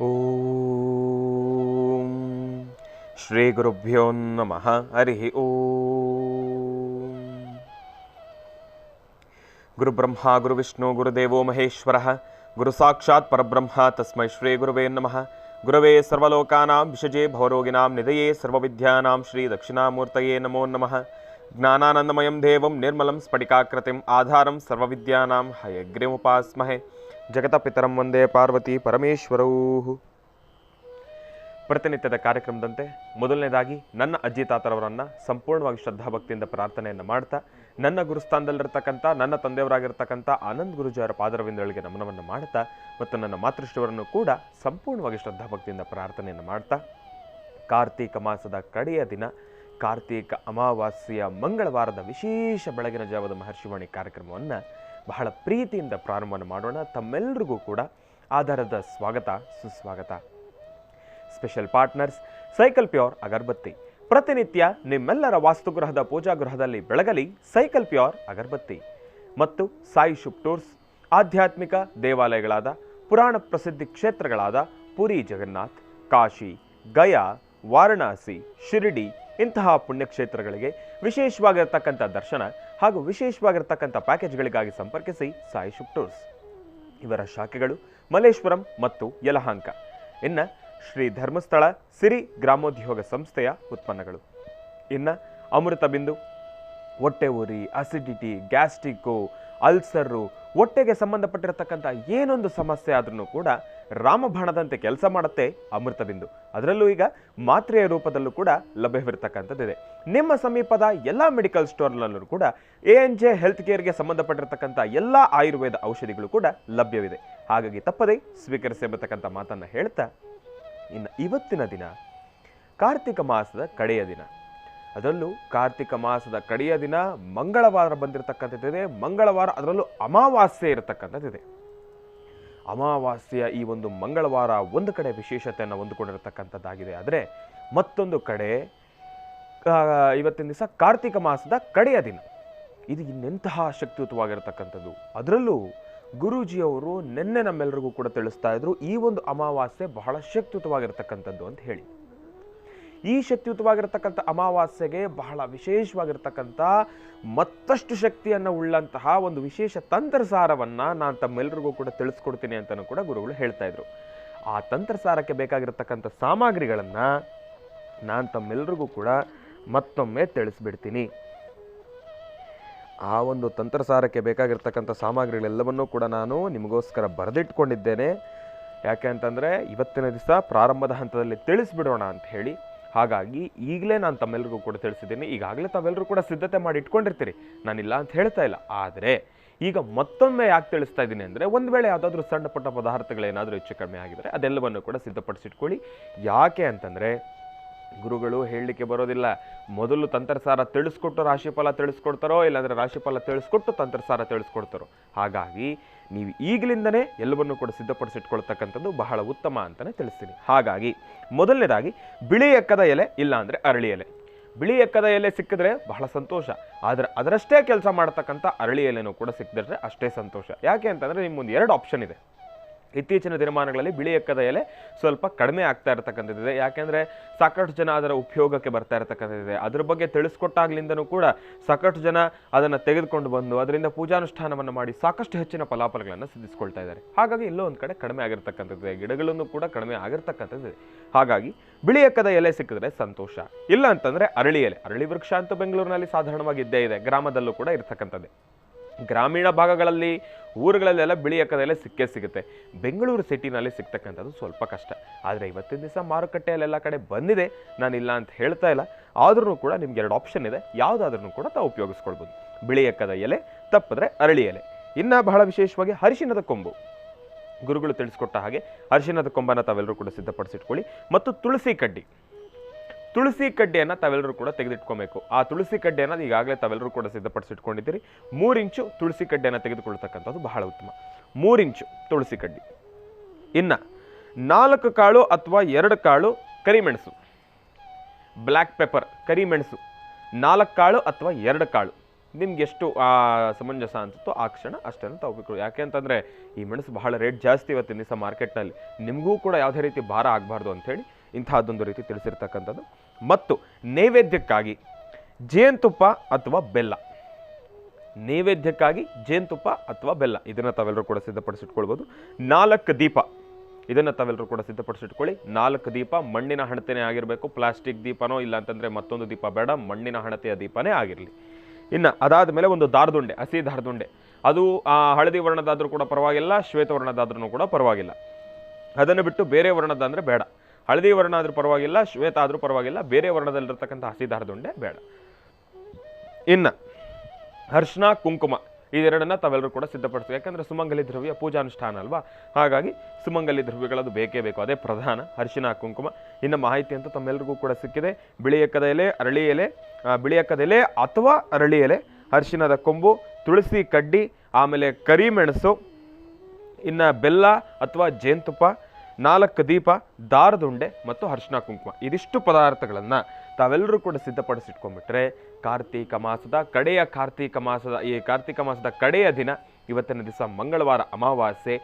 ಓಂ ಶ್ರೀ ಗುರುಭ್ಯೋ ನಮಃ. ಹರಿ ಓಂ. ಗುರುಬ್ರಹ್ಮ ಗುರುವಿಷ್ಣು ಗುರುದೇವೋ ಮಹೇಶ್ವರಃ ಗುರು ಸಾಕ್ಷಾತ್ ಪರಬ್ರಹ್ಮ ತಸ್ಮೈ ಶ್ರೀ ಗುರುವೇ ನಮಃ. ಗುರವೇ ಸರ್ವಲೋಕಾನಾಂ ವಿಷಜೇ ಭವರೋಗಿಣಾಂ ನಿಧಯೇ ಸರ್ವವಿದ್ಯಾನಾಂ ಶ್ರೀ ದಕ್ಷಿಣಾಮೂರ್ತಯೇ ನಮೋ ನಮಃ. ಜ್ಞಾನಾನಂದಮಯಂ ದೇವಂ ನಿರ್ಮಲಂ ಸ್ಫಟಿಕಾಕೃತಿಂ ಆಧಾರಂ ಸರ್ವವಿದ್ಯಾನಾಂ ಹಯಗ್ರೀಮುಪಾಸ್ಮಹೆ. ಜಗತಪಿತರಂ ವಂದೇ ಪಾರ್ವತಿ ಪರಮೇಶ್ವರೌ. ಪ್ರತಿನಿತ್ಯದ ಕಾರ್ಯಕ್ರಮದಂತೆ ಮೊದಲನೇದಾಗಿ ನನ್ನ ಅಜ್ಜಿ ತಾತರವರನ್ನು ಸಂಪೂರ್ಣವಾಗಿ ಶ್ರದ್ಧಾಭಕ್ತಿಯಿಂದ ಪ್ರಾರ್ಥನೆಯನ್ನು ಮಾಡ್ತಾ, ನನ್ನ ಗುರುಸ್ಥಾನದಲ್ಲಿರ್ತಕ್ಕಂಥ ನನ್ನ ತಂದೆಯವರಾಗಿರ್ತಕ್ಕಂಥ ಆನಂದ್ ಗುರುಜಿಯವರ ಪಾದರವಿಂದಗಳಿಗೆ ನಮನವನ್ನು ಮಾಡ್ತಾ, ಮತ್ತು ನನ್ನ ಮಾತೃಶ್ರೀಯವರನ್ನು ಕೂಡ ಸಂಪೂರ್ಣವಾಗಿ ಶ್ರದ್ಧಾಭಕ್ತಿಯಿಂದ ಪ್ರಾರ್ಥನೆಯನ್ನು ಮಾಡ್ತಾ, ಕಾರ್ತೀಕ ಮಾಸದ ಕಡೆಯ ದಿನ ಕಾರ್ತೀಕ ಅಮಾವಾಸ್ಯೆಯ ಮಂಗಳವಾರದ ವಿಶೇಷ ಬೆಳಗಿನ ಜಾವದ ಮಹರ್ಷಿವಾಣಿ ಕಾರ್ಯಕ್ರಮವನ್ನು ಬಹಳ ಪ್ರೀತಿಯಿಂದ ಪ್ರಾರಂಭವನ್ನು ಮಾಡೋಣ. ತಮ್ಮೆಲ್ಲರಿಗೂ ಕೂಡ ಆಧಾರದ ಸ್ವಾಗತ ಸುಸ್ವಾಗತ. ಸ್ಪೆಷಲ್ ಪಾರ್ಟ್ನರ್ಸ್ ಸೈಕಲ್ ಪ್ಯೂರ್ ಅಗರಬತ್ತಿ. ಪ್ರತಿನಿತ್ಯ ನಿಮ್ಮೆಲ್ಲರ ವಾಸ್ತುಗೃಹದ ಪೂಜಾಗೃಹದಲ್ಲಿ ಬೆಳಗಲಿ ಸೈಕಲ್ ಪ್ಯೂರ್ ಅಗರಬತ್ತಿ. ಮತ್ತು ಸಾಯಿ ಶುಭ್ ಟೂರ್ಸ್, ಆಧ್ಯಾತ್ಮಿಕ ದೇವಾಲಯಗಳಾದ ಪುರಾಣ ಪ್ರಸಿದ್ಧಿ ಕ್ಷೇತ್ರಗಳಾದ ಪುರಿ ಜಗನ್ನಾಥ್, ಕಾಶಿ, ಗಯಾ, ವಾರಣಾಸಿ, ಶಿರಡಿ ಇಂತಹ ಪುಣ್ಯಕ್ಷೇತ್ರಗಳಿಗೆ ವಿಶೇಷವಾಗಿರ್ತಕ್ಕಂಥ ದರ್ಶನ ಹಾಗೂ ವಿಶೇಷವಾಗಿರ್ತಕ್ಕಂಥ ಪ್ಯಾಕೇಜ್ಗಳಿಗಾಗಿ ಸಂಪರ್ಕಿಸಿ ಸಾಯಿ ಶುಭ್ ಟೂರ್ಸ್. ಇವರ ಶಾಖೆಗಳು ಮಲ್ಲೇಶ್ವರಂ ಮತ್ತು ಯಲಹಂಕ. ಇನ್ನು ಶ್ರೀ ಧರ್ಮಸ್ಥಳ ಸಿರಿ ಗ್ರಾಮೋದ್ಯೋಗ ಸಂಸ್ಥೆಯ ಉತ್ಪನ್ನಗಳು. ಇನ್ನು ಅಮೃತ ಬಿಂದು, ಹೊಟ್ಟೆ ಉರಿ, ಅಸಿಡಿಟಿ, ಗ್ಯಾಸ್ಟ್ರಿಕ್ಕು, ಅಲ್ಸರು, ಹೊಟ್ಟೆಗೆ ಸಂಬಂಧಪಟ್ಟಿರತಕ್ಕಂಥ ಏನೊಂದು ಸಮಸ್ಯೆ ಆದ್ರೂ ಕೂಡ ರಾಮಬಾಣದಂತೆ ಕೆಲಸ ಮಾಡುತ್ತೆ ಅಮೃತ ಬಿಂದು. ಅದರಲ್ಲೂ ಈಗ ಮಾತ್ರೆಯ ರೂಪದಲ್ಲೂ ಕೂಡ ಲಭ್ಯವಿರತಕ್ಕಂಥದ್ದಿದೆ. ನಿಮ್ಮ ಸಮೀಪದ ಎಲ್ಲ ಮೆಡಿಕಲ್ ಸ್ಟೋರ್ನಲ್ಲೂ ಕೂಡ ANJ ಹೆಲ್ತ್ ಕೇರ್ಗೆ ಸಂಬಂಧಪಟ್ಟಿರತಕ್ಕಂಥ ಎಲ್ಲ ಆಯುರ್ವೇದ ಔಷಧಿಗಳು ಕೂಡ ಲಭ್ಯವಿದೆ. ಹಾಗಾಗಿ ತಪ್ಪದೇ ಸ್ವೀಕರಿಸಿ ಎಂಬತಕ್ಕಂಥ ಮಾತನ್ನು ಹೇಳ್ತಾ, ಇನ್ನು ಇವತ್ತಿನ ದಿನ ಕಾರ್ತಿಕ ಮಾಸದ ಕಡೆಯ ದಿನ. ಅದರಲ್ಲೂ ಕಾರ್ತಿಕ ಮಾಸದ ಕಡೆಯ ದಿನ ಮಂಗಳವಾರ ಬಂದಿರತಕ್ಕಂಥದ್ದಿದೆ. ಮಂಗಳವಾರ ಅದರಲ್ಲೂ ಅಮಾವಾಸ್ಯೆ ಇರತಕ್ಕಂಥದ್ದಿದೆ. ಅಮಾವಾಸ್ಯೆಯ ಈ ಒಂದು ಮಂಗಳವಾರ ಒಂದು ಕಡೆ ವಿಶೇಷತೆಯನ್ನು ಹೊಂದಿಕೊಂಡಿರತಕ್ಕಂಥದ್ದಾಗಿದೆ. ಆದರೆ ಮತ್ತೊಂದು ಕಡೆ ಇವತ್ತಿನ ದಿವಸ ಕಾರ್ತಿಕ ಮಾಸದ ಕಡೆಯ ದಿನ. ಇದು ಇನ್ನೆಂತಹ ಶಕ್ತಿಯುತವಾಗಿರತಕ್ಕಂಥದ್ದು. ಅದರಲ್ಲೂ ಗುರೂಜಿಯವರು ನಿನ್ನೆ ನಮ್ಮೆಲ್ಲರಿಗೂ ಕೂಡ ತಿಳಿಸ್ತಾ ಇದ್ರು, ಈ ಒಂದು ಅಮಾವಾಸ್ಯೆ ಬಹಳ ಶಕ್ತಿಯುತವಾಗಿರ್ತಕ್ಕಂಥದ್ದು ಅಂತ ಹೇಳಿ. ಈ ಶಕ್ತಿಯುತವಾಗಿರತಕ್ಕಂಥ ಅಮಾವಾಸ್ಯೆಗೆ ಬಹಳ ವಿಶೇಷವಾಗಿರ್ತಕ್ಕಂಥ ಮತ್ತಷ್ಟು ಶಕ್ತಿಯನ್ನು ಉಳ್ಳಂತಹ ಒಂದು ವಿಶೇಷ ತಂತ್ರಸಾರವನ್ನು ನಾನು ತಮ್ಮೆಲ್ಲರಿಗೂ ಕೂಡ ತಿಳಿಸ್ಕೊಡ್ತೀನಿ ಅಂತಲೂ ಕೂಡ ಗುರುಗಳು ಹೇಳ್ತಾ ಇದ್ರು. ಆ ತಂತ್ರಸಾರಕ್ಕೆ ಬೇಕಾಗಿರತಕ್ಕಂಥ ಸಾಮಗ್ರಿಗಳನ್ನು ನಾನು ತಮ್ಮೆಲ್ಲರಿಗೂ ಕೂಡ ಮತ್ತೊಮ್ಮೆ ತಿಳಿಸ್ಬಿಡ್ತೀನಿ. ಆ ಒಂದು ತಂತ್ರಸಾರಕ್ಕೆ ಬೇಕಾಗಿರ್ತಕ್ಕಂಥ ಸಾಮಗ್ರಿಗಳೆಲ್ಲವನ್ನೂ ಕೂಡ ನಾನು ನಿಮಗೋಸ್ಕರ ಬರೆದಿಟ್ಕೊಂಡಿದ್ದೇನೆ. ಯಾಕೆ ಅಂತಂದರೆ ಇವತ್ತಿನ ದಿವಸ ಪ್ರಾರಂಭದ ಹಂತದಲ್ಲಿ ತಿಳಿಸ್ಬಿಡೋಣ ಅಂತ ಹೇಳಿ. ಹಾಗಾಗಿ ಈಗಲೇ ನಾನು ತಮ್ಮೆಲ್ಲರಿಗೂ ಕೂಡ ತಿಳಿಸಿದ್ದೀನಿ. ಈಗಾಗಲೇ ತಾವೆಲ್ಲರೂ ಕೂಡ ಸಿದ್ಧತೆ ಮಾಡಿ ಇಟ್ಕೊಂಡಿರ್ತೀರಿ, ನಾನಿಲ್ಲ ಅಂತ ಹೇಳ್ತಾ ಇಲ್ಲ. ಆದರೆ ಈಗ ಮತ್ತೊಮ್ಮೆ ಯಾಕೆ ತಿಳಿಸ್ತಾ ಇದ್ದೀನಿ ಅಂದರೆ, ಒಂದು ವೇಳೆ ಯಾವುದಾದ್ರೂ ಸಣ್ಣ ಪುಟ್ಟ ಪದಾರ್ಥಗಳೇನಾದರೂ ಹೆಚ್ಚು ಕಡಿಮೆ ಆಗಿದರೆ ಅದೆಲ್ಲವನ್ನು ಕೂಡ ಸಿದ್ಧಪಡಿಸಿಟ್ಕೊಳ್ಳಿ. ಯಾಕೆ ಅಂತಂದರೆ ಗುರುಗಳು ಹೇಳಲಿಕ್ಕೆ ಬರೋದಿಲ್ಲ. ಮೊದಲು ತಂತ್ರಸಾರ ತಿಳಿಸ್ಕೊಟ್ಟು ರಾಶಿಫಲ ತಿಳಿಸ್ಕೊಡ್ತಾರೋ, ಇಲ್ಲಾಂದರೆ ರಾಶಿಫಲ ತಿಳಿಸ್ಕೊಟ್ಟು ತಂತ್ರಸಾರ ತಿಳಿಸ್ಕೊಡ್ತಾರೋ. ಹಾಗಾಗಿ ನೀವು ಈಗಲಿಂದನೇ ಎಲ್ಲವನ್ನೂ ಕೂಡ ಸಿದ್ಧಪಡಿಸಿಟ್ಕೊಳ್ತಕ್ಕಂಥದ್ದು ಬಹಳ ಉತ್ತಮ ಅಂತಲೇ ತಿಳಿಸ್ತೀನಿ. ಹಾಗಾಗಿ ಮೊದಲನೇದಾಗಿ ಬಿಳಿ ಎಕ್ಕದ ಎಲೆ, ಇಲ್ಲಾಂದರೆ ಅರಳಿ ಎಲೆ. ಬಿಳಿ ಎಕ್ಕದ ಎಲೆ ಸಿಕ್ಕಿದ್ರೆ ಬಹಳ ಸಂತೋಷ. ಆದರೆ ಅದರಷ್ಟೇ ಕೆಲಸ ಮಾಡ್ತಕ್ಕಂಥ ಅರಳಿ ಎಲೆನೂ ಕೂಡ ಸಿಕ್ಕಿದ್ರೆ ಅಷ್ಟೇ ಸಂತೋಷ. ಯಾಕೆ ಅಂತಂದರೆ ನಿಮ್ಮ ಮುಂದೆ ಎರಡು ಆಪ್ಷನ್ ಇದೆ. ಇತ್ತೀಚಿನ ದಿನಮಾನಗಳಲ್ಲಿ ಬಿಳಿ ಎಕ್ಕದ ಎಲೆ ಸ್ವಲ್ಪ ಕಡಿಮೆ ಆಗ್ತಾ ಇರತಕ್ಕಂಥದ್ದಿದೆ. ಯಾಕೆಂದರೆ ಸಾಕಷ್ಟು ಜನ ಅದರ ಉಪಯೋಗಕ್ಕೆ ಬರ್ತಾ ಇರತಕ್ಕಂಥದ್ದಿದೆ. ಅದ್ರ ಬಗ್ಗೆ ತಿಳಿಸ್ಕೊಟ್ಟಾಗ್ಲಿಂದನೂ ಕೂಡ ಸಾಕಷ್ಟು ಜನ ಅದನ್ನು ತೆಗೆದುಕೊಂಡು ಬಂದು ಅದರಿಂದ ಪೂಜಾನುಷ್ಠಾನವನ್ನು ಮಾಡಿ ಸಾಕಷ್ಟು ಹೆಚ್ಚಿನ ಫಲಾಫಲಗಳನ್ನು ಸಿದ್ಧಿಸ್ಕೊಳ್ತಾ ಇದ್ದಾರೆ. ಹಾಗಾಗಿ ಎಲ್ಲೋ ಒಂದು ಕಡೆ ಕಡಿಮೆ ಆಗಿರ್ತಕ್ಕಂಥದ್ದಿದೆ, ಗಿಡಗಳನ್ನು ಕೂಡ ಕಡಿಮೆ ಆಗಿರ್ತಕ್ಕಂಥದ್ದಿದೆ. ಹಾಗಾಗಿ ಬಿಳಿ ಎಕ್ಕದ ಎಲೆ ಸಿಕ್ಕಿದ್ರೆ ಸಂತೋಷ. ಇಲ್ಲ ಅಂತಂದರೆ ಅರಳಿ ಎಲೆ. ಅರಳಿ ವೃಕ್ಷ ಅಂತೂ ಬೆಂಗಳೂರಿನಲ್ಲಿ ಸಾಧಾರಣವಾಗಿ ಇದ್ದೇ ಇದೆ, ಗ್ರಾಮದಲ್ಲೂ ಕೂಡ ಇರ್ತಕ್ಕಂಥದ್ದೇ. ಗ್ರಾಮೀಣ ಭಾಗಗಳಲ್ಲಿ ಊರುಗಳಲ್ಲೆಲ್ಲ ಬಿಳಿ ಎಕ್ಕದ ಎಲೆ ಸಿಕ್ಕೇ ಸಿಗುತ್ತೆ. ಬೆಂಗಳೂರು ಸಿಟಿನಲ್ಲಿ ಸಿಗ್ತಕ್ಕಂಥದ್ದು ಸ್ವಲ್ಪ ಕಷ್ಟ. ಆದರೆ ಇವತ್ತಿನ ದಿವಸ ಮಾರುಕಟ್ಟೆಯಲ್ಲೆಲ್ಲ ಕಡೆ ಬಂದಿದೆ, ನಾನಿಲ್ಲ ಅಂತ ಹೇಳ್ತಾ ಇಲ್ಲ. ಆದ್ರೂ ಕೂಡ ನಿಮ್ಗೆ ಎರಡು ಆಪ್ಷನ್ ಇದೆ, ಯಾವುದಾದ್ರೂ ಕೂಡ ತಾವು ಉಪಯೋಗಿಸ್ಕೊಳ್ಬೋದು. ಬಿಳಿ ಎಕ್ಕದ ಎಲೆ, ತಪ್ಪಿದ್ರೆ ಅರಳಿ ಎಲೆ. ಇನ್ನು ಬಹಳ ವಿಶೇಷವಾಗಿ ಅರಿಶಿಣದ ಕೊಂಬು. ಗುರುಗಳು ತಿಳಿಸ್ಕೊಟ್ಟ ಹಾಗೆ ಅರಿಶಿಣದ ಕೊಂಬನ್ನು ತಾವೆಲ್ಲರೂ ಕೂಡ ಸಿದ್ಧಪಡಿಸಿಟ್ಕೊಳ್ಳಿ. ಮತ್ತು ತುಳಸಿ ಕಡ್ಡಿ. ತುಳಸಿ ಕಡ್ಡಿಯನ್ನು ತಾವೆಲ್ಲರೂ ಕೂಡ ತೆಗೆದಿಟ್ಕೊಬೇಕು. ಆ ತುಳಸಿ ಕಡ್ಡಿಯನ್ನು ಈಗಾಗಲೇ ತಾವೆಲ್ಲರೂ ಕೂಡ ಸಿದ್ಧಪಡಿಸಿಟ್ಕೊಂಡಿದ್ದೀರಿ. 3 ಇಂಚು ತುಳಸಿ ಕಡ್ಡಿಯನ್ನು ತೆಗೆದುಕೊಳ್ತಕ್ಕಂಥದ್ದು ಬಹಳ ಉತ್ತಮ. 3 ಇಂಚು ತುಳಸಿ ಕಡ್ಡಿ. ಇನ್ನು 4 ಕಾಳು ಅಥವಾ 2 ಕಾಳು ಕರಿಮೆಣಸು, ಬ್ಲ್ಯಾಕ್ ಪೆಪ್ಪರ್, ಕರಿಮೆಣಸು 4 ಕಾಳು ಅಥವಾ 2 ಕಾಳು. ನಿಮ್ಗೆ ಎಷ್ಟು ಸಮಂಜಸ ಅನ್ಸುತ್ತೋ ಆ ಕ್ಷಣ ಅಷ್ಟನ್ನು ತಗೋಬೇಕು. ಯಾಕೆ ಅಂತಂದರೆ ಈ ಮೆಣಸು ಬಹಳ ರೇಟ್ ಜಾಸ್ತಿ ಇವತ್ತಿನ ದಿವಸ ಮಾರ್ಕೆಟ್ನಲ್ಲಿ, ನಿಮಗೂ ಕೂಡ ಯಾವುದೇ ರೀತಿ ಭಾರ ಆಗಬಾರ್ದು ಅಂಥೇಳಿ ಇಂತಹದ್ದೊಂದು ರೀತಿ ತಿಳಿಸಿರ್ತಕ್ಕಂಥದ್ದು. ಮತ್ತು ನೈವೇದ್ಯಕ್ಕಾಗಿ ಜೇನುತುಪ್ಪ ಅಥವಾ ಬೆಲ್ಲ, ನೈವೇದ್ಯಕ್ಕಾಗಿ ಜೇನುತುಪ್ಪ ಅಥವಾ ಬೆಲ್ಲ ಇದನ್ನು ತಾವೆಲ್ಲರೂ ಕೂಡ ಸಿದ್ಧಪಡಿಸಿಟ್ಕೊಳ್ಬೋದು. 4 ದೀಪ ಇದನ್ನು ತಾವೆಲ್ಲರೂ ಕೂಡ ಸಿದ್ಧಪಡಿಸಿಟ್ಕೊಳ್ಳಿ. 4 ದೀಪ ಮಣ್ಣಿನ ಹಣತೆನೇ ಆಗಿರಬೇಕು, ಪ್ಲಾಸ್ಟಿಕ್ ದೀಪನೋ ಇಲ್ಲ ಅಂತಂದರೆ ಮತ್ತೊಂದು ದೀಪ ಬೇಡ, ಮಣ್ಣಿನ ಹಣತೆಯ ದೀಪನೇ ಆಗಿರಲಿ. ಇನ್ನು ಅದಾದ ಮೇಲೆ ಒಂದು ದಾರದುಂಡೆ, ಹಸಿ ದಾರದುಂಡೆ, ಅದು ಹಳದಿ ವರ್ಣದಾದರೂ ಕೂಡ ಪರವಾಗಿಲ್ಲ, ಶ್ವೇತ ವರ್ಣದಾದ್ರೂ ಕೂಡ ಪರವಾಗಿಲ್ಲ. ಅದನ್ನು ಬಿಟ್ಟು ಬೇರೆ ವರ್ಣದ ಅಂದರೆ ಬೇಡ. ಹಳದಿ ವರ್ಣ ಆದರೂ ಪರವಾಗಿಲ್ಲ, ಶ್ವೇತ ಆದರೂ ಪರವಾಗಿಲ್ಲ, ಬೇರೆ ವರ್ಣದಲ್ಲಿರ್ತಕ್ಕಂಥ ಹಸಿ ದಾರದುಂಡೆ ಬೇಡ. ಇನ್ನು ಅರಿಶಿನ ಕುಂಕುಮ ಇದೆರಡನ್ನ ತಾವೆಲ್ಲರೂ ಕೂಡ ಸಿದ್ಧಪಡಿಸಿ. ಯಾಕಂದರೆ ಸುಮಂಗಲಿ ದ್ರವ್ಯ ಪೂಜಾನುಷ್ಠಾನ ಅಲ್ವಾ, ಹಾಗಾಗಿ ಸುಮಂಗಲಿ ದ್ರವ್ಯಗಳದು ಬೇಕೇ ಬೇಕು, ಅದೇ ಪ್ರಧಾನ, ಅರಿಶಿನ ಕುಂಕುಮ. ಇನ್ನು ಮಾಹಿತಿ ಅಂತ ತಮ್ಮೆಲ್ಲರಿಗೂ ಕೂಡ ಸಿಕ್ಕಿದೆ. ಬಿಳಿ ಎಕ್ಕದ ಎಲೆ, ಅರಳಿ ಎಲೆ, ಬಿಳಿ ಎಕ್ಕದ ಎಲೆ ಅಥವಾ ಅರಳಿ ಎಲೆ, ಅರಿಶಿನದ ಕೊಂಬು, ತುಳಸಿ ಕಡ್ಡಿ, ಆಮೇಲೆ ಕರಿಮೆಣಸು, ಇನ್ನು ಬೆಲ್ಲ ಅಥವಾ ಜೇನುತುಪ್ಪ, 4 ದೀಪ, ದಾರದುಂಡೆ ಮತ್ತು ಅರಿಶಿನ ಕುಂಕುಮ. ಇದಿಷ್ಟು ಪದಾರ್ಥಗಳನ್ನು ತಾವೆಲ್ಲರೂ ಕೂಡ ಸಿದ್ಧಪಡಿಸಿಟ್ಕೊಂಡ್ಬಿಟ್ರೆ ಕಾರ್ತೀಕ ಮಾಸದ ಕಡೆಯ ದಿನ, ಇವತ್ತಿನ ದಿವಸ ಮಂಗಳವಾರ ಅಮಾವಾಸ್ಯೆ,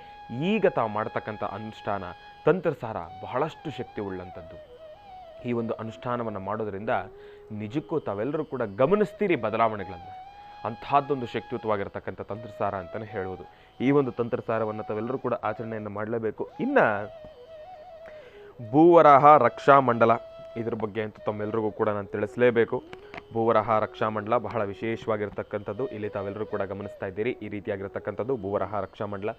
ಈಗ ತಾವು ಮಾಡ್ತಕ್ಕಂಥ ಅನುಷ್ಠಾನ ತಂತ್ರಸಾರ ಬಹಳಷ್ಟು ಶಕ್ತಿ ಉಳ್ಳಂಥದ್ದು. ಈ ಒಂದು ಅನುಷ್ಠಾನವನ್ನು ಮಾಡೋದರಿಂದ ನಿಜಕ್ಕೂ ತಾವೆಲ್ಲರೂ ಕೂಡ ಗಮನಿಸ್ತೀರಿ ಬದಲಾವಣೆಗಳನ್ನು. ಅಂಥದ್ದೊಂದು ಶಕ್ತಿಯುತವಾಗಿರ್ತಕ್ಕಂಥ ತಂತ್ರಸಾರ ಅಂತಲೇ ಹೇಳುವುದು. ಈ ಒಂದು ತಂತ್ರಸಾರವನ್ನು ತಾವೆಲ್ಲರೂ ಕೂಡ ಆಚರಣೆಯನ್ನು ಮಾಡಲೇಬೇಕು. ಇನ್ನು ಭೂವರಾಹ ರಕ್ಷಾಮಂಡಲ ಇದ್ರ ಬಗ್ಗೆ ಅಂತೂ ತಮ್ಮೆಲ್ಲರಿಗೂ ಕೂಡ ನಾನು ತಿಳಿಸಲೇಬೇಕು. ಭೂವರಾಹ ರಕ್ಷಾಮಂಡಲ ಬಹಳ ವಿಶೇಷವಾಗಿರ್ತಕ್ಕಂಥದ್ದು. ಇಲ್ಲಿ ತಾವೆಲ್ಲರೂ ಕೂಡ ಗಮನಿಸ್ತಾ ಇದ್ದೀರಿ, ಈ ರೀತಿಯಾಗಿರ್ತಕ್ಕಂಥದ್ದು ಭೂವರಾಹ ರಕ್ಷಾಮಂಡಲ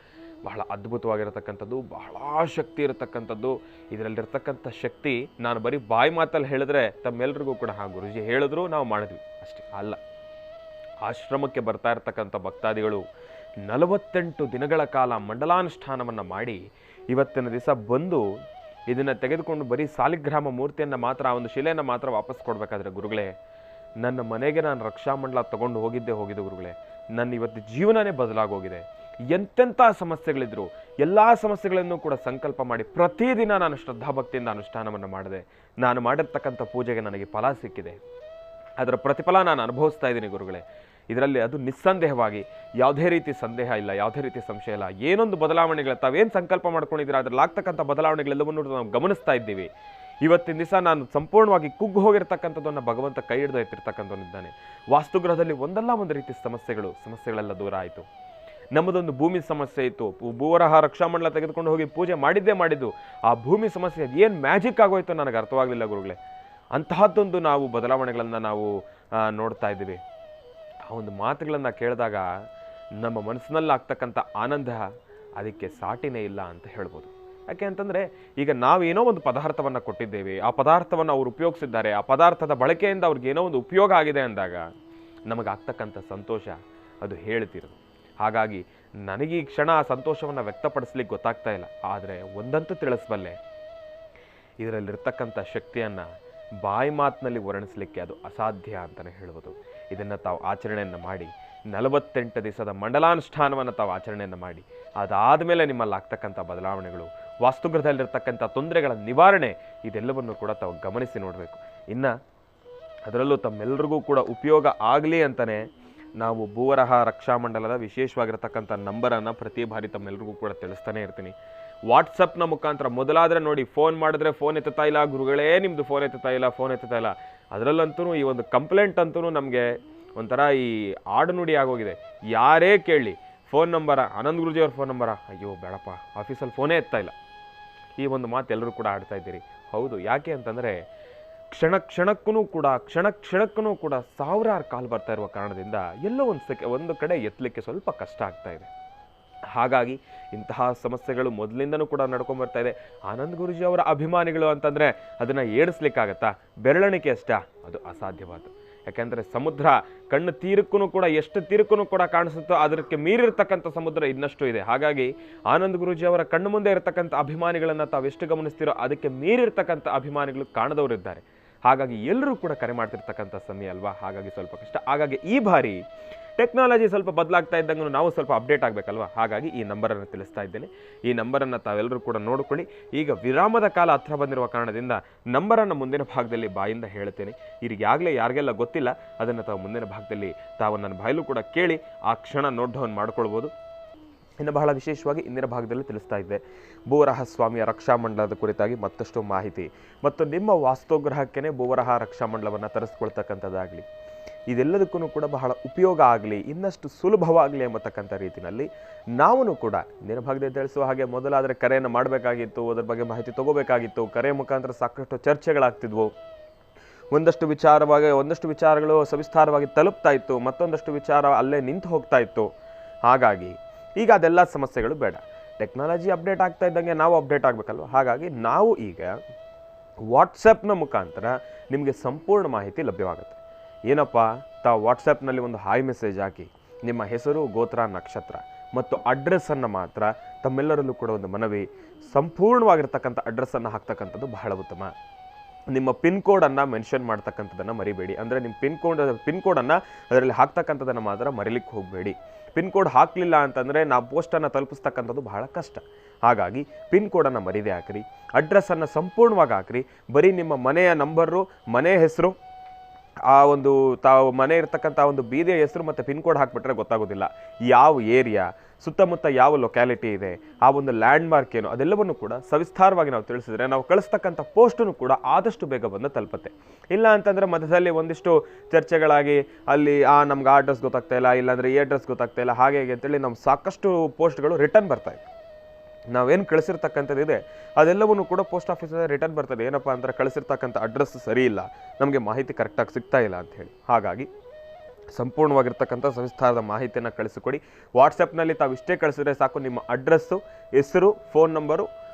ಬಹಳ ಅದ್ಭುತವಾಗಿರತಕ್ಕಂಥದ್ದು, ಬಹಳ ಶಕ್ತಿ ಇರತಕ್ಕಂಥದ್ದು. ಇದರಲ್ಲಿರ್ತಕ್ಕಂಥ ಶಕ್ತಿ ನಾನು ಬರೀ ಬಾಯಿ ಮಾತಲ್ಲಿ ಹೇಳಿದ್ರೆ ತಮ್ಮೆಲ್ಲರಿಗೂ ಕೂಡ ಗುರುಜಿ ಹೇಳಿದ್ರು ನಾವು ಮಾಡಿದ್ವಿ ಅಷ್ಟೇ ಅಲ್ಲ. ಆಶ್ರಮಕ್ಕೆ ಬರ್ತಾ ಇರ್ತಕ್ಕಂಥ ಭಕ್ತಾದಿಗಳು 48 ದಿನಗಳ ಕಾಲ ಮಂಡಲಾನುಷ್ಠಾನವನ್ನು ಮಾಡಿ ಇವತ್ತಿನ ದಿವಸ ಬಂದು ಇದನ್ನು ತೆಗೆದುಕೊಂಡು ಬರೀ ಸಾಲಿಗ್ರಾಮ ಮೂರ್ತಿಯನ್ನು ಮಾತ್ರ, ಒಂದು ಶಿಲೆಯನ್ನು ಮಾತ್ರ ವಾಪಸ್ ಕೊಡಬೇಕಾದ್ರೆ, ಗುರುಗಳೇ ನನ್ನ ಮನೆಗೆ ನಾನು ರಕ್ಷಾಮಂಡಲ ತಗೊಂಡು ಹೋಗಿದ್ದು ಗುರುಗಳೇ, ನನ್ನ ಇವತ್ತು ಜೀವನನೇ ಬದಲಾಗೋಗಿದೆ. ಎಂತೆಂಥ ಸಮಸ್ಯೆಗಳಿದ್ರು ಎಲ್ಲ ಸಮಸ್ಯೆಗಳನ್ನು ಕೂಡ ಸಂಕಲ್ಪ ಮಾಡಿ ಪ್ರತಿದಿನ ನಾನು ಶ್ರದ್ಧಾಭಕ್ತಿಯಿಂದ ಅನುಷ್ಠಾನವನ್ನು ಮಾಡಿದೆ. ನಾನು ಮಾಡಿರ್ತಕ್ಕಂಥ ಪೂಜೆಗೆ ನನಗೆ ಫಲ ಸಿಕ್ಕಿದೆ, ಅದರ ಪ್ರತಿಫಲ ನಾನು ಅನುಭವಿಸ್ತಾ ಇದ್ದೀನಿ ಗುರುಗಳೇ. ಇದರಲ್ಲಿ ಅದು ನಿಸ್ಸಂದೇಹವಾಗಿ ಯಾವುದೇ ರೀತಿ ಸಂದೇಹ ಇಲ್ಲ, ಯಾವುದೇ ರೀತಿ ಸಂಶಯ ಇಲ್ಲ. ಏನೊಂದು ಬದಲಾವಣೆಗಳು ತಾವೇನು ಸಂಕಲ್ಪ ಮಾಡ್ಕೊಂಡಿದ್ದೀರಾ ಅದರಲ್ಲಿ ಆಗ್ತಕ್ಕಂಥ ಬದಲಾವಣೆಗಳೆಲ್ಲವನ್ನೂ ನಾವು ಗಮನಿಸ್ತಾ ಇದ್ದೀವಿ. ಇವತ್ತಿನ ದಿವಸ ನಾನು ಸಂಪೂರ್ಣವಾಗಿ ಕುಗ್ಗು ಹೋಗಿರ್ತಕ್ಕಂಥದ್ದನ್ನು ಭಗವಂತ ಕೈ ಹಿಡಿದು ಎತ್ತಿರ್ತಕ್ಕಂಥವನಿದ್ದಾನೆ. ವಾಸ್ತುಗೃಹದಲ್ಲಿ ಒಂದಲ್ಲ ಒಂದು ರೀತಿ ಸಮಸ್ಯೆಗಳೆಲ್ಲ ದೂರ ಆಯಿತು. ನಮ್ಮದೊಂದು ಭೂಮಿ ಸಮಸ್ಯೆ ಇತ್ತು, ಭೂವರಾಹ ರಕ್ಷಾಮಂಡಲ ತೆಗೆದುಕೊಂಡು ಹೋಗಿ ಪೂಜೆ ಮಾಡಿದ್ದು ಆ ಭೂಮಿ ಸಮಸ್ಯೆ ಏನು ಮ್ಯಾಜಿಕ್ ಆಗೋಯ್ತು ನನಗೆ ಅರ್ಥವಾಗಲಿಲ್ಲ ಗುರುಗಳೇ. ಅಂತಹದ್ದೊಂದು ನಾವು ಬದಲಾವಣೆಗಳನ್ನು ನಾವು ನೋಡ್ತಾ ಇದ್ದೀವಿ. ಆ ಒಂದು ಮಾತುಗಳನ್ನು ಕೇಳಿದಾಗ ನಮ್ಮ ಮನಸ್ಸಿನಲ್ಲಿ ಆಗ್ತಕ್ಕಂಥ ಆನಂದ ಅದಕ್ಕೆ ಸಾಟಿನೇ ಇಲ್ಲ ಅಂತ ಹೇಳ್ಬೋದು. ಯಾಕೆ ಅಂತಂದರೆ ಈಗ ನಾವೇನೋ ಒಂದು ಪದಾರ್ಥವನ್ನು ಕೊಟ್ಟಿದ್ದೇವೆ, ಆ ಪದಾರ್ಥವನ್ನು ಅವ್ರು ಉಪಯೋಗಿಸಿದ್ದಾರೆ, ಆ ಪದಾರ್ಥದ ಬಳಕೆಯಿಂದ ಅವ್ರಿಗೆ ಏನೋ ಒಂದು ಉಪಯೋಗ ಆಗಿದೆ ಅಂದಾಗ ನಮಗಾಗ್ತಕ್ಕಂಥ ಸಂತೋಷ ಅದು ಹೇಳ್ತಿರೋದು. ಹಾಗಾಗಿ ನನಗೆ ಈ ಕ್ಷಣ ಆ ಸಂತೋಷವನ್ನು ವ್ಯಕ್ತಪಡಿಸ್ಲಿಕ್ಕೆ ಗೊತ್ತಾಗ್ತಾ ಇಲ್ಲ. ಆದರೆ ಒಂದಂತೂ ತಿಳಿಸಬಲ್ಲೆ, ಇದರಲ್ಲಿರ್ತಕ್ಕಂಥ ಶಕ್ತಿಯನ್ನು ಬಾಯಿ ಮಾತಿನಲ್ಲಿ ವರ್ಣಿಸಲಿಕ್ಕೆ ಅದು ಅಸಾಧ್ಯ ಅಂತಲೇ ಹೇಳ್ಬೋದು. ಇದನ್ನು ತಾವು ಆಚರಣೆಯನ್ನು ಮಾಡಿ 48 ದಿವಸದ ಮಂಡಲಾನುಷ್ಠಾನವನ್ನು ತಾವು ಆಚರಣೆಯನ್ನು ಮಾಡಿ ಅದಾದ ಮೇಲೆ ನಿಮ್ಮಲ್ಲಿ ಆಗ್ತಕ್ಕಂಥ ಬದಲಾವಣೆಗಳು, ವಾಸ್ತುಗೃಹದಲ್ಲಿರ್ತಕ್ಕಂಥ ತೊಂದರೆಗಳ ನಿವಾರಣೆ, ಇದೆಲ್ಲವನ್ನು ಕೂಡ ತಾವು ಗಮನಿಸಿ ನೋಡಬೇಕು. ಇನ್ನು ಅದರಲ್ಲೂ ತಮ್ಮೆಲ್ಲರಿಗೂ ಕೂಡ ಉಪಯೋಗ ಆಗಲಿ ಅಂತಲೇ ನಾವು ಭೂವರಾಹ ರಕ್ಷಾಮಂಡಲದ ವಿಶೇಷವಾಗಿರ್ತಕ್ಕಂಥ ನಂಬರನ್ನು ಪ್ರತಿ ಬಾರಿ ತಮ್ಮೆಲ್ಲರಿಗೂ ಕೂಡ ತಿಳಿಸ್ತಾನೆ ಇರ್ತೀನಿ. ವಾಟ್ಸಪ್ನ ಮುಖಾಂತರ ಮೊದಲಾದರೆ ನೋಡಿ ಫೋನ್ ಮಾಡಿದ್ರೆ ಫೋನ್ ಎತ್ತುತ್ತಾ ಇಲ್ಲ ಗುರುಗಳೇ, ನಿಮ್ಮದು ಫೋನ್ ಎತ್ತುತ್ತಾ ಇಲ್ಲ. ಅದರಲ್ಲಂತೂ ಈ ಒಂದು ಕಂಪ್ಲೇಂಟ್ ಅಂತೂ ನಮಗೆ ಒಂಥರ ಈ ಆಡುನುಡಿ ಆಗೋಗಿದೆ. ಯಾರೇ ಕೇಳಿ ಫೋನ್ ನಂಬರ, ಆನಂದ್ ಗುರುಜಿಯವ್ರ ಫೋನ್ ನಂಬರ, ಅಯ್ಯೋ ಬೇಡಪ್ಪ ಆಫೀಸಲ್ಲಿ ಫೋನೇ ಎತ್ತಾ ಇಲ್ಲ. ಈ ಒಂದು ಮಾತು ಎಲ್ಲರೂ ಕೂಡ ಆಡ್ತಾ ಇದ್ದೀರಿ. ಹೌದು, ಯಾಕೆ ಅಂತಂದರೆ ಕ್ಷಣ ಕ್ಷಣಕ್ಕೂ ಕೂಡ ಸಾವಿರಾರು ಕಾಲ್ ಬರ್ತಾ ಇರುವ ಕಾರಣದಿಂದ ಎಲ್ಲೋ ಒಂದು ಕಡೆ ಎತ್ತಲಿಕ್ಕೆ ಸ್ವಲ್ಪ ಕಷ್ಟ ಆಗ್ತಾ ಇದೆ. ಹಾಗಾಗಿ ಇಂತಹ ಸಮಸ್ಯೆಗಳು ಮೊದಲಿಂದನೂ ಕೂಡ ನಡ್ಕೊಂಡ್ಬರ್ತಾ ಇದೆ. ಆನಂದ್ ಗುರುಜಿ ಅವರ ಅಭಿಮಾನಿಗಳು ಅಂತಂದರೆ ಅದನ್ನು ಏಡಿಸ್ಲಿಕ್ಕಾಗತ್ತಾ? ಬೆರಳಿಕೆ ಅಷ್ಟೇ, ಅದು ಅಸಾಧ್ಯವಾದ. ಯಾಕೆಂದರೆ ಸಮುದ್ರ ಕಣ್ಣು ತೀರಕ್ಕೂ ಕೂಡ ಎಷ್ಟು ತೀರಕ್ಕೂ ಕೂಡ ಕಾಣಿಸುತ್ತೋ ಅದಕ್ಕೆ ಮೀರಿರ್ತಕ್ಕಂಥ ಸಮುದ್ರ ಇನ್ನಷ್ಟು ಇದೆ. ಹಾಗಾಗಿ ಆನಂದ್ ಗುರುಜಿ ಅವರ ಕಣ್ಣು ಮುಂದೆ ಇರತಕ್ಕಂಥ ಅಭಿಮಾನಿಗಳನ್ನು ತಾವೆಷ್ಟು ಗಮನಿಸ್ತೀರೋ ಅದಕ್ಕೆ ಮೀರಿರ್ತಕ್ಕಂಥ ಅಭಿಮಾನಿಗಳು ಕಾಣದವರಿದ್ದಾರೆ. ಹಾಗಾಗಿ ಎಲ್ಲರೂ ಕೂಡ ಕರೆ ಮಾಡ್ತಿರ್ತಕ್ಕಂಥ ಸಮಯ ಅಲ್ವಾ, ಹಾಗಾಗಿ ಸ್ವಲ್ಪ ಕಷ್ಟ. ಹಾಗಾಗಿ ಈ ಬಾರಿ ಟೆಕ್ನಾಲಜಿ ಸ್ವಲ್ಪ ಬದಲಾಗ್ತಾ ಇದ್ದಂಗೂ ನಾವು ಸ್ವಲ್ಪ ಅಪ್ಡೇಟ್ ಆಗಬೇಕಲ್ವ, ಹಾಗಾಗಿ ಈ ನಂಬರನ್ನು ತಿಳಿಸ್ತಾ ಇದ್ದೇನೆ. ಈ ನಂಬರನ್ನು ತಾವೆಲ್ಲರೂ ಕೂಡ ನೋಡಿಕೊಳ್ಳಿ. ಈಗ ವಿರಾಮದ ಕಾಲ ಹತ್ರ ಬಂದಿರುವ ಕಾರಣದಿಂದ ನಂಬರನ್ನು ಮುಂದಿನ ಭಾಗದಲ್ಲಿ ಬಾಯಿಂದ ಹೇಳ್ತೇನೆ. ಈಗಾಗಲೇ ಯಾರಿಗೆಲ್ಲ ಗೊತ್ತಿಲ್ಲ ಅದನ್ನು ತಾವು ಮುಂದಿನ ಭಾಗದಲ್ಲಿ ತಾವು ನನ್ನ ಬಾಯಲ್ಲೂ ಕೂಡ ಕೇಳಿ ಆ ಕ್ಷಣ ನೋಟ್ ಡೌನ್ ಮಾಡ್ಕೊಳ್ಬೋದು. ಇನ್ನು ಬಹಳ ವಿಶೇಷವಾಗಿ ಇಂದಿನ ಭಾಗದಲ್ಲಿ ತಿಳಿಸ್ತಾ ಇದ್ದೆ ಭೂವರಹ ಸ್ವಾಮಿಯ ರಕ್ಷಾಮಂಡಲದ ಕುರಿತಾಗಿ ಮತ್ತಷ್ಟು ಮಾಹಿತಿ ಮತ್ತು ನಿಮ್ಮ ವಾಸ್ತುಗ್ರಹಕ್ಕೇ ಭೂವರಹ ರಕ್ಷಾಮಂಡಲವನ್ನು ತರಿಸ್ಕೊಳ್ತಕ್ಕಂಥದ್ದಾಗಲಿ, ಇದೆಲ್ಲದಕ್ಕೂ ಕೂಡ ಬಹಳ ಉಪಯೋಗ ಆಗಲಿ, ಇನ್ನಷ್ಟು ಸುಲಭವಾಗಲಿ ಎಂಬತಕ್ಕಂಥ ರೀತಿಯಲ್ಲಿ ನಾವು ಕೂಡ ಇಂದಿನ ಭಾಗದಲ್ಲಿ ತಿಳಿಸುವ ಹಾಗೆ ಮೊದಲಾದರೆ ಕರೆಯನ್ನು ಮಾಡಬೇಕಾಗಿತ್ತು, ಅದರ ಬಗ್ಗೆ ಮಾಹಿತಿ ತಗೋಬೇಕಾಗಿತ್ತು. ಕರೆ ಮುಖಾಂತರ ಸಾಕಷ್ಟು ಚರ್ಚೆಗಳಾಗ್ತಿದ್ವು. ಒಂದಷ್ಟು ವಿಚಾರಗಳು ಸವಿಸ್ತಾರವಾಗಿ ತಲುಪ್ತಾ ಇತ್ತು, ಮತ್ತೊಂದಷ್ಟು ವಿಚಾರ ಅಲ್ಲೇ ನಿಂತು ಹೋಗ್ತಾ ಇತ್ತು. ಹಾಗಾಗಿ ಈಗ ಅದೆಲ್ಲ ಸಮಸ್ಯೆಗಳು ಬೇಡ. ಟೆಕ್ನಾಲಜಿ ಅಪ್ಡೇಟ್ ಆಗ್ತಾ ಇದ್ದಂಗೆ ನಾವು ಅಪ್ಡೇಟ್ ಆಗಬೇಕಲ್ವ. ಹಾಗಾಗಿ ನಾವು ಈಗ ವಾಟ್ಸಪ್ನ ಮುಖಾಂತರ ನಿಮಗೆ ಸಂಪೂರ್ಣ ಮಾಹಿತಿ ಲಭ್ಯವಾಗುತ್ತೆ. ಏನಪ್ಪ, ತಾವು ವಾಟ್ಸಪ್ನಲ್ಲಿ ಒಂದು ಹಾಯ್ ಮೆಸೇಜ್ ಹಾಕಿ ನಿಮ್ಮ ಹೆಸರು, ಗೋತ್ರ, ನಕ್ಷತ್ರ ಮತ್ತು ಅಡ್ರೆಸ್ಸನ್ನು ಮಾತ್ರ ತಮ್ಮೆಲ್ಲರಲ್ಲೂ ಕೂಡ ಒಂದು ಮನವಿ, ಸಂಪೂರ್ಣವಾಗಿರ್ತಕ್ಕಂಥ ಅಡ್ರೆಸ್ಸನ್ನು ಹಾಕ್ತಕ್ಕಂಥದ್ದು ಬಹಳ ಉತ್ತಮ. ನಿಮ್ಮ ಪಿನ್ ಕೋಡನ್ನು ಮೆನ್ಷನ್ ಮಾಡ್ತಕ್ಕಂಥದ್ದನ್ನು ಮರಿಬೇಡಿ. ಅಂದರೆ ನಿಮ್ಮ ಪಿನ್ ಕೋಡನ್ನು ಅದರಲ್ಲಿ ಹಾಕ್ತಕ್ಕಂಥದ್ದನ್ನು ಮಾತ್ರ ಮರಿಲಿಕ್ಕೆ ಹೋಗಬೇಡಿ. ಪಿನ್ ಕೋಡ್ ಹಾಕಲಿಲ್ಲ ಅಂತಂದರೆ ನಾವು ಪೋಸ್ಟನ್ನು ತಲುಪಿಸ್ತಕ್ಕಂಥದ್ದು ಬಹಳ ಕಷ್ಟ. ಹಾಗಾಗಿ ಪಿನ್ ಕೋಡನ್ನು ಮರಿದೇ ಹಾಕಿರಿ, ಅಡ್ರೆಸ್ಸನ್ನು ಸಂಪೂರ್ಣವಾಗಿ ಹಾಕಿರಿ. ಬರೀ ನಿಮ್ಮ ಮನೆಯ ನಂಬರು, ಮನೆ ಹೆಸರು, ಆ ಒಂದು ತಾವು ಮನೆ ಇರ್ತಕ್ಕಂಥ ಒಂದು ಬೀದಿಯ ಹೆಸರು ಮತ್ತು ಪಿನ್ ಕೋಡ್ ಹಾಕಿಬಿಟ್ರೆ ಗೊತ್ತಾಗೋದಿಲ್ಲ ಯಾವ ಏರಿಯಾ, ಸುತ್ತಮುತ್ತ ಯಾವ ಲೊಕ್ಯಾಲಿಟಿ ಇದೆ, ಆ ಒಂದು ಲ್ಯಾಂಡ್ ಮಾರ್ಕ್ ಏನು, ಅದೆಲ್ಲವನ್ನು ಕೂಡ ಸವಿಸ್ತಾರವಾಗಿ ನಾವು ತಿಳಿಸಿದ್ರೆ ನಾವು ಕಳಿಸ್ತಕ್ಕಂಥ ಪೋಸ್ಟನ್ನು ಕೂಡ ಆದಷ್ಟು ಬೇಗ ಬಂದು ತಲುಪುತ್ತೆ. ಇಲ್ಲ ಅಂತಂದರೆ ಮಧ್ಯದಲ್ಲಿ ಒಂದಿಷ್ಟು ಚರ್ಚೆಗಳಾಗಿ ಅಲ್ಲಿ ನಮ್ಗೆ ಆ ಅಡ್ರೆಸ್ ಗೊತ್ತಾಗ್ತಾ ಇಲ್ಲ, ಇಲ್ಲಾಂದರೆ ಈ ಅಡ್ರೆಸ್ ಗೊತ್ತಾಗ್ತಾ ಇಲ್ಲ, ಹಾಗೆ ಅಂತೇಳಿ ನಮ್ಮ ಸಾಕಷ್ಟು ಪೋಸ್ಟ್ಗಳು ರಿಟರ್ನ್ ಬರ್ತಾಯಿದೆ. ನಾವೇನು ಕಳಿಸಿರ್ತಕ್ಕಂಥದ್ದಿದೆ ಅದೆಲ್ಲವನ್ನೂ ಕೂಡ ಪೋಸ್ಟ್ ಆಫೀಸಲ್ಲಿ ರಿಟರ್ನ್ ಬರ್ತದೆ. ಏನಪ್ಪ ಅಂದರೆ ಕಳಿಸಿರ್ತಕ್ಕಂಥ ಅಡ್ರೆಸ್ ಸರಿ ಇಲ್ಲ, ನಮಗೆ ಮಾಹಿತಿ ಕರೆಕ್ಟಾಗಿ ಸಿಗ್ತಾ ಇಲ್ಲ ಅಂಥೇಳಿ. ಹಾಗಾಗಿ ಸಂಪೂರ್ಣವಾಗಿರ್ತಕ್ಕಂಥ ಸವಿಸ್ತಾರದ ಮಾಹಿತಿಯನ್ನು ಕಳಿಸಿಕೊಡಿ. ವಾಟ್ಸಪ್ನಲ್ಲಿ ತಾವು ಇಷ್ಟೇ ಕಳಿಸಿದ್ರೆ ಸಾಕು. ನಿಮ್ಮ ಅಡ್ರೆಸ್ಸು, ಹೆಸರು, ಫೋನ್ ನಂಬರು,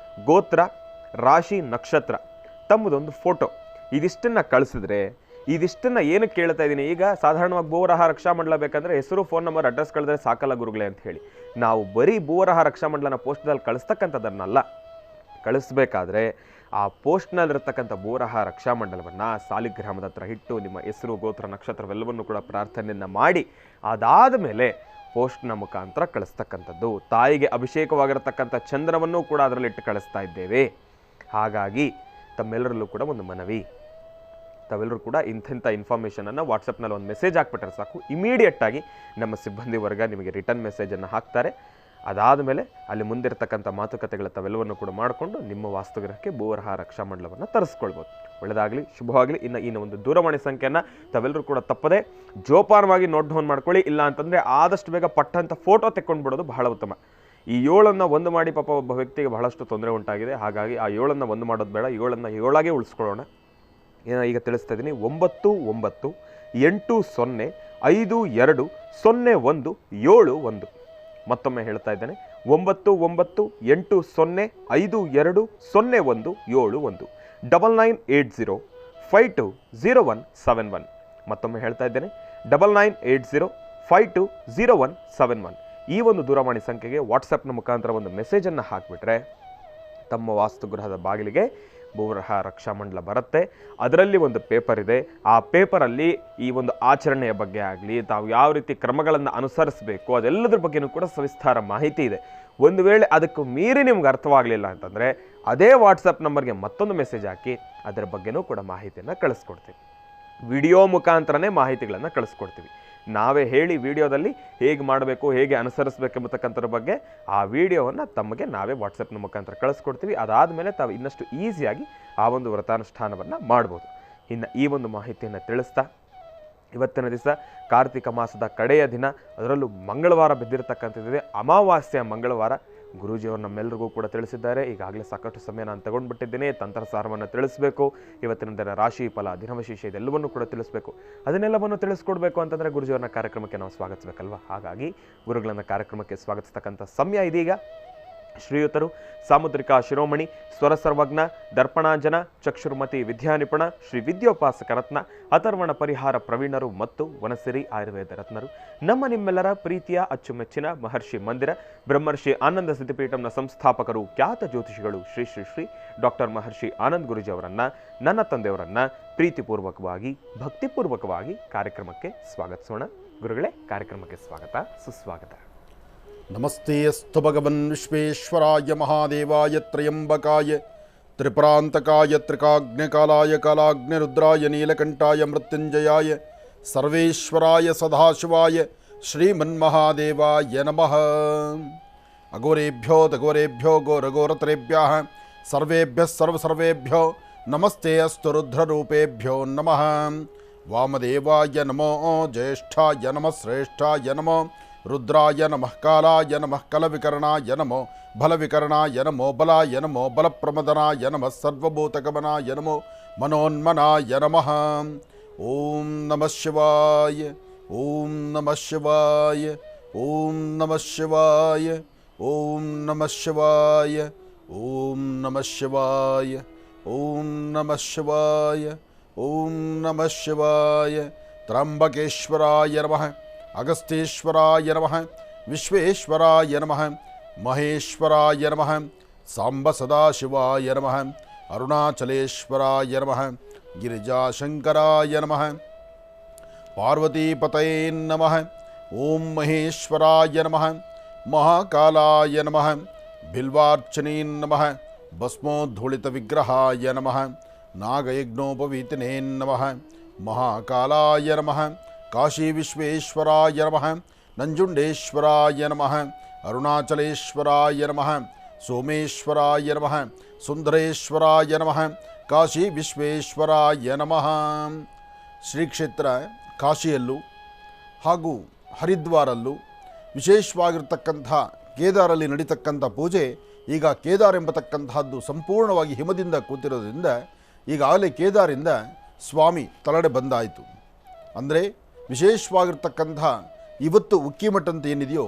ಗೋತ್ರ, ರಾಶಿ, ನಕ್ಷತ್ರ, ತಮ್ಮದೊಂದು ಫೋಟೋ, ಇದಿಷ್ಟನ್ನು ಕಳಿಸಿದ್ರೆ, ಇದಿಷ್ಟನ್ನು ಏನು ಕೇಳ್ತಾ ಇದ್ದೀನಿ ಈಗ, ಸಾಧಾರಣವಾಗಿ ಭೂವರಹ ರಕ್ಷಾಮಂಡಲ ಬೇಕಂದರೆ ಹೆಸರು, ಫೋನ್ ನಂಬರ್, ಅಡ್ರೆಸ್ ಕಳಿದ್ರೆ ಸಾಕಲ್ಲ ಗುರುಗಳೇ ಅಂತ ಹೇಳಿ ನಾವು ಬರೀ ಭೂವರಹ ರಕ್ಷಾಮಂಡಲನ ಪೋಸ್ಟ್ದಲ್ಲಿ ಕಳಿಸ್ತಕ್ಕಂಥದ್ದನ್ನೆಲ್ಲ ಕಳಿಸ್ಬೇಕಾದ್ರೆ ಆ ಪೋಸ್ಟ್ನಲ್ಲಿರ್ತಕ್ಕಂಥ ಭೂವರಹ ರಕ್ಷಾಮಂಡಲವನ್ನು ಸಾಲಿಗ್ರಾಮದ ಹತ್ರ ಇಟ್ಟು ನಿಮ್ಮ ಹೆಸರು, ಗೋತ್ರ, ನಕ್ಷತ್ರವೆಲ್ಲವನ್ನು ಕೂಡ ಪ್ರಾರ್ಥನೆಯನ್ನು ಮಾಡಿ ಅದಾದ ಮೇಲೆ ಪೋಸ್ಟ್ನ ಮುಖಾಂತರ ಕಳಿಸ್ತಕ್ಕಂಥದ್ದು. ತಾಯಿಗೆ ಅಭಿಷೇಕವಾಗಿರತಕ್ಕಂಥ ಚಂದ್ರವನ್ನು ಕೂಡ ಅದರಲ್ಲಿ ಇಟ್ಟು ಕಳಿಸ್ತಾ ಇದ್ದೇವೆ. ಹಾಗಾಗಿ ತಮ್ಮೆಲ್ಲರಲ್ಲೂ ಕೂಡ ಒಂದು ಮನವಿ, ತಾವೆಲ್ಲರೂ ಕೂಡ ಇಂಥ ಇನ್ಫಾರ್ಮೇಷನನ್ನು ವಾಟ್ಸಪ್ನಲ್ಲಿ ಒಂದು ಮೆಸೇಜ್ ಹಾಕ್ಬಿಟ್ರೆ ಸಾಕು, ಇಮಿಡಿಯೇಟಾಗಿ ನಮ್ಮ ಸಿಬ್ಬಂದಿ ವರ್ಗ ನಿಮಗೆ ರಿಟರ್ನ್ ಮೆಸೇಜನ್ನು ಹಾಕ್ತಾರೆ. ಅದಾದ ಮೇಲೆ ಅಲ್ಲಿ ಮುಂದಿರತಕ್ಕಂಥ ಮಾತುಕತೆಗಳ ತಾವೆಲ್ಲವನ್ನು ಕೂಡ ಮಾಡಿಕೊಂಡು ನಿಮ್ಮ ವಾಸ್ತುಗ್ರಹಕ್ಕೆ ಭೂವರಹ ರಕ್ಷಾಮಂಡಲವನ್ನು ತರಿಸ್ಕೊಳ್ಬೋದು. ಒಳ್ಳೆಯದಾಗಲಿ, ಶುಭವಾಗಲಿ. ಇನ್ನು ಒಂದು ದೂರವಾಣಿ ಸಂಖ್ಯೆಯನ್ನು ತಾವೆಲ್ಲರೂ ಕೂಡ ತಪ್ಪದೆ ಜೋಪಾನವಾಗಿ ನೋಟ್ ಡೌನ್ ಮಾಡ್ಕೊಳ್ಳಿ. ಇಲ್ಲ ಅಂತಂದರೆ ಆದಷ್ಟು ಬೇಗ ಪಟ್ಟಂಥ ಫೋಟೋ ತೆಕ್ಕೊಂಡು ಬಿಡೋದು ಬಹಳ ಉತ್ತಮ. ಈ 7 1 ಮಾಡಿ ಪಾಪ ಒಬ್ಬ ವ್ಯಕ್ತಿಗೆ ಬಹಳಷ್ಟು ತೊಂದರೆ ಉಂಟಾಗಿದೆ. ಹಾಗಾಗಿ ಆ 7 1 ಮಾಡೋದು ಬೇಡ, 7 7 ಉಳಿಸ್ಕೊಳ್ಳೋಣ. ಈಗ ತಿಳಿಸ್ತಾ ಇದ್ದೀನಿ, 9985252017 ಮತ್ತೊಮ್ಮೆ ಹೇಳ್ತಾ ಇದ್ದೇನೆ, 99852017 9980520171. ಮತ್ತೊಮ್ಮೆ ಹೇಳ್ತಾ ಇದ್ದೇನೆ, 9980520171. ಈ ಒಂದು ದೂರವಾಣಿ ಸಂಖ್ಯೆಗೆ ವಾಟ್ಸಪ್ನ ಮುಖಾಂತರ ಒಂದು ಮೆಸೇಜನ್ನು ಹಾಕಿಬಿಟ್ರೆ ತಮ್ಮ ವಾಸ್ತುಗೃಹದ ಬಾಗಿಲಿಗೆ ಭೂವರಹ ರಕ್ಷಾಮಂಡಲ ಬರುತ್ತೆ. ಅದರಲ್ಲಿ ಒಂದು ಪೇಪರ್ ಇದೆ. ಆ ಪೇಪರಲ್ಲಿ ಈ ಒಂದು ಆಚರಣೆಯ ಬಗ್ಗೆ ಆಗಲಿ, ತಾವು ಯಾವ ರೀತಿ ಕ್ರಮಗಳನ್ನು ಅನುಸರಿಸಬೇಕು ಅದೆಲ್ಲದ್ರ ಬಗ್ಗೆಯೂ ಕೂಡ ಸವಿಸ್ತಾರ ಮಾಹಿತಿ ಇದೆ. ಒಂದು ವೇಳೆ ಅದಕ್ಕೂ ಮೀರಿ ನಿಮ್ಗೆ ಅರ್ಥವಾಗಲಿಲ್ಲ ಅಂತಂದರೆ ಅದೇ ವಾಟ್ಸಪ್ ನಂಬರ್ಗೆ ಮತ್ತೊಂದು ಮೆಸೇಜ್ ಹಾಕಿ ಅದರ ಬಗ್ಗೆನೂ ಕೂಡ ಮಾಹಿತಿಯನ್ನು ಕಳಿಸ್ಕೊಡ್ತೀವಿ. ವಿಡಿಯೋ ಮುಖಾಂತರನೇ ಮಾಹಿತಿಗಳನ್ನು ಕಳಿಸ್ಕೊಡ್ತೀವಿ. ನಾವೇ ಹೇಳಿ ವಿಡಿಯೋದಲ್ಲಿ ಹೇಗೆ ಮಾಡಬೇಕು, ಹೇಗೆ ಅನುಸರಿಸಬೇಕೆಂಬತಕ್ಕಂಥದ್ರ ಬಗ್ಗೆ ಆ ವಿಡಿಯೋವನ್ನು ತಮಗೆ ನಾವೇ ವಾಟ್ಸಪ್ನ ಮುಖಾಂತರ ಕಳಿಸ್ಕೊಡ್ತೀವಿ. ಅದಾದಮೇಲೆ ತಾವು ಇನ್ನಷ್ಟು ಈಸಿಯಾಗಿ ಆ ಒಂದು ವ್ರತಾನುಷ್ಠಾನವನ್ನು ಮಾಡ್ಬೋದು. ಇನ್ನು ಈ ಒಂದು ಮಾಹಿತಿಯನ್ನು ತಿಳಿಸ್ತಾ, ಇವತ್ತಿನ ದಿವಸ ಕಾರ್ತಿಕ ಮಾಸದ ಕಡೆಯ ದಿನ, ಅದರಲ್ಲೂ ಮಂಗಳವಾರ ಬಿದ್ದಿರತಕ್ಕಂಥದ್ದಿದೆ, ಅಮಾವಾಸ್ಯೆಯ ಮಂಗಳವಾರ. ಗುರೂಜಿಯವರು ನಮ್ಮೆಲ್ಲರಿಗೂ ಕೂಡ ತಿಳಿಸಿದ್ದಾರೆ. ಈಗಾಗಲೇ ಸಾಕಷ್ಟು ಸಮಯ ನಾನು ತಗೊಂಡ್ಬಿಟ್ಟಿದ್ದೇನೆ. ತಂತ್ರಸಾರವನ್ನು ತಿಳಿಸಬೇಕು, ಇವತ್ತಿನ ದಿನ ರಾಶಿ ಫಲ, ದಿನವಿಶೇಷ ಇದೆಲ್ಲವನ್ನು ಕೂಡ ತಿಳಿಸಬೇಕು. ಅದನ್ನೆಲ್ಲವನ್ನು ತಿಳಿಸ್ಕೊಡ್ಬೇಕು ಅಂತಂದರೆ ಗುರೂಜಿಯವ್ರನ್ನ ಕಾರ್ಯಕ್ರಮಕ್ಕೆ ನಾವು ಸ್ವಾಗತಿಸಬೇಕಲ್ವ. ಹಾಗಾಗಿ ಗುರುಗಳನ್ನು ಕಾರ್ಯಕ್ರಮಕ್ಕೆ ಸ್ವಾಗತಿಸ್ತಕ್ಕಂಥ ಸಮಯ ಇದೀಗ. ಶ್ರೀಯುತರು ಸಾಮುದ್ರಿಕ ಶಿರೋಮಣಿ, ಸ್ವರ ಸರ್ವಜ್ಞ, ದರ್ಪಣಾಂಜನ, ಚಕ್ಷುರ್ಮತಿ ವಿದ್ಯಾನಿಪುಣ, ಶ್ರೀ ವಿದ್ಯೋಪಾಸಕ ರತ್ನ, ಅಥರ್ವಣ ಪರಿಹಾರ ಪ್ರವೀಣರು ಮತ್ತು ವನಸಿರಿ ಆಯುರ್ವೇದ ರತ್ನರು, ನಮ್ಮ ನಿಮ್ಮೆಲ್ಲರ ಪ್ರೀತಿಯ ಅಚ್ಚುಮೆಚ್ಚಿನ ಮಹರ್ಷಿ ಮಂದಿರ ಬ್ರಹ್ಮರ್ಷಿ ಆನಂದ ಸಿದ್ಧಿಪೀಠಂನ ಸಂಸ್ಥಾಪಕರು, ಖ್ಯಾತ ಜ್ಯೋತಿಷಿಗಳು ಶ್ರೀ ಶ್ರೀ ಶ್ರೀ ಡಾಕ್ಟರ್ ಮಹರ್ಷಿ ಆನಂದ್ ಗುರೂಜಿಯವರನ್ನ, ನನ್ನ ತಂದೆಯವರನ್ನ ಪ್ರೀತಿಪೂರ್ವಕವಾಗಿ ಭಕ್ತಿಪೂರ್ವಕವಾಗಿ ಕಾರ್ಯಕ್ರಮಕ್ಕೆ ಸ್ವಾಗತಿಸೋಣ. ಗುರುಗಳೇ, ಕಾರ್ಯಕ್ರಮಕ್ಕೆ ಸ್ವಾಗತ, ಸುಸ್ವಾಗತ. ನಮಸ್ತೆ ಅಸ್ತು ಭಗವನ್ ವಿಶ್ವೇಶ್ವರಾಯ ಮಹಾದೇವಾಯ ತ್ರಯಂಬಕಾಯ ತ್ರಿಪುರಾಂತಕಾಯ ತ್ರಿಕಾಗ್ನಿಕಾಲಾಯ ಕಾಲಾಗ್ನಿರುದ್ರಾಯ ನೀಲಕಂಠಾಯ ಮೃತ್ಯುಂಜಯಾಯ ಸರ್ವೇಶ್ವರಾಯ ಸದಾಶಿವಾಯ ಶ್ರೀಮನ್ಮಹಾದೇವಾಯ ನಮಃ. ಅಘೋರೇಭ್ಯೋ ತಘೋರೇಭ್ಯೋ ಘೋರಘೋರತರೇಭ್ಯಃ ಸರ್ವೇಭ್ಯಃ ಸರ್ವಸರ್ವೇಭ್ಯೋ ನಮಸ್ತೆ ಅಸ್ತು ರುದ್ರರೂಪೇಭ್ಯೋ ನಮಃ. ವಾಮದೇವಾಯ ನಮೋ ಜ್ಯೇಷ್ಠಾಯ ನಮಃ ಶ್ರೇಷ್ಠಾಯ ನಮೋ ರುದ್ರಾಯ ನಮಃ ಕಾಲಾಯ ನಮಃ ಕಲವಿಕರಣಾಯ ನಮೋ ಬಲವಿಕರಣಾಯ ನಮೋ ಬಲಾಯ ನಮೋ ಬಲಪ್ರಮದನಾಯ ನಮಃ ಸರ್ವಭೂತಗಮನಾಯ ನಮೋ ಮನೋನ್ಮನಾಯ ನಮಃ. ಓಂ ನಮಃ ಶಿವಾಯ, ಓಂ ನಮಃ ಶಿವಾಯ, ಓಂ ನಮಃ ಶಿವಾಯ, ಓಂ ನಮಃ ಶಿವಾಯ, ಓಂ ನಮಃ ಶಿವಾಯ, ಓಂ ನಮಃ ಶಿವಾಯ, ಓಂ ನಮಃ ಶಿವಾಯ. ತ್ರ್ಯಂಬಕೇಶ್ವರಾಯ ನಮಃ, ಅಗಸ್ತ್ಯೇಶ್ವರಾಯ ನಮಃ, ವಿಶ್ವೇಶ್ವರಾಯ ನಮಃ, ಮಹೇಶ್ವರಾಯ ನಮಃ, ಸಾಂಬ ಸದಾಶಿವಾಯ ನಮಃ, ಅರುಣಾಚಲೇಶ್ವರಾಯ ನಮಃ, ಗಿರಿಜಾಶಂಕರಾಯ ನಮಃ, ಪಾರ್ವತೀಪತಯೇ ನಮಃ. ಓಂ ಮಹೇಶ್ವರಾಯ ನಮಃ, ಮಹಾಕಾಲಾಯ ನಮಃ, ಬಿಲ್ವಾರ್ಚನೇ ನಮಃ, ಭಸ್ಮೋದ್ಧೂಳಿತ ವಿಗ್ರಹಾಯ ನಮಃ, ನಾಗಯಜ್ಞೋಪವೀತಿನೇ ನಮಃ, ಮಹಾಕಾಲಾಯ ನಮಃ, ಕಾಶಿ ವಿಶ್ವೇಶ್ವರಾಯ ನಮಃ, ನಂಜುಂಡೇಶ್ವರಾಯ ನಮಃ, ಅರುಣಾಚಲೇಶ್ವರಾಯ ನಮಃ, ಸೋಮೇಶ್ವರಾಯ ನಮಃ, ಸುಂದರೇಶ್ವರಾಯ ನಮಃ, ಕಾಶಿ ವಿಶ್ವೇಶ್ವರಾಯ ನಮಃ. ಶ್ರೀಕ್ಷೇತ್ರ ಕಾಶಿಯಲ್ಲೂ ಹಾಗೂ ಹರಿದ್ವಾರಲ್ಲೂ ವಿಶೇಷವಾಗಿರ್ತಕ್ಕಂಥ ಕೇದಾರಲ್ಲಿ ನಡೀತಕ್ಕಂಥ ಪೂಜೆ ಈಗ ಕೇದಾರ್ ಎಂಬತಕ್ಕಂತಹದ್ದು ಸಂಪೂರ್ಣವಾಗಿ ಹಿಮದಿಂದ ಕೂತಿರೋದ್ರಿಂದ ಈಗಾಗಲೇ ಕೇದಾರಿಂದ ಸ್ವಾಮಿ ತಳಡೆ ಬಂದಾಯಿತು. ಅಂದರೆ ವಿಶೇಷವಾಗಿರ್ತಕ್ಕಂಥ ಇವತ್ತು ಉಕ್ಕಿಮಠ ಅಂತ ಏನಿದೆಯೋ,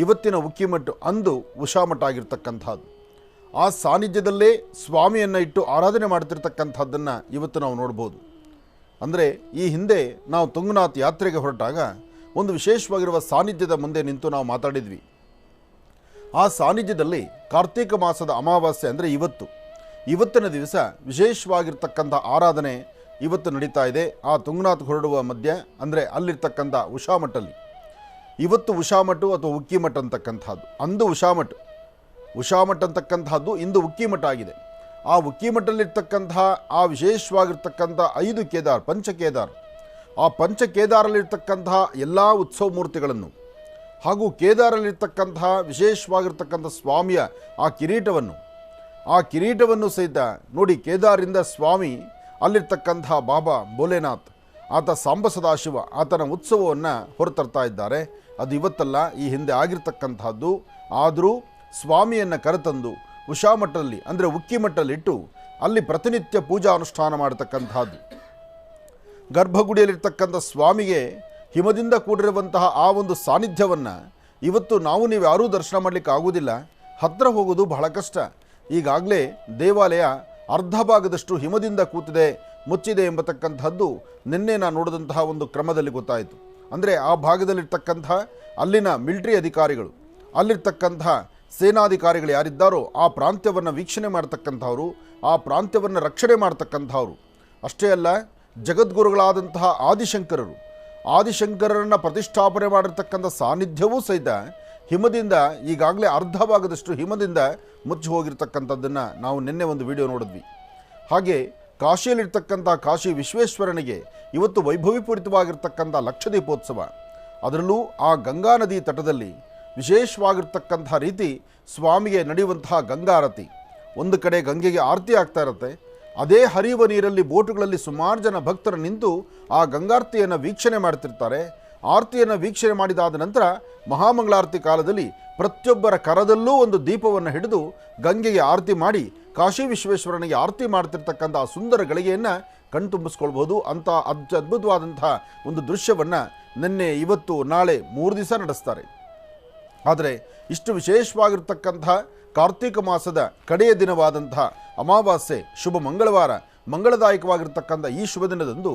ಇವತ್ತಿನ ಉಕ್ಕಿಮಠ ಅಂದು ಉಷಾಮಠ ಆಗಿರ್ತಕ್ಕಂಥದ್ದು. ಆ ಸಾನ್ನಿಧ್ಯದಲ್ಲೇ ಸ್ವಾಮಿಯನ್ನು ಇಟ್ಟು ಆರಾಧನೆ ಮಾಡ್ತಿರ್ತಕ್ಕಂಥದ್ದನ್ನು ಇವತ್ತು ನಾವು ನೋಡ್ಬೋದು. ಅಂದರೆ ಈ ಹಿಂದೆ ನಾವು ತುಂಗನಾಥ್ ಯಾತ್ರೆಗೆ ಹೊರಟಾಗ ಒಂದು ವಿಶೇಷವಾಗಿರುವ ಸಾನ್ನಿಧ್ಯದ ಮುಂದೆ ನಿಂತು ನಾವು ಮಾತಾಡಿದ್ವಿ. ಆ ಸಾನ್ನಿಧ್ಯದಲ್ಲಿ ಕಾರ್ತೀಕ ಮಾಸದ ಅಮಾವಾಸ್ಯೆ ಅಂದರೆ ಇವತ್ತಿನ ದಿವಸ ವಿಶೇಷವಾಗಿರ್ತಕ್ಕಂಥ ಆರಾಧನೆ ಇವತ್ತು ನಡೀತಾ ಇದೆ. ಆ ತುಂಗನಾಥ್ ಹೊರಡುವ ಮಧ್ಯೆ ಅಂದರೆ ಅಲ್ಲಿರ್ತಕ್ಕಂಥ ಉಷಾಮಠಲ್ಲಿ ಇವತ್ತು ಉಷಾಮಠ ಅಥವಾ ಉಕ್ಕಿಮಠ ಅಂತಕ್ಕಂಥದ್ದು. ಅಂದು ಉಷಾಮಠ ಅಂತಕ್ಕಂಥದ್ದು ಇಂದು ಉಕ್ಕಿಮಠ ಆಗಿದೆ. ಆ ಉಕ್ಕಿಮಠಲ್ಲಿರ್ತಕ್ಕಂಥ ಆ ವಿಶೇಷವಾಗಿರ್ತಕ್ಕಂಥ 5 ಕೇದಾರ್, ಪಂಚಕೇದಾರ್, ಆ ಪಂಚಕೇದಾರಲ್ಲಿರ್ತಕ್ಕಂತಹ ಎಲ್ಲ ಉತ್ಸವ ಮೂರ್ತಿಗಳನ್ನು ಹಾಗೂ ಕೇದಾರಲ್ಲಿರ್ತಕ್ಕಂತಹ ವಿಶೇಷವಾಗಿರ್ತಕ್ಕಂಥ ಸ್ವಾಮಿಯ ಆ ಕಿರೀಟವನ್ನು ಸಹಿತ ನೋಡಿ. ಕೇದಾರಿಂದ ಸ್ವಾಮಿ ಅಲ್ಲಿರ್ತಕ್ಕಂಥ ಬಾಬಾ ಭೋಲೆನಾಥ್, ಆತ ಸಾಂಬ ಸದಾಶಿವ, ಆತನ ಉತ್ಸವವನ್ನು ಹೊರತರ್ತಾ ಇದ್ದಾರೆ. ಅದು ಇವತ್ತಲ್ಲ, ಈ ಹಿಂದೆ ಆಗಿರ್ತಕ್ಕಂಥದ್ದು. ಆದರೂ ಸ್ವಾಮಿಯನ್ನು ಕರೆತಂದು ಉಷಾಮಠದಲ್ಲಿ ಅಂದರೆ ಉಕ್ಕಿಮಠಲ್ಲಿಟ್ಟು ಅಲ್ಲಿ ಪ್ರತಿನಿತ್ಯ ಪೂಜಾ ಅನುಷ್ಠಾನ ಮಾಡತಕ್ಕಂಥದ್ದು. ಗರ್ಭಗುಡಿಯಲ್ಲಿರ್ತಕ್ಕಂಥ ಸ್ವಾಮಿಗೆ ಹಿಮದಿಂದ ಕೂಡಿರುವಂತಹ ಆ ಒಂದು ಸಾನ್ನಿಧ್ಯವನ್ನು ಇವತ್ತು ನೀವು ಯಾರೂ ದರ್ಶನ ಮಾಡಲಿಕ್ಕೆ ಆಗುವುದಿಲ್ಲ. ಹತ್ತಿರ ಹೋಗೋದು ಬಹಳ ಕಷ್ಟ. ಈಗಾಗಲೇ ದೇವಾಲಯ ಅರ್ಧ ಭಾಗದಷ್ಟು ಹಿಮದಿಂದ ಕೂತಿದೆ, ಮುಚ್ಚಿದೆ ಎಂಬತಕ್ಕಂಥದ್ದು ನಿನ್ನೆ ನಾನು ನೋಡಿದಂತಹ ಒಂದು ಕ್ರಮದಲ್ಲಿ ಗೊತ್ತಾಯಿತು. ಅಂದರೆ ಆ ಭಾಗದಲ್ಲಿರ್ತಕ್ಕಂಥ ಅಲ್ಲಿನ ಮಿಲಿಟರಿ ಅಧಿಕಾರಿಗಳು, ಅಲ್ಲಿರ್ತಕ್ಕಂಥ ಸೇನಾಧಿಕಾರಿಗಳು ಯಾರಿದ್ದಾರೋ ಆ ಪ್ರಾಂತ್ಯವನ್ನು ವೀಕ್ಷಣೆ ಮಾಡ್ತಕ್ಕಂಥವ್ರು, ಆ ಪ್ರಾಂತ್ಯವನ್ನು ರಕ್ಷಣೆ ಮಾಡ್ತಕ್ಕಂಥವ್ರು ಅಷ್ಟೇ ಅಲ್ಲ, ಜಗದ್ಗುರುಗಳಾದಂತಹ ಆದಿಶಂಕರರನ್ನು ಪ್ರತಿಷ್ಠಾಪನೆ ಮಾಡಿರ್ತಕ್ಕಂಥ ಸಾನ್ನಿಧ್ಯವೂ ಸಹಿತ ಹಿಮದಿಂದ ಈಗಾಗಲೇ ಅರ್ಧ ಭಾಗದಷ್ಟು ಹಿಮದಿಂದ ಮುಚ್ಚಿ ಹೋಗಿರ್ತಕ್ಕಂಥದ್ದನ್ನು ನಾವು ನಿನ್ನೆ ಒಂದು ವಿಡಿಯೋ ನೋಡಿದ್ವಿ. ಹಾಗೆ ಕಾಶಿಯಲ್ಲಿರ್ತಕ್ಕಂಥ ಕಾಶಿ ವಿಶ್ವೇಶ್ವರನಿಗೆ ಇವತ್ತು ವೈಭವೀಪೂರಿತವಾಗಿರ್ತಕ್ಕಂಥ ಲಕ್ಷದೀಪೋತ್ಸವ. ಅದರಲ್ಲೂ ಆ ಗಂಗಾ ನದಿ ತಟದಲ್ಲಿ ವಿಶೇಷವಾಗಿರ್ತಕ್ಕಂಥ ರೀತಿ ಸ್ವಾಮಿಗೆ ನಡೆಯುವಂತಹ ಗಂಗಾರತಿ. ಒಂದು ಕಡೆ ಗಂಗೆಗೆ ಆರತಿ ಆಗ್ತಾ ಇರುತ್ತೆ, ಅದೇ ಹರಿಯುವ ನೀರಲ್ಲಿ ಬೋಟುಗಳಲ್ಲಿ ಸುಮಾರು ಜನ ಭಕ್ತರು ನಿಂತು ಆ ಗಂಗಾರತಿಯನ್ನು ವೀಕ್ಷಣೆ ಮಾಡ್ತಿರ್ತಾರೆ. ಆರತಿಯನ್ನು ವೀಕ್ಷಣೆ ಮಾಡಿದಾದ ನಂತರ ಮಹಾಮಂಗಳಾರತಿ ಕಾಲದಲ್ಲಿ ಪ್ರತಿಯೊಬ್ಬರ ಕರದಲ್ಲೂ ಒಂದು ದೀಪವನ್ನು ಹಿಡಿದು ಗಂಗೆಗೆ ಆರತಿ ಮಾಡಿ ಕಾಶಿ ವಿಶ್ವೇಶ್ವರನಿಗೆ ಆರತಿ ಮಾಡ್ತಿರ್ತಕ್ಕಂಥ ಸುಂದರ ಗಳಿಗೆಯನ್ನು ಕಣ್ತುಂಬಿಸ್ಕೊಳ್ಬೋದು. ಅಂಥ ಅದ್ಭುತವಾದಂಥ ಒಂದು ದೃಶ್ಯವನ್ನು ನಿನ್ನೆ, ಇವತ್ತು, ನಾಳೆ 3 ದಿವಸ ನಡೆಸ್ತಾರೆ. ಆದರೆ ಇಷ್ಟು ವಿಶೇಷವಾಗಿರ್ತಕ್ಕಂಥ ಕಾರ್ತೀಕ ಮಾಸದ ಕಡೆಯ ದಿನವಾದಂಥ ಅಮಾವಾಸ್ಯೆ ಶುಭ ಮಂಗಳವಾರ, ಮಂಗಳದಾಯಕವಾಗಿರ್ತಕ್ಕಂಥ ಈ ಶುಭ ದಿನದಂದು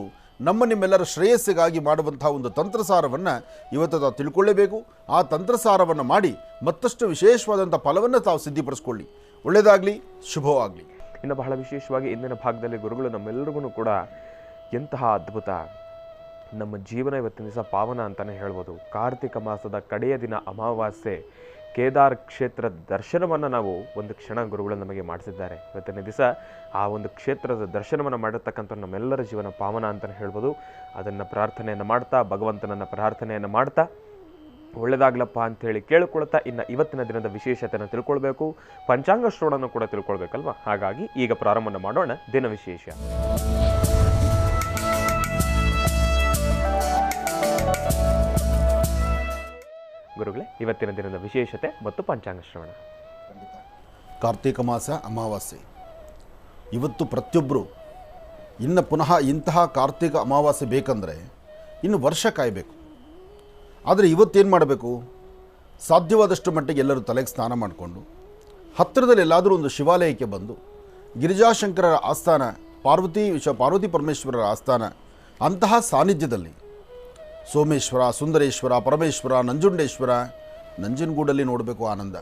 ನಿಮ್ಮೆಲ್ಲರ ಶ್ರೇಯಸ್ಸಿಗಾಗಿ ಮಾಡುವಂಥ ಒಂದು ತಂತ್ರಸಾರವನ್ನು ಇವತ್ತು ತಾವು ತಿಳ್ಕೊಳ್ಳೇಬೇಕು. ಆ ತಂತ್ರಸಾರವನ್ನು ಮಾಡಿ ಮತ್ತಷ್ಟು ವಿಶೇಷವಾದಂಥ ಫಲವನ್ನು ತಾವು ಸಿದ್ಧಿಪಡಿಸ್ಕೊಳ್ಳಿ. ಒಳ್ಳೆಯದಾಗಲಿ, ಶುಭವಾಗಲಿ. ಇನ್ನು ಬಹಳ ವಿಶೇಷವಾಗಿ ಇಂದಿನ ಭಾಗದಲ್ಲಿ ಗುರುಗಳು ನಮ್ಮೆಲ್ಲರಿಗೂ ಕೂಡ ಎಂತಹ ಅದ್ಭುತ ನಮ್ಮ ಜೀವನ ಇವತ್ತಿನ ದಿವಸ ಪಾವನ ಅಂತಲೇ ಹೇಳ್ಬೋದು. ಕಾರ್ತಿಕ ಮಾಸದ ಕಡೆಯ ದಿನ ಅಮಾವಾಸ್ಯೆ ಕೇದಾರ್ ಕ್ಷೇತ್ರದ ದರ್ಶನವನ್ನು ನಾವು ಒಂದು ಕ್ಷಣ ಗುರುಗಳು ನಮಗೆ ಮಾಡಿಸಿದ್ದಾರೆ. ಇವತ್ತಿನ ದಿವಸ ಆ ಒಂದು ಕ್ಷೇತ್ರದ ದರ್ಶನವನ್ನು ಮಾಡಿರ್ತಕ್ಕಂಥ ನಮ್ಮೆಲ್ಲರ ಜೀವನ ಪಾವನ ಅಂತಲೇ ಹೇಳ್ಬೋದು. ಅದನ್ನು ಪ್ರಾರ್ಥನೆಯನ್ನು ಮಾಡ್ತಾ, ಭಗವಂತನನ್ನು ಪ್ರಾರ್ಥನೆಯನ್ನು ಮಾಡ್ತಾ ಒಳ್ಳೆಯದಾಗ್ಲಪ್ಪ ಅಂಥೇಳಿ ಕೇಳಿಕೊಳ್ತಾ, ಇನ್ನು ಇವತ್ತಿನ ದಿನದ ವಿಶೇಷತೆಯನ್ನು ತಿಳ್ಕೊಳ್ಬೇಕು, ಪಂಚಾಂಗ ಶ್ರವಣವನ್ನು ಕೂಡ ತಿಳ್ಕೊಳ್ಬೇಕಲ್ವ. ಹಾಗಾಗಿ ಈಗ ಪ್ರಾರಂಭ ಮಾಡೋಣ ದಿನ ವಿಶೇಷ. ಗುರುಗಳೇ, ಇವತ್ತಿನ ದಿನದ ವಿಶೇಷತೆ ಮತ್ತು ಪಂಚಾಂಗ ಶ್ರವಣ. ಕಾರ್ತೀಕ ಮಾಸ ಅಮಾವಾಸ್ಯೆ ಇವತ್ತು ಪ್ರತಿಯೊಬ್ಬರು ಇನ್ನು ಪುನಃ ಇಂತಹ ಕಾರ್ತೀಕ ಅಮಾವಾಸ್ಯೆ ಬೇಕಂದರೆ ಇನ್ನು ವರ್ಷ ಕಾಯಬೇಕು. ಆದರೆ ಇವತ್ತೇನು ಮಾಡಬೇಕು? ಸಾಧ್ಯವಾದಷ್ಟು ಮಟ್ಟಿಗೆ ಎಲ್ಲರೂ ತಲೆಗೆ ಸ್ನಾನ ಮಾಡಿಕೊಂಡು ಹತ್ತಿರದಲ್ಲಿ ಎಲ್ಲಾದರೂ ಒಂದು ಶಿವಾಲಯಕ್ಕೆ ಬಂದು ಗಿರಿಜಾಶಂಕರರ ಆಸ್ಥಾನ, ಪಾರ್ವತಿ ಪರಮೇಶ್ವರರ ಆಸ್ಥಾನ ಅಂತಹ ಸಾನ್ನಿಧ್ಯದಲ್ಲಿ ಸೋಮೇಶ್ವರ, ಸುಂದರೇಶ್ವರ, ಪರಮೇಶ್ವರ, ನಂಜುಂಡೇಶ್ವರ, ನಂಜನಗೂಡಲ್ಲಿ ನೋಡಬೇಕು ಆನಂದ.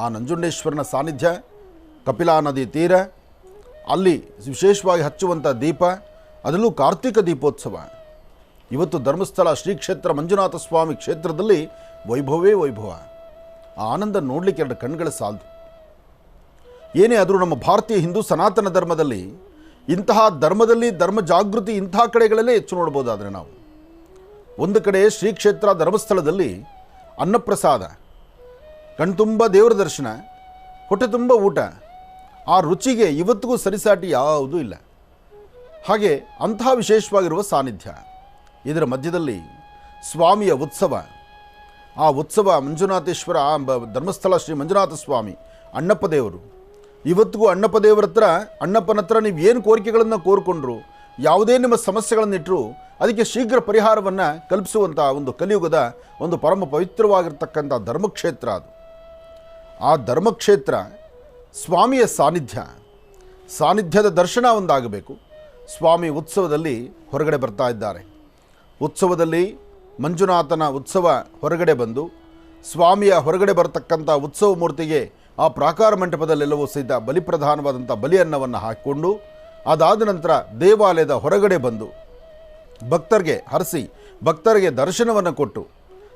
ಆ ನಂಜುಂಡೇಶ್ವರನ ಸಾನ್ನಿಧ್ಯ, ಕಪಿಲಾ ನದಿ ತೀರ, ಅಲ್ಲಿ ವಿಶೇಷವಾಗಿ ಹಚ್ಚುವಂಥ ದೀಪ, ಅದರಲ್ಲೂ ಕಾರ್ತಿಕ ದೀಪೋತ್ಸವ. ಇವತ್ತು ಧರ್ಮಸ್ಥಳ ಶ್ರೀ ಕ್ಷೇತ್ರ ಮಂಜುನಾಥ ಸ್ವಾಮಿ ಕ್ಷೇತ್ರದಲ್ಲಿ ವೈಭವವೇ ವೈಭವ. ಆ ಆನಂದ ನೋಡಲಿಕ್ಕೆ ಎರಡು ಕಣ್ಗಳ ಸಾಲದು. ಏನೇ ಆದರೂ ನಮ್ಮ ಭಾರತೀಯ ಹಿಂದೂ ಸನಾತನ ಧರ್ಮದಲ್ಲಿ ಇಂತಹ ಧರ್ಮ ಜಾಗೃತಿ ಇಂತಹ ಕಡೆಗಳಲ್ಲೇ ಹೆಚ್ಚು ನೋಡ್ಬೋದಾದರೆ ನಾವು ಒಂದು ಕಡೆ ಶ್ರೀ ಕ್ಷೇತ್ರ ಧರ್ಮಸ್ಥಳದಲ್ಲಿ ಅನ್ನಪ್ರಸಾದ, ಕಣ್ತುಂಬ ದೇವರ ದರ್ಶನ, ಹೊಟ್ಟೆ ತುಂಬ ಊಟ, ಆ ರುಚಿಗೆ ಇವತ್ತಿಗೂ ಸರಿಸಾಟಿ ಯಾವುದೂ ಇಲ್ಲ. ಹಾಗೆ ಅಂತಹ ವಿಶೇಷವಾಗಿರುವ ಸಾನ್ನಿಧ್ಯ. ಇದರ ಮಧ್ಯದಲ್ಲಿ ಸ್ವಾಮಿಯ ಉತ್ಸವ. ಆ ಉತ್ಸವ ಮಂಜುನಾಥೇಶ್ವರ, ಧರ್ಮಸ್ಥಳ ಶ್ರೀ ಮಂಜುನಾಥ ಸ್ವಾಮಿ ಅಣ್ಣಪ್ಪ ದೇವರು. ಇವತ್ತಿಗೂ ಅಣ್ಣಪ್ಪ ದೇವರ ಹತ್ರ, ಅಣ್ಣಪ್ಪನ ಹತ್ರ ನೀವು ಏನು ಕೋರಿಕೆಗಳನ್ನು ಕೋರಿಕೊಂಡ್ರು, ಯಾವುದೇ ನಿಮ್ಮ ಸಮಸ್ಯೆಗಳನ್ನಿಟ್ಟರು ಅದಕ್ಕೆ ಶೀಘ್ರ ಪರಿಹಾರವನ್ನು ಕಲ್ಪಿಸುವಂಥ ಒಂದು ಕಲಿಯುಗದ ಒಂದು ಪರಮ ಪವಿತ್ರವಾಗಿರ್ತಕ್ಕಂಥ ಧರ್ಮಕ್ಷೇತ್ರ ಅದು. ಆ ಧರ್ಮಕ್ಷೇತ್ರ ಸ್ವಾಮಿಯ ಸಾನ್ನಿಧ್ಯದ ದರ್ಶನ ಒಂದಾಗಬೇಕು. ಸ್ವಾಮಿ ಉತ್ಸವದಲ್ಲಿ ಹೊರಗಡೆ ಬರ್ತಾ ಇದ್ದಾರೆ. ಉತ್ಸವದಲ್ಲಿ ಮಂಜುನಾಥನ ಉತ್ಸವ ಹೊರಗಡೆ ಬಂದು ಸ್ವಾಮಿಯ ಹೊರಗಡೆ ಬರತಕ್ಕಂಥ ಉತ್ಸವ ಮೂರ್ತಿಗೆ ಆ ಪ್ರಾಕಾರ ಮಂಟಪದಲ್ಲೆಲ್ಲವೂ ಸಹಿತ ಬಲಿಪ್ರಧಾನವಾದಂಥ ಬಲಿಯನ್ನವನ್ನು ಹಾಕಿಕೊಂಡು ಅದಾದ ನಂತರ ದೇವಾಲಯದ ಹೊರಗಡೆ ಬಂದು ಭಕ್ತರಿಗೆ ಹರಿಸಿ ಭಕ್ತರಿಗೆ ದರ್ಶನವನ್ನು ಕೊಟ್ಟು,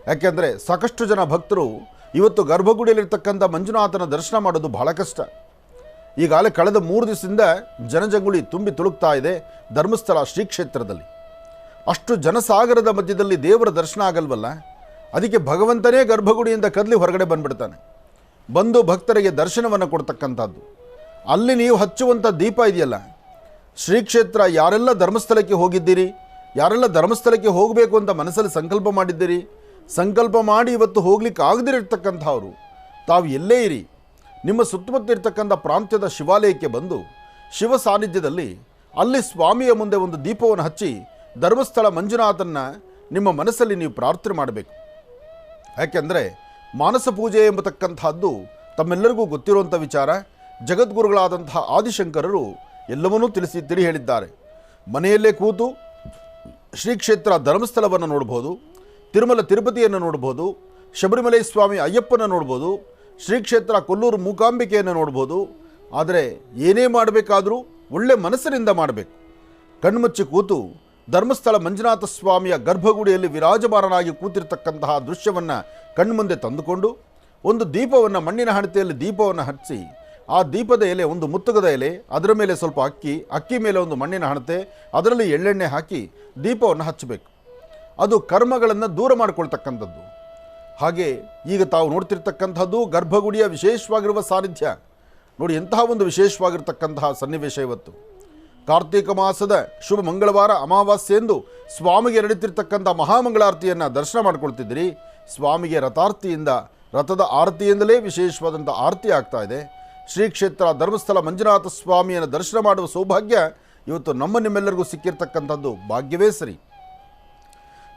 ಯಾಕೆಂದರೆ ಸಾಕಷ್ಟು ಜನ ಭಕ್ತರು ಇವತ್ತು ಗರ್ಭಗುಡಿಯಲ್ಲಿರ್ತಕ್ಕಂಥ ಮಂಜುನಾಥನ ದರ್ಶನ ಮಾಡೋದು ಬಹಳ ಕಷ್ಟ. ಈಗಾಗಲೇ ಕಳೆದ 3 ದಿವಸದಿಂದ ಜನಜಂಗುಳಿ ತುಂಬಿ ತುಳುಕ್ತಾ ಇದೆ ಧರ್ಮಸ್ಥಳ ಶ್ರೀ ಕ್ಷೇತ್ರದಲ್ಲಿ. ಅಷ್ಟು ಜನಸಾಗರದ ಮಧ್ಯದಲ್ಲಿ ದೇವರ ದರ್ಶನ ಆಗಲ್ವಲ್ಲ, ಅದಕ್ಕೆ ಭಗವಂತನೇ ಗರ್ಭಗುಡಿಯಿಂದ ಕದಲಿ ಹೊರಗಡೆ ಬಂದುಬಿಡ್ತಾನೆ, ಬಂದು ಭಕ್ತರಿಗೆ ದರ್ಶನವನ್ನು ಕೊಡ್ತಕ್ಕಂಥದ್ದು. ಅಲ್ಲಿ ನೀವು ಹಚ್ಚುವಂಥ ದೀಪ ಇದೆಯಲ್ಲ, ಶ್ರೀ ಕ್ಷೇತ್ರ ಯಾರೆಲ್ಲ ಧರ್ಮಸ್ಥಳಕ್ಕೆ ಹೋಗಿದ್ದೀರಿ, ಯಾರೆಲ್ಲ ಧರ್ಮಸ್ಥಳಕ್ಕೆ ಹೋಗಬೇಕು ಅಂತ ಮನಸ್ಸಲ್ಲಿ ಸಂಕಲ್ಪ ಮಾಡಿದ್ದೀರಿ, ಸಂಕಲ್ಪ ಮಾಡಿ ಇವತ್ತು ಹೋಗ್ಲಿಕ್ಕೆ ಆಗದಿರತಕ್ಕಂಥವ್ರು ತಾವು ಎಲ್ಲೇ ಇರಿ, ನಿಮ್ಮ ಸುತ್ತಮುತ್ತ ಇರ್ತಕ್ಕಂಥ ಪ್ರಾಂತ್ಯದ ಶಿವಾಲಯಕ್ಕೆ ಬಂದು ಶಿವ ಸಾನ್ನಿಧ್ಯದಲ್ಲಿ ಅಲ್ಲಿ ಸ್ವಾಮಿಯ ಮುಂದೆ ಒಂದು ದೀಪವನ್ನು ಹಚ್ಚಿ ಧರ್ಮಸ್ಥಳ ಮಂಜುನಾಥನ್ನ ನಿಮ್ಮ ಮನಸ್ಸಲ್ಲಿ ನೀವು ಪ್ರಾರ್ಥನೆ ಮಾಡಬೇಕು. ಯಾಕೆಂದರೆ ಮಾನಸ ಪೂಜೆ ಎಂಬತಕ್ಕಂಥದ್ದು ತಮ್ಮೆಲ್ಲರಿಗೂ ಗೊತ್ತಿರುವಂಥ ವಿಚಾರ. ಜಗದ್ಗುರುಗಳಾದಂತಹ ಆದಿಶಂಕರರು ಎಲ್ಲವನ್ನೂ ತಿಳಿ ಹೇಳಿದ್ದಾರೆ. ಮನೆಯಲ್ಲೇ ಕೂತು ಶ್ರೀ ಕ್ಷೇತ್ರ ಧರ್ಮಸ್ಥಳವನ್ನು ನೋಡ್ಬೋದು, ತಿರುಮಲ ತಿರುಪತಿಯನ್ನು ನೋಡ್ಬೋದು, ಶಬರಿಮಲೈ ಸ್ವಾಮಿ ಅಯ್ಯಪ್ಪನ ನೋಡ್ಬೋದು, ಶ್ರೀ ಕ್ಷೇತ್ರ ಕೊಲ್ಲೂರು ಮೂಕಾಂಬಿಕೆಯನ್ನು ನೋಡ್ಬೋದು. ಆದರೆ ಏನೇ ಮಾಡಬೇಕಾದರೂ ಒಳ್ಳೆ ಮನಸ್ಸಿನಿಂದ ಮಾಡಬೇಕು. ಕಣ್ಮುಚ್ಚಿ ಕೂತು ಧರ್ಮಸ್ಥಳ ಮಂಜುನಾಥ ಸ್ವಾಮಿಯ ಗರ್ಭಗುಡಿಯಲ್ಲಿ ವಿರಾಜಮಾನನಾಗಿ ಕೂತಿರ್ತಕ್ಕಂತಹ ದೃಶ್ಯವನ್ನು ಕಣ್ಮುಂದೆ ತಂದುಕೊಂಡು ಒಂದು ದೀಪವನ್ನು, ಮಣ್ಣಿನ ಹಣತೆಯಲ್ಲಿ ದೀಪವನ್ನು ಹಚ್ಚಿ, ಆ ದೀಪದ ಎಲೆ ಒಂದು ಮುತ್ತುಗದ ಎಲೆ, ಅದರ ಮೇಲೆ ಸ್ವಲ್ಪ ಅಕ್ಕಿ ಮೇಲೆ ಒಂದು ಮಣ್ಣಿನ ಹಣತೆ, ಅದರಲ್ಲಿ ಎಳ್ಳೆಣ್ಣೆ ಹಾಕಿ ದೀಪವನ್ನು ಹಚ್ಚಬೇಕು. ಅದು ಕರ್ಮಗಳನ್ನು ದೂರ ಮಾಡಿಕೊಳ್ತಕ್ಕಂಥದ್ದು. ಹಾಗೆ ಈಗ ತಾವು ನೋಡ್ತಿರ್ತಕ್ಕಂಥದ್ದು ಗರ್ಭಗುಡಿಯ ವಿಶೇಷವಾಗಿರುವ ಸಾನ್ನಿಧ್ಯ. ನೋಡಿ ಎಂತಹ ಒಂದು ವಿಶೇಷವಾಗಿರ್ತಕ್ಕಂತಹ ಸನ್ನಿವೇಶ. ಇವತ್ತು ಕಾರ್ತೀಕ ಮಾಸದ ಶುಭ ಮಂಗಳವಾರ ಅಮಾವಾಸ್ಯೆಯೆಂದು ಸ್ವಾಮಿಗೆ ನಡೀತಿರ್ತಕ್ಕಂಥ ಮಹಾಮಂಗಳಾರತಿಯನ್ನು ದರ್ಶನ ಮಾಡಿಕೊಳ್ತಿದ್ದೀರಿ. ಸ್ವಾಮಿಗೆ ರಥದ ಆರತಿಯಿಂದಲೇ ವಿಶೇಷವಾದಂಥ ಆರತಿ ಆಗ್ತಾ ಇದೆ. ಶ್ರೀ ಕ್ಷೇತ್ರ ಧರ್ಮಸ್ಥಳ ಮಂಜುನಾಥ ಸ್ವಾಮಿಯನ್ನು ದರ್ಶನ ಮಾಡುವ ಸೌಭಾಗ್ಯ ಇವತ್ತು ನಿಮ್ಮೆಲ್ಲರಿಗೂ ಸಿಕ್ಕಿರ್ತಕ್ಕಂಥದ್ದು ಭಾಗ್ಯವೇ ಸರಿ.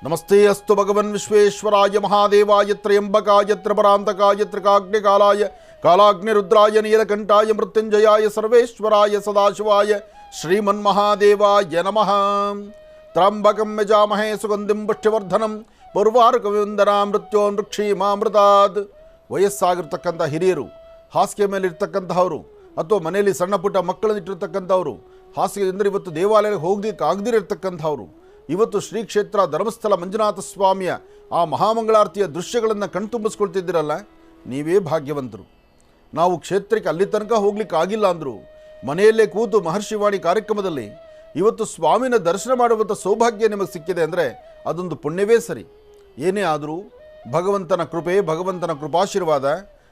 ನಮಸ್ತೆ ಅಸ್ತು ಭಗವನ್ ವಿಶ್ವೇಶ್ವರಾಯ ಮಹಾದೇವಾಯ ತ್ರಯಂಬಕಾಯ ತ್ರಿಪರಾಂತಕಾಯ ತ್ರಿಕಾಗ್ನಿಕಾಲಾಯ ಕಾಲಾಗ್ನಿರುದ್ರಾಯ ನೀಲಕಂಠಾಯ ಮೃತ್ಯುಂಜಯಾಯ ಸರ್ವೇಶ್ವರಾಯ ಸದಾಶಿವಾಯ ಶ್ರೀಮನ್ಮಹಾದೇವಾಯ ನಮಃ. ತ್ರ್ಯಂಬಕಂ ಯಜಾಮಹೇ ಸುಗಂಧಿಂ ಪುಷ್ಟಿವರ್ಧನಂ ಪೂರ್ವಾರ್ಕವಿಂದನಾ ಮೃತ್ಯೋನ್ಮೃಕ್ಷೀಮಾಮೃತಾದ್. ವಯಸ್ಸಾಗಿರ್ತಕ್ಕಂಥ ಹಿರಿಯರು, ಹಾಸಿಗೆ ಮೇಲೆ ಇರ್ತಕ್ಕಂಥವರು, ಅಥವಾ ಮನೆಯಲ್ಲಿ ಸಣ್ಣ ಪುಟ್ಟ ಮಕ್ಕಳನ್ನಿಟ್ಟಿರ್ತಕ್ಕಂಥವ್ರು, ಹಾಸಿಗೆ ಅಂದರೆ ಇವತ್ತು ದೇವಾಲಯಕ್ಕೆ ಹೋಗ್ಲಿಕ್ಕೆ ಆಗದಿರತಕ್ಕಂಥವ್ರು, ಇವತ್ತು ಶ್ರೀ ಕ್ಷೇತ್ರ ಧರ್ಮಸ್ಥಳ ಮಂಜುನಾಥ ಸ್ವಾಮಿಯ ಆ ಮಹಾಮಂಗಳಾರತಿಯ ದೃಶ್ಯಗಳನ್ನು ಕಣ್ತುಂಬಿಸ್ಕೊಳ್ತಿದ್ದೀರಲ್ಲ, ನೀವೇ ಭಾಗ್ಯವಂತರು. ನಾವು ಕ್ಷೇತ್ರಕ್ಕೆ ಅಲ್ಲಿ ತನಕ ಹೋಗ್ಲಿಕ್ಕೆ ಆಗಿಲ್ಲ ಅಂದರೂ ಮನೆಯಲ್ಲೇ ಕೂತು ಮಹರ್ಷಿವಾಣಿ ಕಾರ್ಯಕ್ರಮದಲ್ಲಿ ಇವತ್ತು ಸ್ವಾಮಿನ ದರ್ಶನ ಮಾಡುವಂಥ ಸೌಭಾಗ್ಯ ನಿಮಗೆ ಸಿಕ್ಕಿದೆ ಅಂದರೆ ಅದೊಂದು ಪುಣ್ಯವೇ ಸರಿ. ಏನೇ ಆದರೂ ಭಗವಂತನ ಕೃಪೆ, ಭಗವಂತನ ಕೃಪಾಶೀರ್ವಾದ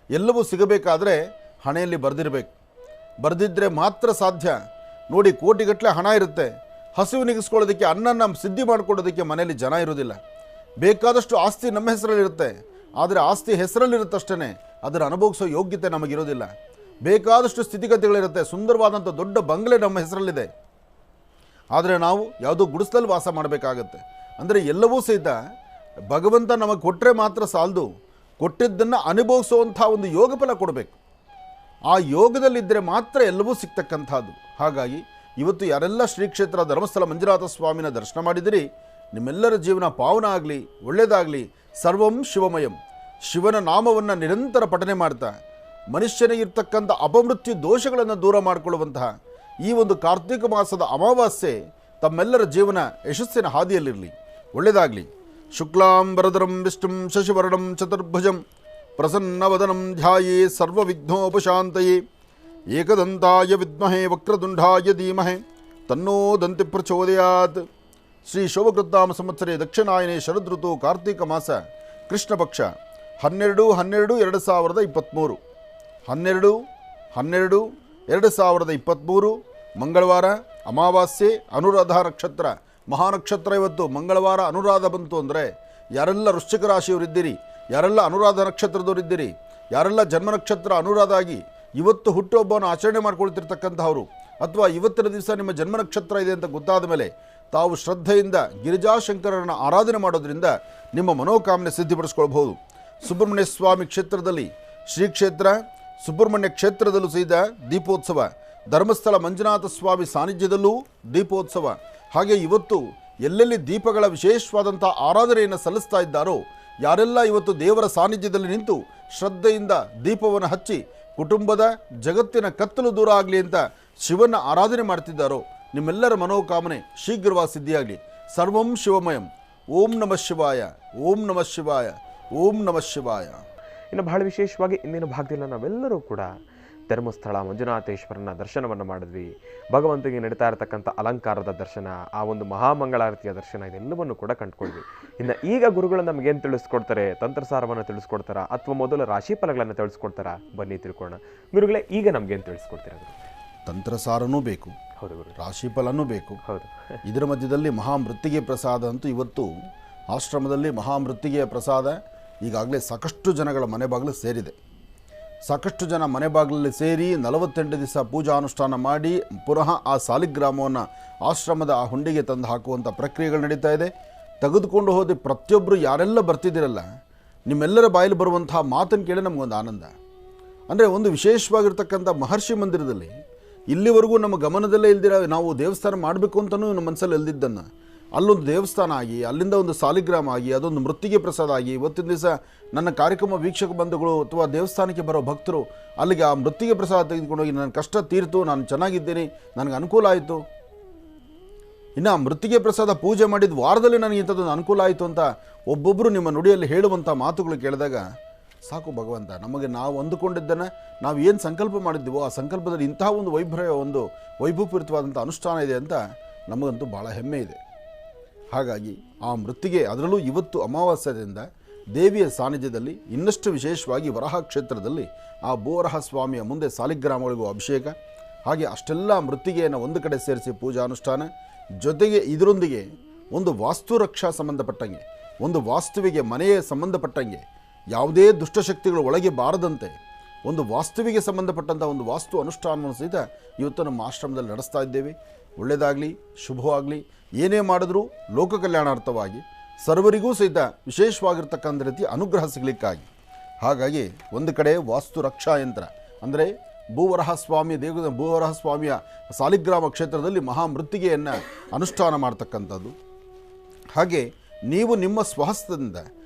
ಎಲ್ಲವೂ ಸಿಗಬೇಕಾದ್ರೆ ಹಣೆಯಲ್ಲಿ ಬರೆದಿರಬೇಕು. ಬರೆದಿದ್ದರೆ ಮಾತ್ರ ಸಾಧ್ಯ. ನೋಡಿ, ಕೋಟಿಗಟ್ಟಲೆ ಹಣ ಇರುತ್ತೆ, ಹಸಿವು ನೀಗಿಸ್ಕೊಳ್ಳೋದಕ್ಕೆ, ಅನ್ನನ ಸಿದ್ಧಿ ಮಾಡಿಕೊಳ್ಳೋದಕ್ಕೆ ಮನೆಯಲ್ಲಿ ಜನ ಇರೋದಿಲ್ಲ. ಬೇಕಾದಷ್ಟು ಆಸ್ತಿ ನಮ್ಮ ಹೆಸರಲ್ಲಿರುತ್ತೆ, ಆದರೆ ಆಸ್ತಿ ಹೆಸರಲ್ಲಿರುತ್ತಷ್ಟೇ ಅದರ ಅನುಭವಿಸೋ ಯೋಗ್ಯತೆ ನಮಗಿರೋದಿಲ್ಲ. ಬೇಕಾದಷ್ಟು ಸ್ಥಿತಿಗತಿಗಳಿರುತ್ತೆ, ಸುಂದರವಾದಂಥ ದೊಡ್ಡ ಬಂಗಲೆ ನಮ್ಮ ಹೆಸರಲ್ಲಿದೆ, ಆದರೆ ನಾವು ಯಾವುದೋ ಗುಡಿಸಲಲ್ಲಿ ವಾಸ ಮಾಡಬೇಕಾಗತ್ತೆ. ಅಂದರೆ ಎಲ್ಲವೂ ಸಹಿತ ಭಗವಂತ ನಮಗೆ ಕೊಟ್ಟರೆ ಮಾತ್ರ ಸಾಲದು, ಕೊಟ್ಟಿದ್ದನ್ನು ಅನುಭವಿಸುವಂಥ ಒಂದು ಯೋಗ ಫಲ ಕೊಡಬೇಕು. ಆ ಯೋಗದಲ್ಲಿದ್ದರೆ ಮಾತ್ರ ಎಲ್ಲವೂ ಸಿಗ್ತಕ್ಕಂಥದ್ದು. ಹಾಗಾಗಿ ಇವತ್ತು ಯಾರೆಲ್ಲ ಶ್ರೀ ಕ್ಷೇತ್ರ ಧರ್ಮಸ್ಥಳ ಮಂಜುನಾಥ ಸ್ವಾಮಿನ ದರ್ಶನ ಮಾಡಿದಿರಿ, ನಿಮ್ಮೆಲ್ಲರ ಜೀವನ ಪಾವನ ಆಗಲಿ, ಒಳ್ಳೆಯದಾಗಲಿ. ಸರ್ವಂ ಶಿವಮಯಂ. ಶಿವನ ನಾಮವನ್ನು ನಿರಂತರ ಪಠನೆ ಮಾಡ್ತಾ ಮನುಷ್ಯನಿಗಿರ್ತಕ್ಕಂಥ ಅಪಮೃತ್ಯು ದೋಷಗಳನ್ನು ದೂರ ಮಾಡಿಕೊಳ್ಳುವಂತಹ ಈ ಒಂದು ಕಾರ್ತಿಕ ಮಾಸದ ಅಮಾವಾಸ್ಯೆ ತಮ್ಮೆಲ್ಲರ ಜೀವನ ಯಶಸ್ಸಿನ ಹಾದಿಯಲ್ಲಿರಲಿ, ಒಳ್ಳೆಯದಾಗಲಿ. ಶುಕ್ಲಾಂಬರಧರಂ ವಿಷ್ಣುಂ ಶಶಿವರ್ಣಂ ಚತುರ್ಭುಜಂ ಪ್ರಸನ್ನವದನಂ ಧ್ಯಾಯೇ ಸರ್ವವಿಘ್ನೋಪಶಾಂತಯೇ ಏಕದಂತಾಯ ವಿದ್ಮಹೇ ವಕ್ರತುಂಡಾಯ ಧೀಮಹಿ ತನ್ನೋ ದಂತಿ ಪ್ರಚೋದಯಾತ್. ಶ್ರೀ ಶೋಭಕೃತ್ನಾಮ ಸಂವತ್ಸರೆ ದಕ್ಷಿಣಾಯನೆ ಶರದೃತು ಕಾರ್ತಿಕ ಮಾಸ ಕೃಷ್ಣ ಪಕ್ಷ 12/12/2023 12/12/2023 ಮಂಗಳವಾರ, ಅಮಾವಾಸ್ಯೆ, ಅನುರಾಧ ನಕ್ಷತ್ರ, ಮಹಾನಕ್ಷತ್ರ. ಇವತ್ತು ಮಂಗಳವಾರ ಅನುರಾಧ ಬಂತು ಅಂದರೆ ಯಾರೆಲ್ಲ ವೃಶ್ಚಿಕ ರಾಶಿಯವರಿದ್ದೀರಿ, ಯಾರೆಲ್ಲ ಅನುರಾಧ ನಕ್ಷತ್ರದವರಿದ್ದೀರಿ, ಯಾರೆಲ್ಲ ಜನ್ಮ ನಕ್ಷತ್ರ ಅನುರಾಧ ಆಗಿ ಇವತ್ತು ಹುಟ್ಟುಹಬ್ಬವನ್ನು ಆಚರಣೆ ಮಾಡ್ಕೊಳ್ತಿರ್ತಕ್ಕಂಥವ್ರು, ಅಥವಾ ಇವತ್ತಿನ ದಿವಸ ನಿಮ್ಮ ಜನ್ಮ ನಕ್ಷತ್ರ ಇದೆ ಅಂತ ಗೊತ್ತಾದ ಮೇಲೆ ತಾವು ಶ್ರದ್ಧೆಯಿಂದ ಗಿರಿಜಾಶಂಕರನ ಆರಾಧನೆ ಮಾಡೋದ್ರಿಂದ ನಿಮ್ಮ ಮನೋಕಾಮನೆ ಸಿದ್ಧಿಪಡಿಸ್ಕೊಳ್ಬಹುದು. ಸುಬ್ರಹ್ಮಣ್ಯ ಸ್ವಾಮಿ ಕ್ಷೇತ್ರದಲ್ಲಿ, ಶ್ರೀ ಕ್ಷೇತ್ರ ಸುಬ್ರಹ್ಮಣ್ಯ ಕ್ಷೇತ್ರದಲ್ಲೂ ಸಹಿತ ದೀಪೋತ್ಸವ, ಧರ್ಮಸ್ಥಳ ಮಂಜುನಾಥ ಸ್ವಾಮಿ ಸಾನ್ನಿಧ್ಯದಲ್ಲೂ ದೀಪೋತ್ಸವ. ಹಾಗೆ ಇವತ್ತು ಎಲ್ಲೆಲ್ಲಿ ದೀಪಗಳ ವಿಶೇಷವಾದಂಥ ಆರಾಧನೆಯನ್ನು ಸಲ್ಲಿಸ್ತಾ ಇದ್ದಾರೋ, ಯಾರೆಲ್ಲ ಇವತ್ತು ದೇವರ ಸಾನ್ನಿಧ್ಯದಲ್ಲಿ ನಿಂತು ಶ್ರದ್ಧೆಯಿಂದ ದೀಪವನ್ನು ಹಚ್ಚಿ ಕುಟುಂಬದ ಜಗತ್ತಿನ ಕತ್ತಲು ದೂರ ಆಗಲಿ ಅಂತ ಶಿವನ ಆರಾಧನೆ ಮಾಡ್ತಿದ್ದಾರೋ, ನಿಮ್ಮೆಲ್ಲರ ಮನೋಕಾಮನೆ ಶೀಘ್ರವಾಗಿ ಸಿದ್ಧಿಯಾಗಲಿ. ಸರ್ವಂ ಶಿವಮಯಂ. ಓಂ ನಮಃ ಶಿವಾಯ, ಓಂ ನಮಃ ಶಿವಾಯ, ಓಂ ನಮಃ ಶಿವಾಯ. ಇನ್ನು ಬಹಳ ವಿಶೇಷವಾಗಿ ಇಂದಿನ ಭಾಗದಲ್ಲಿ ನಾವೆಲ್ಲರೂ ಕೂಡ ಧರ್ಮಸ್ಥಳ ಮಂಜುನಾಥೇಶ್ವರನ ದರ್ಶನವನ್ನು ಮಾಡಿದ್ವಿ. ಭಗವಂತನಿಗೆ ನಡೀತಾ ಇರತಕ್ಕಂಥ ಅಲಂಕಾರದ ದರ್ಶನ, ಆ ಒಂದು ಮಹಾಮಂಗಳಾರತಿಯ ದರ್ಶನ, ಇದೆಲ್ಲವನ್ನು ಕೂಡ ಕಂಡುಕೊಂಡ್ವಿ. ಇನ್ನು ಈಗ ಗುರುಗಳು ನಮಗೇನು ತಿಳಿಸ್ಕೊಡ್ತಾರೆ, ತಂತ್ರಸಾರವನ್ನು ತಿಳಿಸ್ಕೊಡ್ತಾರಾ ಅಥವಾ ಮೊದಲು ರಾಶಿ ಫಲಗಳನ್ನು ತಿಳಿಸ್ಕೊಡ್ತಾರಾ? ಬನ್ನಿ ತಿಳ್ಕೊಳ್ಳೋಣ. ಗುರುಗಳೇ, ಈಗ ನಮಗೇನು ತಿಳಿಸ್ಕೊಡ್ತೀರಾ? ತಂತ್ರಸಾರನೂ ಬೇಕು, ಹೌದು ಗುರು, ರಾಶಿಫಲನೂ ಬೇಕು. ಹೌದು. ಇದರ ಮಧ್ಯದಲ್ಲಿ ಮಹಾಮೃತ್ತಿಗೆ ಪ್ರಸಾದ ಅಂತೂ ಇವತ್ತು ಆಶ್ರಮದಲ್ಲಿ ಮಹಾಮೃತ್ತಿಗೆಯ ಪ್ರಸಾದ ಈಗಾಗಲೇ ಸಾಕಷ್ಟು ಜನಗಳ ಮನೆ ಬಾಗಿಲು ಸೇರಿದೆ. ಸಾಕಷ್ಟು ಜನ ಮನೆ ಬಾಗಿಲಲ್ಲಿ ಸೇರಿ 48 ದಿವಸ ಪೂಜಾ ಅನುಷ್ಠಾನ ಮಾಡಿ ಪುನಃ ಆ ಸಾಲಿಗ್ರಾಮವನ್ನು ಆಶ್ರಮದ ಆ ಹುಂಡಿಗೆ ತಂದು ಹಾಕುವಂಥ ಪ್ರಕ್ರಿಯೆಗಳು ನಡೀತಾ ಇದೆ. ತೆಗೆದುಕೊಂಡು ಹೋದ ಪ್ರತಿಯೊಬ್ಬರು ಯಾರೆಲ್ಲ ಬರ್ತಿದ್ದೀರಲ್ಲ, ನಿಮ್ಮೆಲ್ಲರ ಬಾಯಲ್ಲಿ ಬರುವಂಥ ಮಾತನ್ನು ಕೇಳಿ ನಮಗೊಂದು ಆನಂದ. ಅಂದರೆ ಒಂದು ವಿಶೇಷವಾಗಿರ್ತಕ್ಕಂಥ ಮಹರ್ಷಿ ಮಂದಿರದಲ್ಲಿ ಇಲ್ಲಿವರೆಗೂ ನಮ್ಮ ಗಮನದಲ್ಲೇ ಇಲ್ದಿರ ನಾವು ದೇವಸ್ಥಾನ ಮಾಡಬೇಕು ಅಂತಲೂ ನಮ್ಮ ಮನಸ್ಸಲ್ಲಿ ಇಲ್ದಿದ್ದನ್ನು ಅಲ್ಲೊಂದು ದೇವಸ್ಥಾನ ಆಗಿ, ಅಲ್ಲಿಂದ ಒಂದು ಸಾಲಿಗ್ರಾಮ ಆಗಿ, ಅದೊಂದು ಮೃತ್ತಿಗೆ ಪ್ರಸಾದ ಆಗಿ, ಇವತ್ತಿನ ದಿವಸ ನನ್ನ ಕಾರ್ಯಕ್ರಮ ವೀಕ್ಷಕ ಬಂಧುಗಳು ಅಥವಾ ದೇವಸ್ಥಾನಕ್ಕೆ ಬರೋ ಭಕ್ತರು ಅಲ್ಲಿಗೆ ಆ ಮೃತ್ತಿಗೆ ಪ್ರಸಾದ ತೆಗೆದುಕೊಂಡೋಗಿ ನನ್ನ ಕಷ್ಟ ತೀರ್ತು, ನಾನು ಚೆನ್ನಾಗಿದ್ದೀನಿ, ನನಗೆ ಅನುಕೂಲ ಆಯಿತು, ಇನ್ನು ಆ ಮೃತ್ತಿಗೆ ಪ್ರಸಾದ ಪೂಜೆ ಮಾಡಿದ ವಾರದಲ್ಲಿ ನನಗೆ ಇಂಥದ್ದೊಂದು ಅನುಕೂಲ ಆಯಿತು ಅಂತ ಒಬ್ಬೊಬ್ಬರು ನಿಮ್ಮ ನುಡಿಯಲ್ಲಿ ಹೇಳುವಂಥ ಮಾತುಗಳು ಕೇಳಿದಾಗ ಸಾಕು ಭಗವಂತ, ನಮಗೆ ನಾವು ಅಂದುಕೊಂಡಿದ್ದನ್ನು ನಾವು ಏನು ಸಂಕಲ್ಪ ಮಾಡಿದ್ದೀವೋ ಆ ಸಂಕಲ್ಪದಲ್ಲಿ ಇಂತಹ ಒಂದು ವೈಭವಪೂರಿತವಾದಂಥ ಅನುಷ್ಠಾನ ಇದೆ ಅಂತ ನಮಗಂತೂ ಭಾಳ ಹೆಮ್ಮೆ ಇದೆ. ಹಾಗಾಗಿ ಆ ಮೃತ್ತಿಗೆ, ಅದರಲ್ಲೂ ಇವತ್ತು ಅಮಾವಾಸ್ಯದಿಂದ ದೇವಿಯ ಸಾನ್ನಿಧ್ಯದಲ್ಲಿ ಇನ್ನಷ್ಟು ವಿಶೇಷವಾಗಿ ವರಹ ಕ್ಷೇತ್ರದಲ್ಲಿ ಆ ಬೋವರಹ ಸ್ವಾಮಿಯ ಮುಂದೆ ಸಾಲಿಗ್ರಾಮಗಳಿಗೂ ಅಭಿಷೇಕ, ಹಾಗೆ ಅಷ್ಟೆಲ್ಲ ಮೃತ್ತಿಗೆಯನ್ನು ಒಂದು ಕಡೆ ಸೇರಿಸಿ ಪೂಜಾ ಅನುಷ್ಠಾನ, ಜೊತೆಗೆ ಇದರೊಂದಿಗೆ ಒಂದು ವಾಸ್ತು ರಕ್ಷಾ ಸಂಬಂಧಪಟ್ಟಂಗೆ, ಒಂದು ವಾಸ್ತುವಿಗೆ ಮನೆಯ ಸಂಬಂಧಪಟ್ಟಂಗೆ ಯಾವುದೇ ದುಷ್ಟಶಕ್ತಿಗಳು ಒಳಗೆ ಬಾರದಂತೆ ಒಂದು ವಾಸ್ತುವಿಗೆ ಸಂಬಂಧಪಟ್ಟಂಥ ಒಂದು ವಾಸ್ತು ಅನುಷ್ಠಾನವನ್ನು ಸಹಿತ ಇವತ್ತು ನಮ್ಮ ಆಶ್ರಮದಲ್ಲಿ ನಡೆಸ್ತಾ ಇದ್ದೇವೆ. ಒಳ್ಳೆಯದಾಗಲಿ, ಶುಭವಾಗಲಿ. ಏನೇ ಮಾಡಿದ್ರೂ ಲೋಕ ಕಲ್ಯಾಣಾರ್ಥವಾಗಿ ಸರ್ವರಿಗೂ ಸಹಿತ ವಿಶೇಷವಾಗಿರ್ತಕ್ಕಂಥ ರೀತಿ ಅನುಗ್ರಹ ಸಿಗಲಿಕ್ಕಾಗಿ. ಹಾಗಾಗಿ ಒಂದು ಕಡೆ ವಾಸ್ತು ರಕ್ಷಾ ಯಂತ್ರ ಅಂದರೆ ಭೂವರಹ ಸ್ವಾಮಿಯ ಸಾಲಿಗ್ರಾಮ ಕ್ಷೇತ್ರದಲ್ಲಿ ಮಹಾಮೃತ್ತಿಗೆಯನ್ನು ಅನುಷ್ಠಾನ ಮಾಡ್ತಕ್ಕಂಥದ್ದು. ಹಾಗೆ ನೀವು ನಿಮ್ಮ ಸ್ವಹಸ್ತದಿಂದ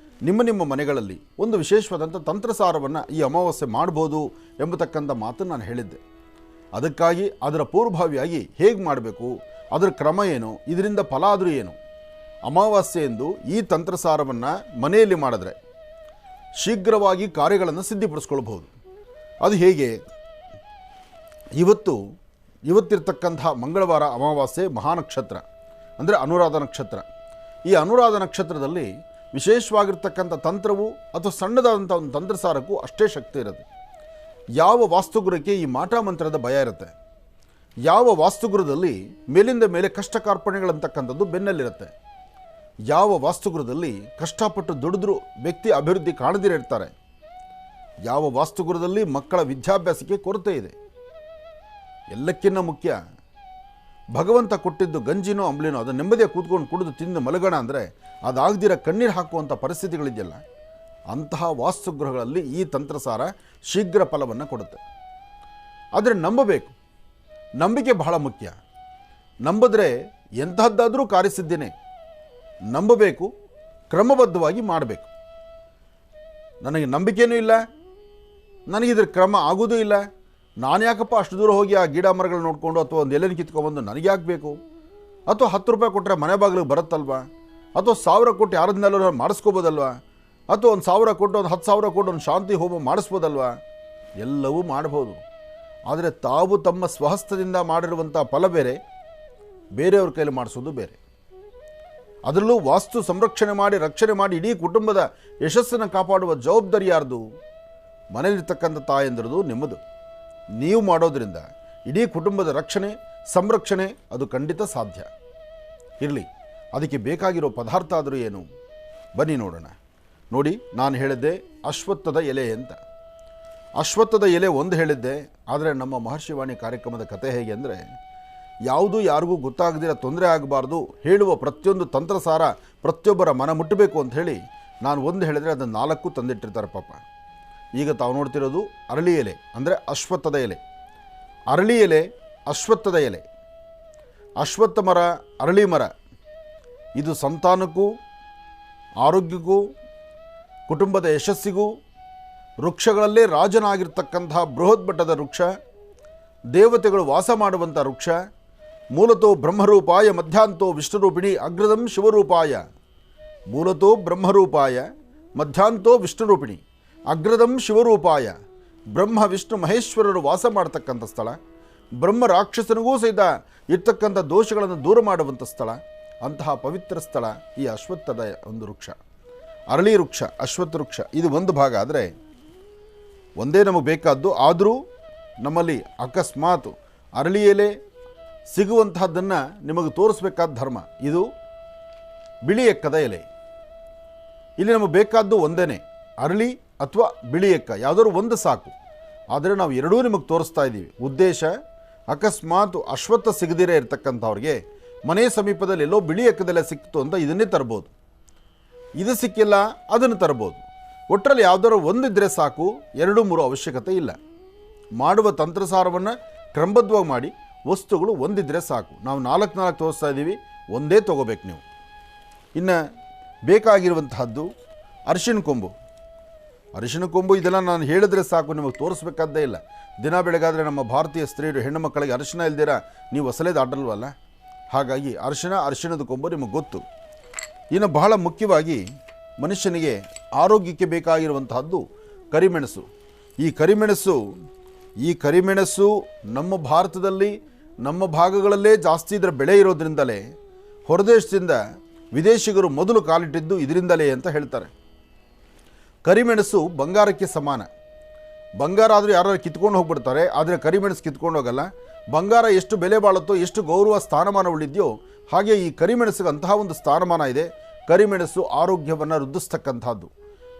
ನಿಮ್ಮ ಮನೆಗಳಲ್ಲಿ ಒಂದು ವಿಶೇಷವಾದಂಥ ತಂತ್ರಸಾರವನ್ನು ಈ ಅಮಾವಾಸ್ಯೆ ಮಾಡ್ಬೋದು ಎಂಬತಕ್ಕಂಥ ಮಾತನ್ನು ನಾನು ಹೇಳಿದ್ದೆ. ಅದಕ್ಕಾಗಿ ಅದರ ಪೂರ್ವಭಾವಿಯಾಗಿ ಹೇಗೆ ಮಾಡಬೇಕು, ಅದರ ಕ್ರಮ ಏನು, ಇದರಿಂದ ಫಲ ಆದರೂ ಏನು, ಅಮಾವಾಸ್ಯೆಯಂದು ಈ ತಂತ್ರಸಾರವನ್ನು ಮನೆಯಲ್ಲಿ ಮಾಡಿದ್ರೆ ಶೀಘ್ರವಾಗಿ ಕಾರ್ಯಗಳನ್ನು ಸಿದ್ಧಿಪಡಿಸ್ಕೊಳ್ಬಹುದು. ಅದು ಹೇಗೆ? ಇವತ್ತಿರ್ತಕ್ಕಂಥ ಮಂಗಳವಾರ ಅಮಾವಾಸ್ಯೆ ಮಹಾನಕ್ಷತ್ರ, ಅಂದರೆ ಅನುರಾಧ ನಕ್ಷತ್ರ. ಈ ಅನುರಾಧ ನಕ್ಷತ್ರದಲ್ಲಿ ವಿಶೇಷವಾಗಿರ್ತಕ್ಕಂಥ ತಂತ್ರವು ಅಥವಾ ಸಣ್ಣದಾದಂಥ ಒಂದು ತಂತ್ರಸಾರಕ್ಕೂ ಅಷ್ಟೇ ಶಕ್ತಿ ಇರುತ್ತೆ. ಯಾವ ವಾಸ್ತುಗುರಕ್ಕೆ ಈ ಮಾಟ ಮಂತ್ರದ ಭಯ ಇರುತ್ತೆ, ಯಾವ ವಾಸ್ತುಗುರದಲ್ಲಿ ಮೇಲಿಂದ ಮೇಲೆ ಕಷ್ಟ ಕಾರ್ಪಣ್ಯಗಳಂತಕ್ಕಂಥದ್ದು ಬೆನ್ನಲ್ಲಿರುತ್ತೆ, ಯಾವ ವಾಸ್ತುಗುರದಲ್ಲಿ ಕಷ್ಟಪಟ್ಟು ದುಡಿದ್ರೂ ವ್ಯಕ್ತಿ ಅಭಿವೃದ್ಧಿ ಕಾಣದಿರೇ ಇರ್ತಾರೆ, ಯಾವ ವಾಸ್ತುಗುರದಲ್ಲಿ ಮಕ್ಕಳ ವಿದ್ಯಾಭ್ಯಾಸಕ್ಕೆ ಕೊರತೆ ಇದೆ, ಎಲ್ಲಕ್ಕಿಂತ ಮುಖ್ಯ ಭಗವಂತ ಕೊಟ್ಟಿದ್ದು ಗಂಜಿನೋ ಅಂಬ್ಲಿನೋ ಅದು ನೆಮ್ಮದಿಯ ಕೂತ್ಕೊಂಡು ಕುಡಿದು ತಿಂದು ಮಲಗೋಣ ಅಂದರೆ ಅದಾಗದಿರ ಕಣ್ಣೀರು ಹಾಕುವಂಥ ಪರಿಸ್ಥಿತಿಗಳಿದೆಯಲ್ಲ, ಅಂತಹ ವಾಸ್ತುಗೃಹಗಳಲ್ಲಿ ಈ ತಂತ್ರಸಾರ ಶೀಘ್ರ ಫಲವನ್ನು ಕೊಡುತ್ತೆ. ಆದರೆ ನಂಬಬೇಕು, ನಂಬಿಕೆ ಬಹಳ ಮುಖ್ಯ. ನಂಬಿದ್ರೆ ಎಂತಹದ್ದಾದರೂ ಕಾರ್ಯಸಿದ್ಧಿನೇ. ನಂಬಬೇಕು, ಕ್ರಮಬದ್ಧವಾಗಿ ಮಾಡಬೇಕು. ನನಗೆ ನಂಬಿಕೆಯೂ ಇಲ್ಲ, ನನಗಿದ್ರ ಕ್ರಮ ಆಗೋದೂ ಇಲ್ಲ, ನಾನು ಯಾಕಪ್ಪ ಅಷ್ಟು ದೂರ ಹೋಗಿ ಆ ಗಿಡ ಮರಗಳು ನೋಡಿಕೊಂಡು ಅಥವಾ ಒಂದು ಎಲೆನ ಕಿತ್ಕೊಂಡ್ಬಂದು ನನಗೆ ಯಾಕೆ ಬೇಕು, ಅಥವಾ 10 ರೂಪಾಯಿ ಕೊಟ್ಟರೆ ಮನೆ ಬಾಗಿಲಿಗೆ ಬರುತ್ತಲ್ವಾ, ಅಥವಾ 1000 ಕೊಟ್ಟು ಯಾರದನ್ನೆಲ್ಲ ಮಾಡಿಸ್ಕೋಬೋದಲ್ವಾ, ಅಥವಾ 1000 ಕೊಟ್ಟು ಒಂದು 10,000 ಕೊಟ್ಟು ಒಂದು ಶಾಂತಿ ಹೋಮ ಮಾಡಿಸ್ಬೋದಲ್ವಾ, ಎಲ್ಲವೂ ಮಾಡ್ಬೋದು. ಆದರೆ ತಾವು ತಮ್ಮ ಸ್ವಹಸ್ತದಿಂದ ಮಾಡಿರುವಂಥ ಫಲ ಬೇರೆ, ಬೇರೆಯವ್ರ ಕೈಲಿ ಮಾಡಿಸೋದು ಬೇರೆ. ಅದರಲ್ಲೂ ವಾಸ್ತು ಸಂರಕ್ಷಣೆ ಮಾಡಿ ರಕ್ಷಣೆ ಮಾಡಿ ಇಡೀ ಕುಟುಂಬದ ಯಶಸ್ಸನ್ನು ಕಾಪಾಡುವ ಜವಾಬ್ದಾರಿ ಯಾರ್ದು? ಮನೆಯಲ್ಲಿರ್ತಕ್ಕಂಥ ತಾಯಂದಿರದು, ನಿಮ್ಮದು. ನೀವು ಮಾಡೋದ್ರಿಂದ ಇಡೀ ಕುಟುಂಬದ ರಕ್ಷಣೆ ಸಂರಕ್ಷಣೆ ಅದು ಖಂಡಿತ ಸಾಧ್ಯ. ಇರಲಿ, ಅದಕ್ಕೆ ಬೇಕಾಗಿರೋ ಪದಾರ್ಥ ಆದರೂ ಏನು? ಬನ್ನಿ ನೋಡೋಣ. ನೋಡಿ, ನಾನು ಹೇಳಿದ್ದೆ ಅಶ್ವತ್ಥದ ಎಲೆ ಅಂತ. ಅಶ್ವತ್ಥದ ಎಲೆ ಒಂದು ಹೇಳಿದ್ದೆ, ಆದರೆ ನಮ್ಮ ಮಹರ್ಷಿವಾಣಿ ಕಾರ್ಯಕ್ರಮದ ಕಥೆ ಹೇಗೆ ಅಂದರೆ, ಯಾವುದೂ ಯಾರಿಗೂ ಗೊತ್ತಾಗದಿರ ತೊಂದರೆ ಆಗಬಾರ್ದು, ಹೇಳುವ ಪ್ರತಿಯೊಂದು ತಂತ್ರಸಾರ ಪ್ರತಿಯೊಬ್ಬರ ಮನ ಮುಟ್ಟಬೇಕು ಅಂತ ಹೇಳಿ ನಾನು ಒಂದು ಹೇಳಿದರೆ ಅದನ್ನು 4 ತಂದಿಟ್ಟಿರ್ತಾರೆ ಪಾಪ. ಈಗ ತಾವು ನೋಡ್ತಿರೋದು ಅರಳಿ ಎಲೆ, ಅಂದರೆ ಅಶ್ವತ್ಥದ ಎಲೆ. ಅರಳಿ ಎಲೆ, ಅಶ್ವತ್ಥದ ಎಲೆ, ಅಶ್ವತ್ಥ ಮರ, ಅರಳಿ ಮರ, ಇದು ಸಂತಾನಕ್ಕೂ ಆರೋಗ್ಯಕ್ಕೂ ಕುಟುಂಬದ ಯಶಸ್ಸಿಗೂ ವೃಕ್ಷಗಳಲ್ಲೇ ರಾಜನಾಗಿರ್ತಕ್ಕಂಥ ಬೃಹತ್ ಬೆಟ್ಟದ ವೃಕ್ಷ, ದೇವತೆಗಳು ವಾಸ ಮಾಡುವಂಥ ವೃಕ್ಷ. ಮೂಲತೋ ಬ್ರಹ್ಮರೂಪಾಯ ಮಧ್ಯಾಂತೋ ವಿಷ್ಣುರೂಪಿಣಿ ಅಗ್ರದಂ ಶಿವರೂಪಾಯ. ಮೂಲತೋ ಬ್ರಹ್ಮರೂಪಾಯ ಮಧ್ಯಾಂತೋ ವಿಷ್ಣುರೂಪಿಣಿ ಅಗ್ರದಂ ಶಿವರೂಪಾಯ. ಬ್ರಹ್ಮ ವಿಷ್ಣು ಮಹೇಶ್ವರರು ವಾಸ ಮಾಡತಕ್ಕಂಥ ಸ್ಥಳ, ಬ್ರಹ್ಮ ರಾಕ್ಷಸನಿಗೂ ಸಹಿತ ಇರ್ತಕ್ಕಂಥ ದೋಷಗಳನ್ನು ದೂರ ಮಾಡುವಂಥ ಸ್ಥಳ, ಅಂತಹ ಪವಿತ್ರ ಸ್ಥಳ ಈ ಅಶ್ವತ್ಥದ ಒಂದು ವೃಕ್ಷ, ಅರಳಿ ವೃಕ್ಷ, ಅಶ್ವತ್ಥ ವೃಕ್ಷ. ಇದು ಒಂದು ಭಾಗ. ಆದರೆ ಒಂದೇ ನಮಗೆ ಬೇಕಾದ್ದು, ಆದರೂ ನಮ್ಮಲ್ಲಿ ಅಕಸ್ಮಾತ್ ಅರಳಿ ಎಲೆ ಸಿಗುವಂತಹದ್ದನ್ನು ನಿಮಗೆ ತೋರಿಸ್ಬೇಕಾದ ಧರ್ಮ. ಇದು ಬಿಳಿ ಎಕ್ಕದ ಎಲೆ. ಇಲ್ಲಿ ನಮಗೆ ಬೇಕಾದ್ದು ಒಂದೇ, ಅರಳಿ ಅಥವಾ ಬಿಳಿ ಎಕ್ಕ, ಯಾವುದಾದ್ರು ಒಂದು ಸಾಕು. ಆದರೆ ನಾವು ಎರಡೂ ನಿಮಗೆ ತೋರಿಸ್ತಾ ಇದ್ದೀವಿ. ಉದ್ದೇಶ, ಅಕಸ್ಮಾತ್ ಅಶ್ವತ್ಥ ಸಿಗದಿರೇ ಇರತಕ್ಕಂಥವ್ರಿಗೆ ಮನೆ ಸಮೀಪದಲ್ಲಿ ಎಲ್ಲೋ ಬಿಳಿ ಎಕ್ಕದೆಲೆ ಸಿಕ್ತು ಅಂತ ಇದನ್ನೇ ತರ್ಬೋದು. ಇದು ಸಿಕ್ಕಿಲ್ಲ ಅದನ್ನು ತರ್ಬೋದು. ಒಟ್ಟರಲ್ಲಿ ಯಾವುದಾದ್ರು ಒಂದಿದ್ದರೆ ಸಾಕು, 2-3 ಅವಶ್ಯಕತೆ ಇಲ್ಲ. ಮಾಡುವ ತಂತ್ರಸಾರವನ್ನು ಕ್ರಮಬದ್ಧವಾಗಿ ಮಾಡಿ, ವಸ್ತುಗಳು ಒಂದಿದ್ದರೆ ಸಾಕು. ನಾವು 4 ತೋರಿಸ್ತಾ ಇದ್ದೀವಿ, ಒಂದೇ ತೊಗೋಬೇಕು ನೀವು. ಇನ್ನು ಬೇಕಾಗಿರುವಂತಹದ್ದು ಅರಿಶಿಣ ಕೊಂಬು. ಅರಿಶಿಣ ಕೊಂಬು ಇದೆಲ್ಲ ನಾನು ಹೇಳಿದ್ರೆ ಸಾಕು, ನಿಮಗೆ ತೋರಿಸ್ಬೇಕಾದ್ದೇ ಇಲ್ಲ. ದಿನ ಬೆಳಗಾದರೆ ನಮ್ಮ ಭಾರತೀಯ ಸ್ತ್ರೀಯರು ಹೆಣ್ಣು ಮಕ್ಕಳಿಗೆ ಅರಿಶಿಣ ಇಲ್ದಿರ ನೀವು ಹೊಸಲೇದು ಆಡಲ್ವಲ್ಲ, ಹಾಗಾಗಿ ಅರಿಶಿಣದ ಕೊಂಬು ನಿಮಗೆ ಗೊತ್ತು. ಇನ್ನು ಬಹಳ ಮುಖ್ಯವಾಗಿ ಮನುಷ್ಯನಿಗೆ ಆರೋಗ್ಯಕ್ಕೆ ಬೇಕಾಗಿರುವಂತಹದ್ದು ಕರಿಮೆಣಸು. ಈ ಕರಿಮೆಣಸು ನಮ್ಮ ಭಾರತದಲ್ಲಿ ನಮ್ಮ ಭಾಗಗಳಲ್ಲೇ ಜಾಸ್ತಿ ಇದರ ಬೆಳೆ ಇರೋದ್ರಿಂದಲೇ ಹೊರದೇಶದಿಂದ ವಿದೇಶಿಗರು ಮೊದಲು ಕಾಲಿಟ್ಟಿದ್ದು ಇದರಿಂದಲೇ ಅಂತ ಹೇಳ್ತಾರೆ. ಕರಿಮೆಣಸು ಬಂಗಾರಕ್ಕೆ ಸಮಾನ. ಬಂಗಾರ ಆದರೂ ಯಾರು ಕಿತ್ಕೊಂಡು ಹೋಗ್ಬಿಡ್ತಾರೆ, ಆದರೆ ಕರಿಮೆಣಸು ಕಿತ್ಕೊಂಡು ಹೋಗಲ್ಲ. ಬಂಗಾರ ಎಷ್ಟು ಬೆಲೆ ಬಾಳುತ್ತೋ, ಎಷ್ಟು ಗೌರವ ಸ್ಥಾನಮಾನ ಉಳಿದೆಯೋ, ಹಾಗೆ ಈ ಕರಿಮೆಣಸಿಗೆ ಅಂತಹ ಒಂದು ಸ್ಥಾನಮಾನ ಇದೆ. ಕರಿಮೆಣಸು ಆರೋಗ್ಯವನ್ನು ವೃದ್ಧಿಸ್ತಕ್ಕಂಥದ್ದು,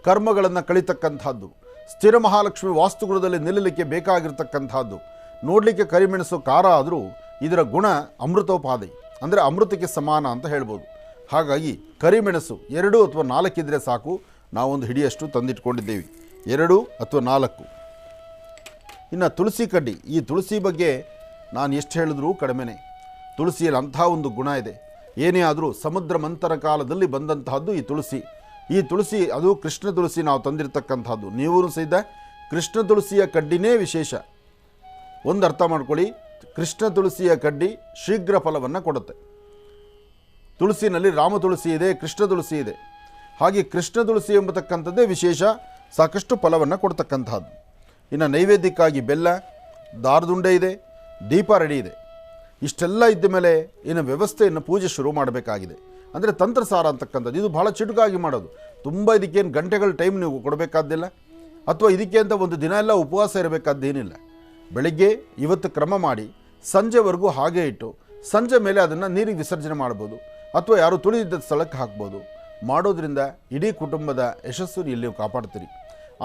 ಕರ್ಮಗಳನ್ನು ಕಳಿತಕ್ಕಂಥದ್ದು, ಸ್ಥಿರ ಮಹಾಲಕ್ಷ್ಮಿ ವಾಸ್ತುಗೃಹದಲ್ಲಿ ನಿಲ್ಲಲಿಕ್ಕೆ ಬೇಕಾಗಿರ್ತಕ್ಕಂಥದ್ದು. ನೋಡಲಿಕ್ಕೆ ಕರಿಮೆಣಸು ಖಾರ ಆದರೂ ಇದರ ಗುಣ ಅಮೃತೋಪಾದಿ, ಅಂದರೆ ಅಮೃತಕ್ಕೆ ಸಮಾನ ಅಂತ ಹೇಳ್ಬೋದು. ಹಾಗಾಗಿ ಕರಿಮೆಣಸು 2 ಅಥವಾ 4 ಇದ್ದರೆ ಸಾಕು. ನಾವೊಂದು ಹಿಡಿಯಷ್ಟು ತಂದಿಟ್ಕೊಂಡಿದ್ದೇವೆ, 2 ಅಥವಾ 4. ಇನ್ನು ತುಳಸಿ ಕಡ್ಡಿ. ಈ ತುಳಸಿ ಬಗ್ಗೆ ನಾನು ಎಷ್ಟು ಹೇಳಿದ್ರೂ ಕಡಿಮೆನೇ. ತುಳಸಿಯಲ್ಲಿ ಅಂಥ ಒಂದು ಗುಣ ಇದೆ. ಏನೇ ಆದರೂ ಸಮುದ್ರ ಮಂಥನ ಕಾಲದಲ್ಲಿ ಬಂದಂತಹದ್ದು ಈ ತುಳಸಿ ಅದು ಕೃಷ್ಣ ತುಳಸಿ ನಾವು ತಂದಿರತಕ್ಕಂಥದ್ದು. ನೀವು ಸಹಿತ ಕೃಷ್ಣ ತುಳಸಿಯ ಕಡ್ಡಿನೇ ವಿಶೇಷ. ಒಂದು ಅರ್ಥ ಮಾಡ್ಕೊಳ್ಳಿ, ಕೃಷ್ಣ ತುಳಸಿಯ ಕಡ್ಡಿ ಶೀಘ್ರ ಫಲವನ್ನು ಕೊಡುತ್ತೆ. ತುಳಸಿನಲ್ಲಿ ರಾಮ ತುಳಸಿ ಇದೆ, ಕೃಷ್ಣ ತುಳಸಿ ಇದೆ. ಹಾಗೆ ಕೃಷ್ಣ ತುಳಸಿ ಎಂಬತಕ್ಕಂಥದ್ದೇ ವಿಶೇಷ, ಸಾಕಷ್ಟು ಫಲವನ್ನು ಕೊಡ್ತಕ್ಕಂಥದ್ದು. ಇನ್ನು ನೈವೇದ್ಯಕ್ಕಾಗಿ ಬೆಲ್ಲ, ದಾರದುಂಡೆ ಇದೆ, ದೀಪ ರೆಡಿ ಇದೆ. ಇಷ್ಟೆಲ್ಲ ಇದ್ದ ಮೇಲೆ ಇನ್ನು ವ್ಯವಸ್ಥೆಯನ್ನು ಪೂಜೆ ಶುರು ಮಾಡಬೇಕಾಗಿದೆ. ಅಂದರೆ ತಂತ್ರಸಾರ ಅಂತಕ್ಕಂಥದ್ದು ಇದು ಭಾಳ ಚಿಟುಕಾಗಿ ಮಾಡೋದು. ತುಂಬ ಇದಕ್ಕೇನು ಗಂಟೆಗಳ ಟೈಮ್ ನೀವು ಕೊಡಬೇಕಾದ್ದಿಲ್ಲ, ಅಥವಾ ಇದಕ್ಕೆ ಅಂತ ಒಂದು ದಿನ ಎಲ್ಲ ಉಪವಾಸ ಇರಬೇಕಾದ್ದೇನಿಲ್ಲ. ಬೆಳಗ್ಗೆ ಇವತ್ತು ಕ್ರಮ ಮಾಡಿ ಸಂಜೆವರೆಗೂ ಹಾಗೆ ಇಟ್ಟು ಸಂಜೆ ಮೇಲೆ ಅದನ್ನು ನೀರಿಗೆ ವಿಸರ್ಜನೆ ಮಾಡ್ಬೋದು, ಅಥವಾ ಯಾರು ತುಳಿದಿದ್ದ ಸ್ಥಳಕ್ಕೆ ಹಾಕ್ಬೋದು. ಮಾಡೋದ್ರಿಂದ ಇಡೀ ಕುಟುಂಬದ ಯಶಸ್ಸು ಇಲ್ಲಿ ಕಾಪಾಡ್ತೀರಿ.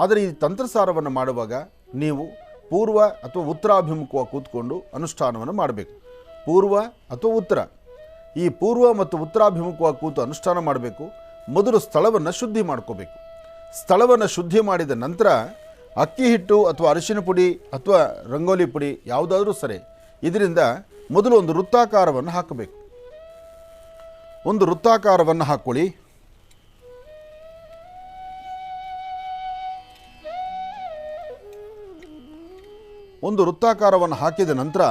ಆದರೆ ಈ ತಂತ್ರಸಾರವನ್ನು ಮಾಡುವಾಗ ನೀವು ಪೂರ್ವ ಅಥವಾ ಉತ್ತರಾಭಿಮುಖವಾಗಿ ಕೂತ್ಕೊಂಡು ಅನುಷ್ಠಾನವನ್ನು ಮಾಡಬೇಕು. ಪೂರ್ವ ಅಥವಾ ಉತ್ತರ, ಈ ಪೂರ್ವ ಮತ್ತು ಉತ್ತರಾಭಿಮುಖವಾಗಿ ಕೂತು ಅನುಷ್ಠಾನ ಮಾಡಬೇಕು. ಮೊದಲು ಸ್ಥಳವನ್ನು ಶುದ್ಧಿ ಮಾಡ್ಕೋಬೇಕು. ಸ್ಥಳವನ್ನು ಶುದ್ಧಿ ಮಾಡಿದ ನಂತರ ಅಕ್ಕಿ ಹಿಟ್ಟು ಅಥವಾ ಅರಿಶಿನ ಪುಡಿ ಅಥವಾ ರಂಗೋಲಿ ಪುಡಿ ಯಾವುದಾದ್ರೂ ಸರಿ, ಇದರಿಂದ ಮೊದಲು ಒಂದು ವೃತ್ತಾಕಾರವನ್ನು ಹಾಕಬೇಕು. ಒಂದು ವೃತ್ತಾಕಾರವನ್ನು ಹಾಕ್ಕೊಳ್ಳಿ. ಒಂದು ವೃತ್ತಾಕಾರವನ್ನು ಹಾಕಿದ ನಂತರ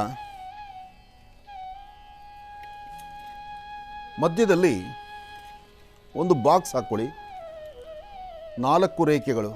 ಮಧ್ಯದಲ್ಲಿ ಒಂದು ಬಾಕ್ಸ್ ಹಾಕ್ಕೊಳ್ಳಿ. 4 ರೇಖೆಗಳು.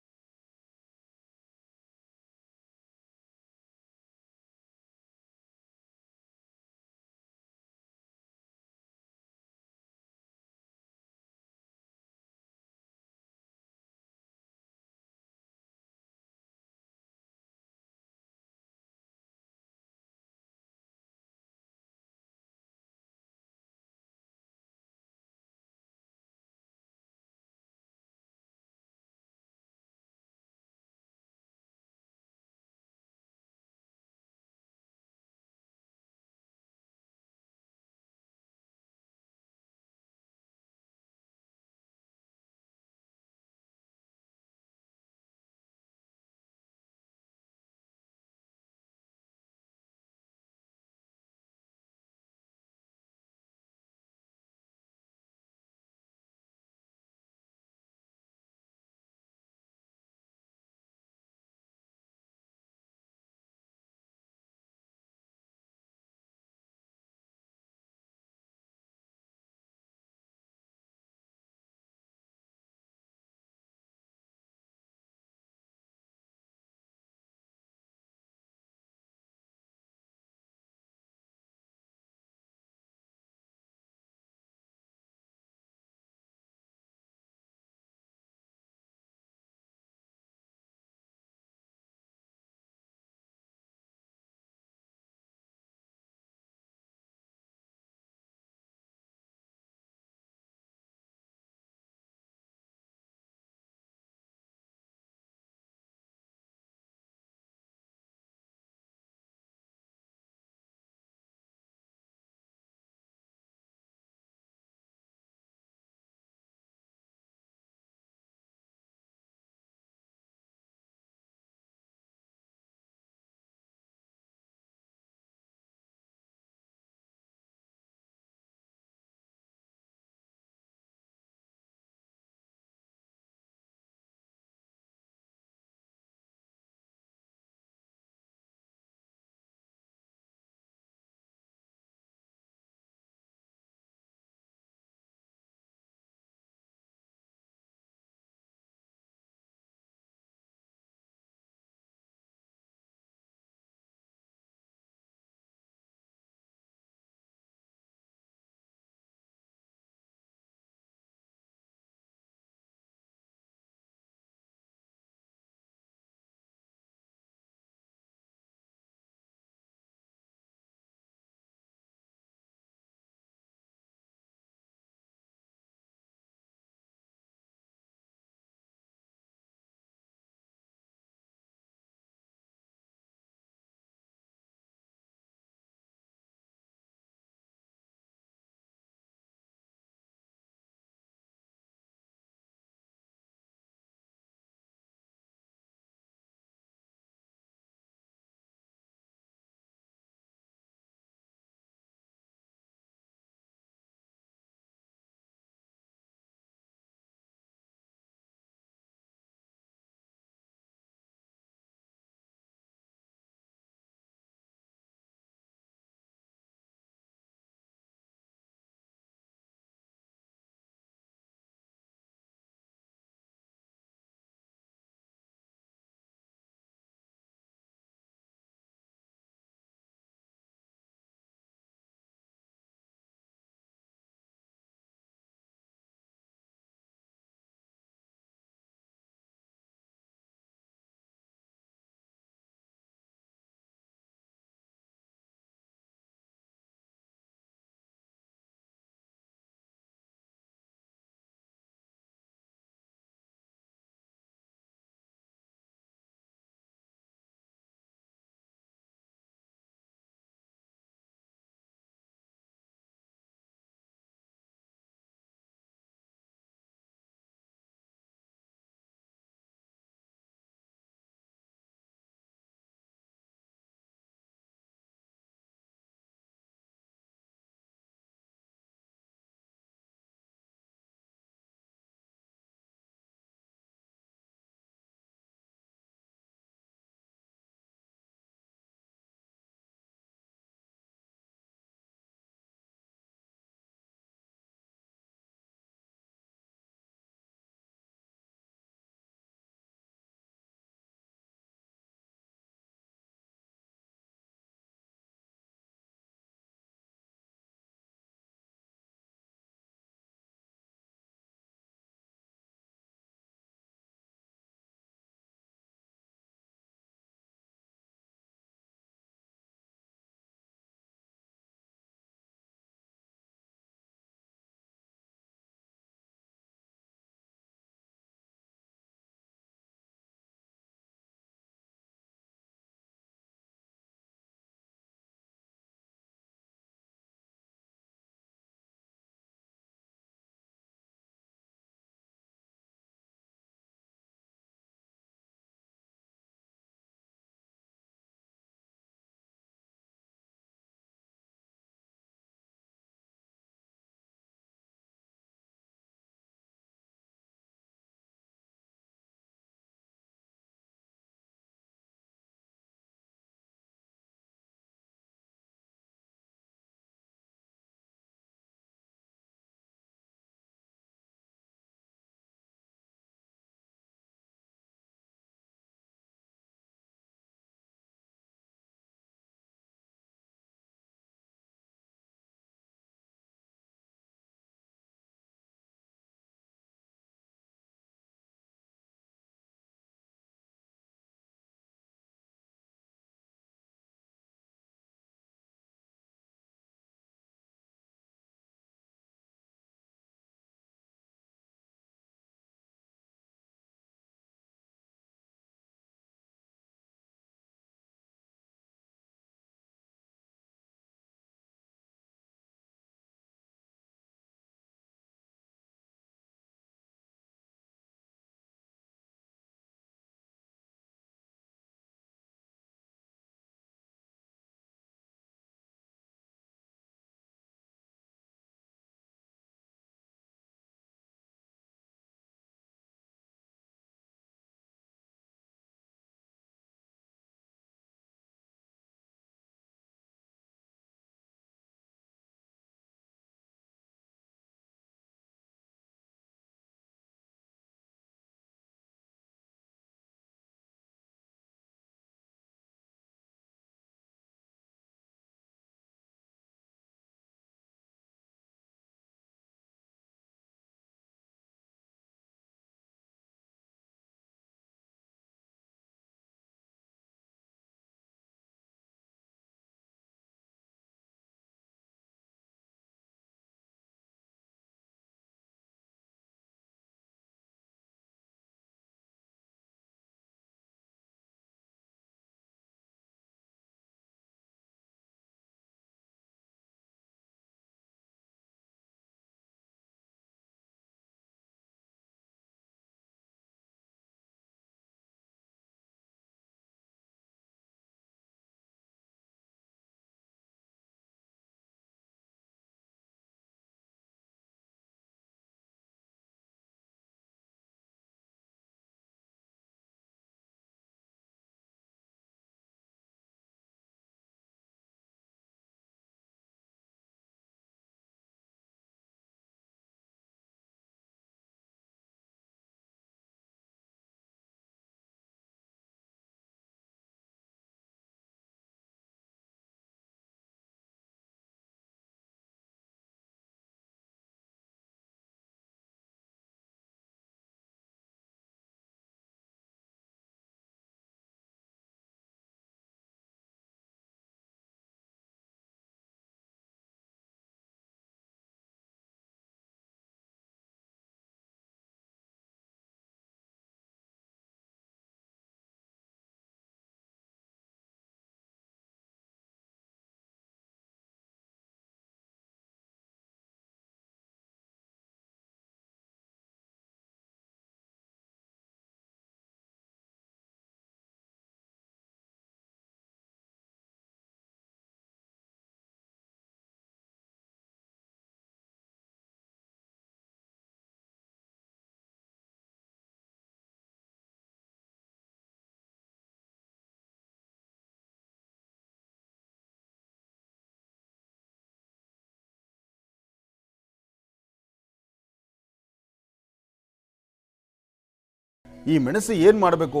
ಈ ಮೆಣಸು ಏನು ಮಾಡಬೇಕು?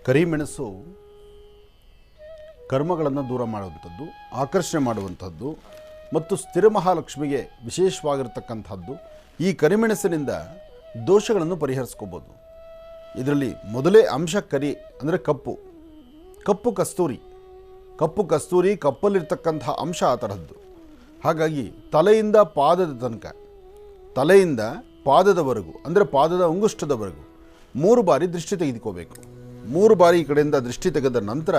ಕರಿಮೆಣಸು ಕರ್ಮಗಳನ್ನು ದೂರ ಮಾಡುವಂಥದ್ದು, ಆಕರ್ಷಣೆ ಮಾಡುವಂಥದ್ದು ಮತ್ತು ಸ್ಥಿರ ಮಹಾಲಕ್ಷ್ಮಿಗೆ ವಿಶೇಷವಾಗಿರ್ತಕ್ಕಂಥದ್ದು. ಈ ಕರಿಮೆಣಸಿನಿಂದ ದೋಷಗಳನ್ನು ಪರಿಹರಿಸ್ಕೋಬೋದು. ಇದರಲ್ಲಿ ಮೊದಲೇ ಅಂಶ ಕರಿ ಅಂದರೆ ಕಪ್ಪು ಕಸ್ತೂರಿ, ಕಪ್ಪಲ್ಲಿರ್ತಕ್ಕಂಥ ಅಂಶ ಆ ತರಹದ್ದು. ಹಾಗಾಗಿ ತಲೆಯಿಂದ ಪಾದದ ತನಕ, ತಲೆಯಿಂದ ಪಾದದವರೆಗೂ ಅಂದರೆ ಪಾದದ ಅಂಗುಷ್ಟದವರೆಗೂ 3 ಬಾರಿ ದೃಷ್ಟಿ ತೆಗೆದುಕೋಬೇಕು. 3 ಬಾರಿ ಈ ಕಡೆಯಿಂದ ದೃಷ್ಟಿ ತೆಗೆದ ನಂತರ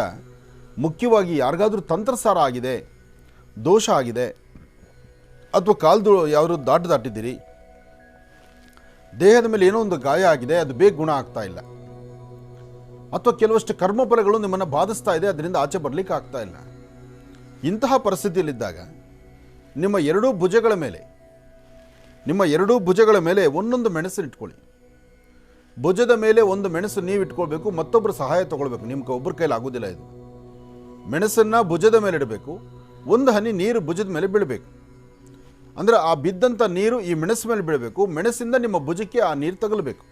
ಮುಖ್ಯವಾಗಿ ಯಾರಿಗಾದರೂ ತಂತ್ರಸಾರ ಆಗಿದೆ, ದೋಷ ಆಗಿದೆ, ಅಥವಾ ಕಾಲ್ದು ಯಾರು ದಾಟಿದ್ದೀರಿ, ದೇಹದ ಮೇಲೆ ಏನೋ ಒಂದು ಗಾಯ ಆಗಿದೆ, ಅದು ಬೇಗ ಗುಣ ಆಗ್ತಾ ಇಲ್ಲ, ಅಥವಾ ಕೆಲವಷ್ಟು ಕರ್ಮಫಲಗಳು ನಿಮ್ಮನ್ನು ಬಾಧಿಸ್ತಾ ಇದೆ, ಅದರಿಂದ ಆಚೆ ಬರಲಿಕ್ಕೆ ಆಗ್ತಾ ಇಲ್ಲ. ಇಂತಹ ಪರಿಸ್ಥಿತಿಯಲ್ಲಿದ್ದಾಗ ನಿಮ್ಮ ಎರಡೂ ಭುಜಗಳ ಮೇಲೆ ಒಂದೊಂದು ಮೆಣಸನ್ನು ಇಟ್ಕೊಳ್ಳಿ. ಭುಜದ ಮೇಲೆ ಒಂದು ಮೆಣಸು ನೀವು ಇಟ್ಕೊಳ್ಬೇಕು, ಮತ್ತೊಬ್ಬರು ಸಹಾಯ ತೊಗೊಳ್ಬೇಕು. ನಿಮ್ಗೆ ಒಬ್ಬರ ಕೈಲಿ ಆಗೋದಿಲ್ಲ. ಇದು ಮೆಣಸನ್ನು ಭುಜದ ಮೇಲೆ ಇಡಬೇಕು, ಒಂದು ಹನಿ ನೀರು ಭುಜದ ಮೇಲೆ ಬೀಳಬೇಕು. ಅಂದರೆ ಆ ಬಿದ್ದಂಥ ನೀರು ಈ ಮೆಣಸು ಮೇಲೆ ಬೀಳಬೇಕು, ಮೆಣಸಿಂದ ನಿಮ್ಮ ಭುಜಕ್ಕೆ ಆ ನೀರು ತಗಲಬೇಕು.